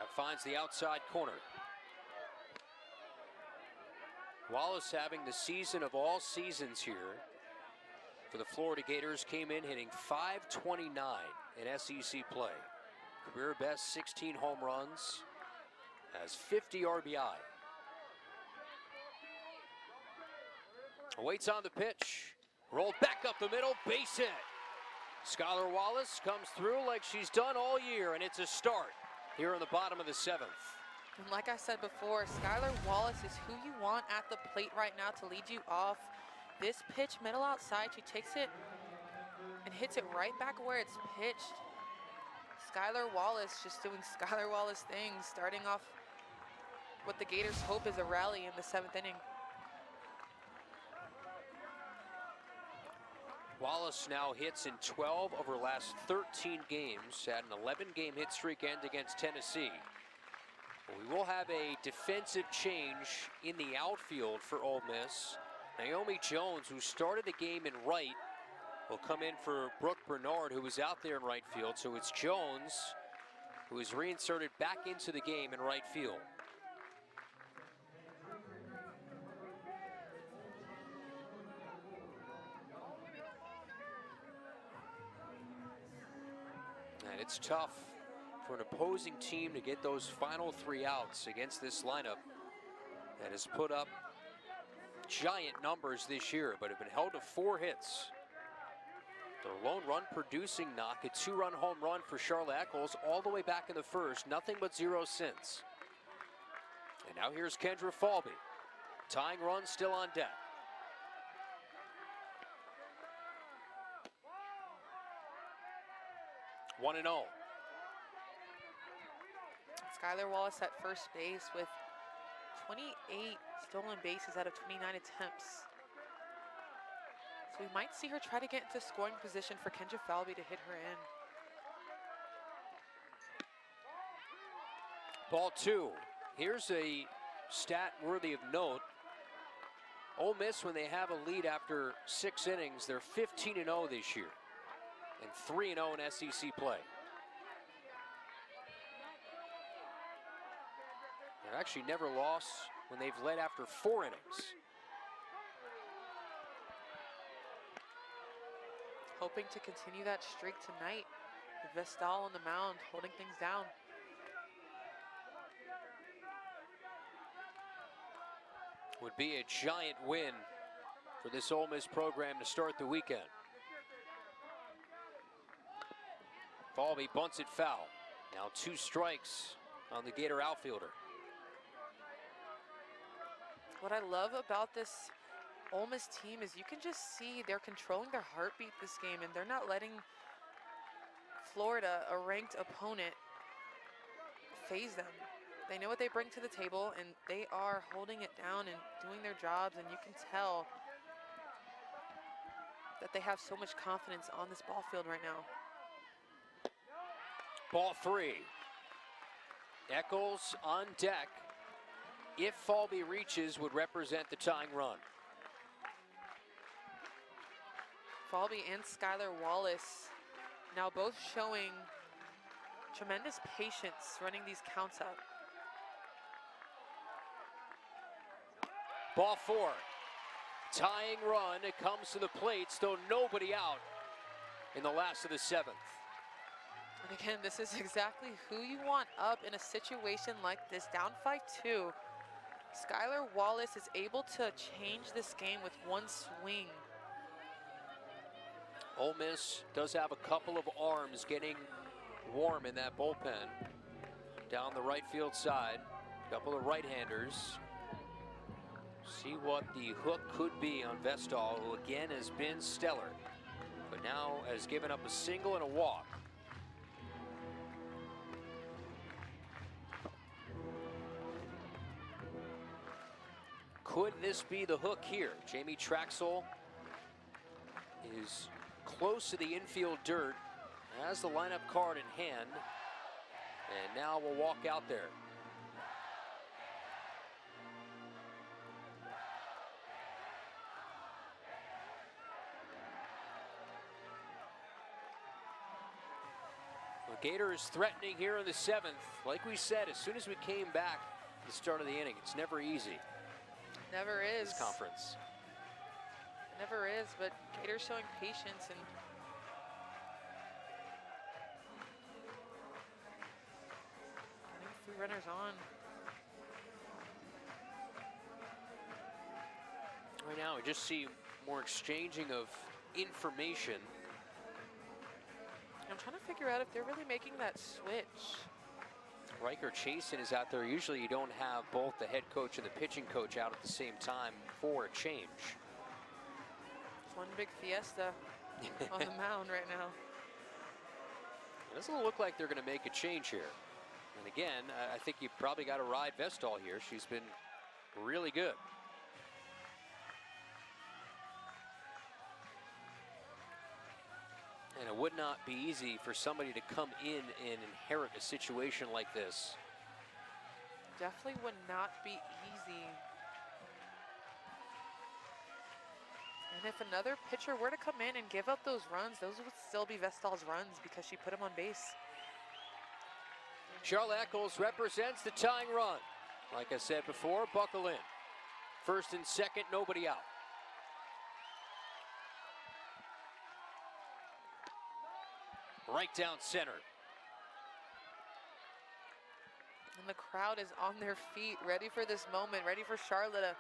That finds the outside corner. Wallace having the season of all seasons here for the Florida Gators, came in hitting .529 in SEC play. Career best 16 home runs, has 50 RBI. Waits on the pitch, rolled back up the middle, base hit. Skylar Wallace comes through like she's done all year, and it's a start here in the bottom of the 7th. And like I said before, Skylar Wallace is who you want at the plate right now to lead you off. This pitch, middle outside, she takes it and hits it right back where it's pitched. Skylar Wallace just doing Skylar Wallace things, starting off what the Gators hope is a rally in the 7th inning. Wallace now hits in 12 of her last 13 games, had an 11-game hit streak end against Tennessee. We will have a defensive change in the outfield for Ole Miss. Naomi Jones, who started the game in right, will come in for Brooke Bernard, who was out there in right field. So it's Jones who is reinserted back into the game in right field. And it's tough for an opposing team to get those final 3 outs against this lineup that has put up giant numbers this year, but have been held to 4 hits. Their lone run producing knock, a 2-run home run for Charlotte Eccles all the way back in the 1st, nothing but 0 since. And now here's Kendra Falvey. Tying run still on deck. One and 0. Skylar Wallace at first base with 28 stolen bases out of 29 attempts. So we might see her try to get into scoring position for Kendra Falvey to hit her in. Ball 2. Here's a stat worthy of note. Ole Miss, when they have a lead after 6 innings, they're 15-0 this year and 3-0 in SEC play. They've actually never lost when they've led after 4 innings. hoping to continue that streak tonight. Vestal on the mound, holding things down. Would be a giant win for this Ole Miss program to start the weekend. Falvey bunts it foul. Now 2 strikes on the Gator outfielder. What I love about this Ole Miss team is you can just see they're controlling their heartbeat this game, and they're not letting Florida, a ranked opponent, phase them. They know what they bring to the table, and they are holding it down and doing their jobs, and you can tell that they have so much confidence on this ball field right now. Ball 3. Eccles on deck. If Falvey reaches, would represent the tying run. Falvey and Skylar Wallace now both showing tremendous patience running these counts up. Ball 4. Tying run. It comes to the plate. Still nobody out in the last of the 7th. And again, this is exactly who you want up in a situation like this. Down 5-2. Skylar Wallace is able to change this game with one swing. Ole Miss does have a couple of arms getting warm in that bullpen. Down the right field side. A couple of right-handers. See what the hook could be on Vestal, who again has been stellar, but now has given up a single and a walk. Could this be the hook here? Jamie Traxel is close to the infield dirt, has the lineup card in hand, and now will walk out there. Gators threatening here in the 7th. Like we said, as soon as we came back at the start of the inning, it's never easy. Never is. This conference. Never is, but Gators showing patience and getting 3 runners on. Right now, we just see more exchanging of information. I'm trying to figure out if they're really making that switch. Riker Chasen is out there. Usually you don't have both the head coach and the pitching coach out at the same time for a change. It's one big fiesta on the mound right now. It doesn't look like they're going to make a change here. And again, I think you probably got to ride Vestal here. She's been really good. And it would not be easy for somebody to come in and inherit a situation like this. Definitely would not be easy. And if another pitcher were to come in and give up those runs, those would still be Vestal's runs because she put him on base. Charlotte Eccles represents the tying run. Like I said before, buckle in. 1st and 2nd, nobody out. Right down center. And the crowd is on their feet, ready for this moment, ready for Charlotte to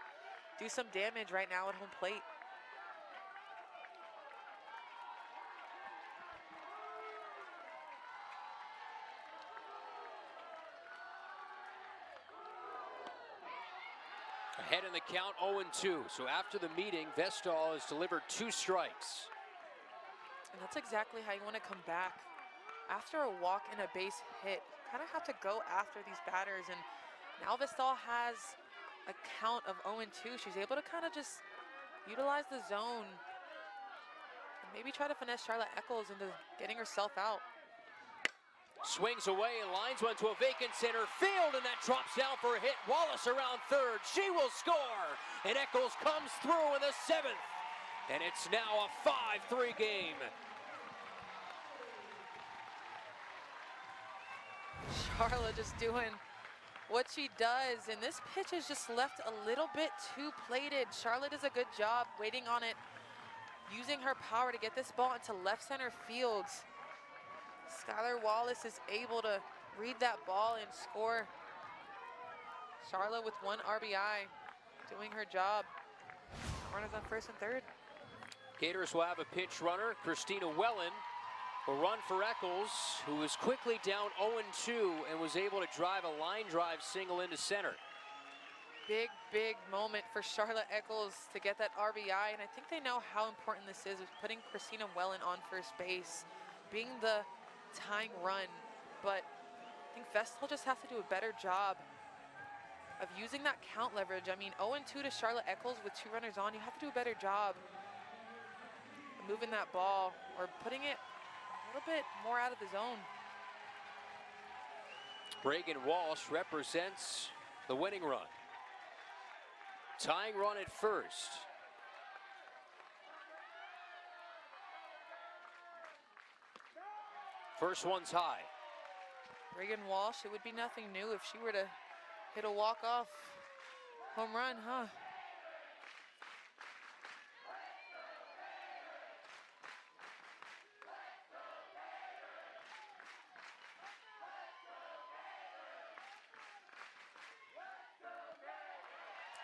do some damage right now at home plate. Ahead in the count, 0-2. So after the meeting, Vestal has delivered 2 strikes. And that's exactly how you want to come back. After a walk and a base hit, kind of have to go after these batters. And now Vestal has a count of 0-2. She's able to kind of just utilize the zone and maybe try to finesse Charlotte Eccles into getting herself out. Swings away and lines one to a vacant center field, and that drops down for a hit. Wallace around 3rd. She will score, and Eccles comes through in the 7th. And it's now a 5-3 game. Charlotte just doing what she does, and this pitch is just left a little bit too plated. Charlotte does a good job waiting on it using her power to get this ball into left center field. Skylar Wallace is able to read that ball and score. Charlotte with 1 RBI, doing her job. Runners on first and third. Gators will have a pinch runner. Christina Wellen will run for Eccles, who was quickly down 0-2 and was able to drive a line drive single into center. Big, big moment for Charlotte Eccles to get that RBI, and I think they know how important this is, putting Christina Wellen on first base, being the tying run. But I think Vestal just has to do a better job of using that count leverage. I mean, 0-2 to Charlotte Eccles with 2 runners on. You have to do a better job of moving that ball or putting it a little bit more out of the zone. Reagan Walsh represents the winning run. Tying run at first. First one's high. Reagan Walsh, it would be nothing new if she were to hit a walk-off home run, huh?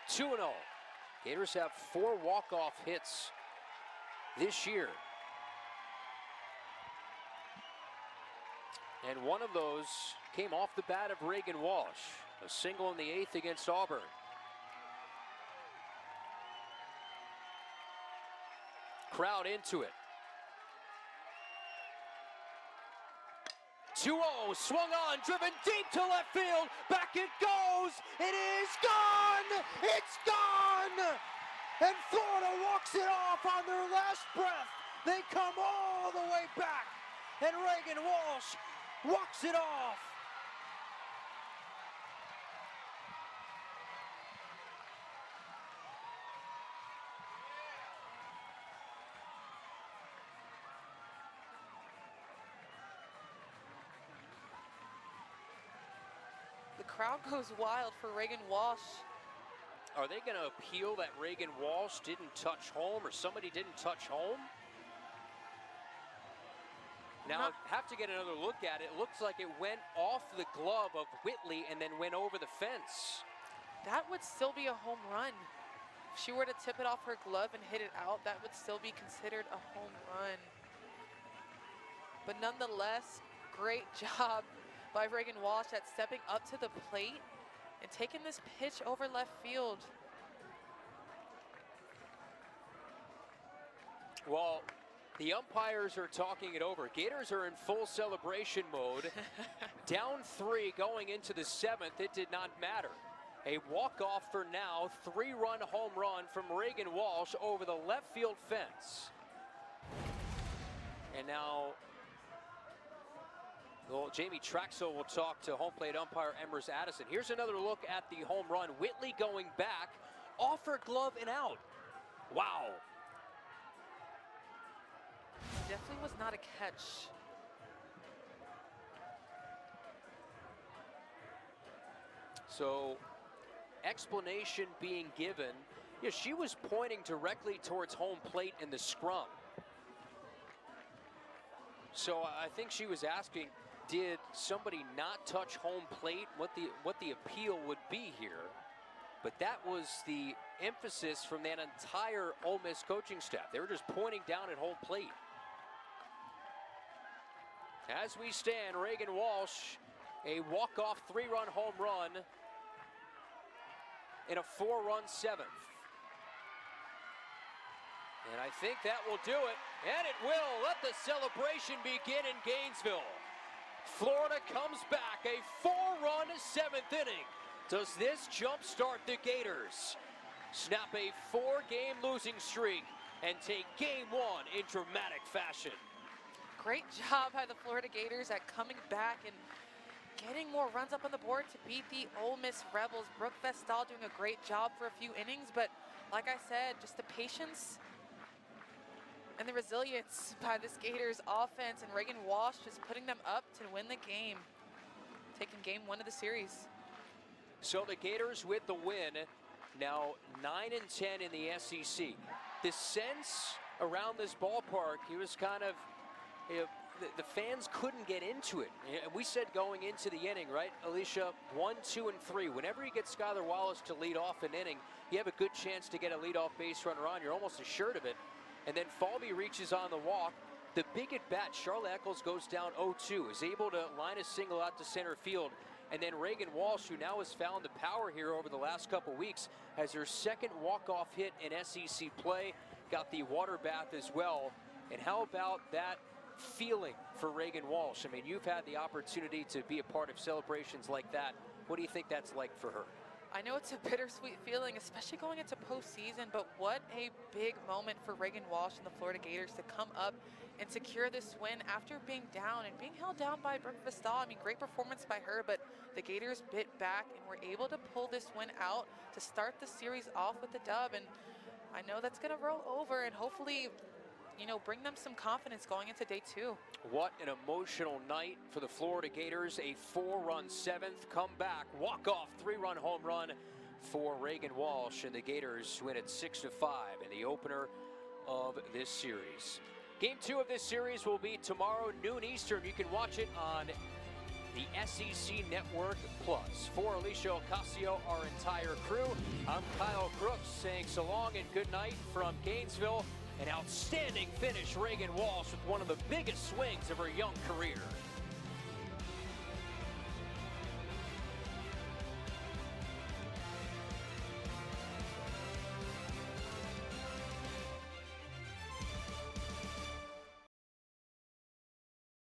Two and 0. Gators have 4 walk-off hits this year. And one of those came off the bat of Reagan Walsh. A single in the 8th against Auburn. Crowd into it. 2-0, swung on, driven deep to left field. Back it goes. It is gone. It's gone. And Florida walks it off on their last breath. They come all the way back. And Reagan Walsh walks it off. The crowd goes wild for Reagan Walsh. Are they going to appeal that Reagan Walsh didn't touch home or somebody didn't touch home? Now, have to get another look at it. It looks like it went off the glove of Whitley and then went over the fence. That would still be a home run. If she were to tip it off her glove and hit it out, that would still be considered a home run. But nonetheless, great job by Reagan Walsh at stepping up to the plate and taking this pitch over left field. Well, the umpires are talking it over. Gators are in full celebration mode. Down 3 going into the 7th. It did not matter. A walk-off for now. 3-run home run from Reagan Walsh over the left field fence. And now, well, Jamie Traxel will talk to home plate umpire Emrys Addison. Here's another look at the home run. Whitley going back, off her glove and out. Wow. Definitely was not a catch. So, explanation being given. Yeah, she was pointing directly towards home plate in the scrum. So I think she was asking, did somebody not touch home plate? What the appeal would be here. But that was the emphasis from that entire Ole Miss coaching staff. They were just pointing down at home plate. As we stand, Reagan Walsh, a walk-off 3-run home run in a 4-run 7th. And I think that will do it, and it will. Let the celebration begin in Gainesville. Florida comes back, a 4-run 7th inning. Does this jumpstart the Gators? Snap a 4-game losing streak and take game 1 in dramatic fashion. Great job by the Florida Gators at coming back and getting more runs up on the board to beat the Ole Miss Rebels. Brooke Vestal doing a great job for a few innings, but like I said, just the patience and the resilience by this Gators offense, and Reagan Walsh just putting them up to win the game, taking game 1 of the series. So the Gators with the win, now 9-10 in the SEC. The sense around this ballpark, he was kind of, the fans couldn't get into it. And we said going into the inning, right, Alicia, 1, 2, and 3. Whenever you get Skylar Wallace to lead off an inning, you have a good chance to get a leadoff base runner on. You're almost assured of it. And then Falvey reaches on the walk. The big at bat, Charlotte Eccles goes down 0-2, is able to line a single out to center field. And then Reagan Walsh, who now has found the power here over the last couple weeks, has her second walk-off hit in SEC play, got the water bath as well. And how about that feeling for Reagan Walsh? I mean, you've had the opportunity to be a part of celebrations like that. What do you think that's like for her? I know it's a bittersweet feeling, especially going into postseason, but what a big moment for Reagan Walsh and the Florida Gators to come up and secure this win after being down and being held down by Brooke Vestal. I mean, great performance by her, but the Gators bit back and were able to pull this win out to start the series off with the dub. And I know that's going to roll over and hopefully, you know, bring them some confidence going into day 2. What an emotional night for the Florida Gators. A 4-run 7th comeback, walk-off 3-run home run for Reagan Walsh, and the Gators win at 6-5 in the opener of this series. Game 2 of this series will be tomorrow, noon Eastern. You can watch it on the SEC Network Plus. For Alicia Ocasio, our entire crew, I'm Kyle Crooks saying so long and good night from Gainesville. An outstanding finish, Reagan Walsh, with one of the biggest swings of her young career.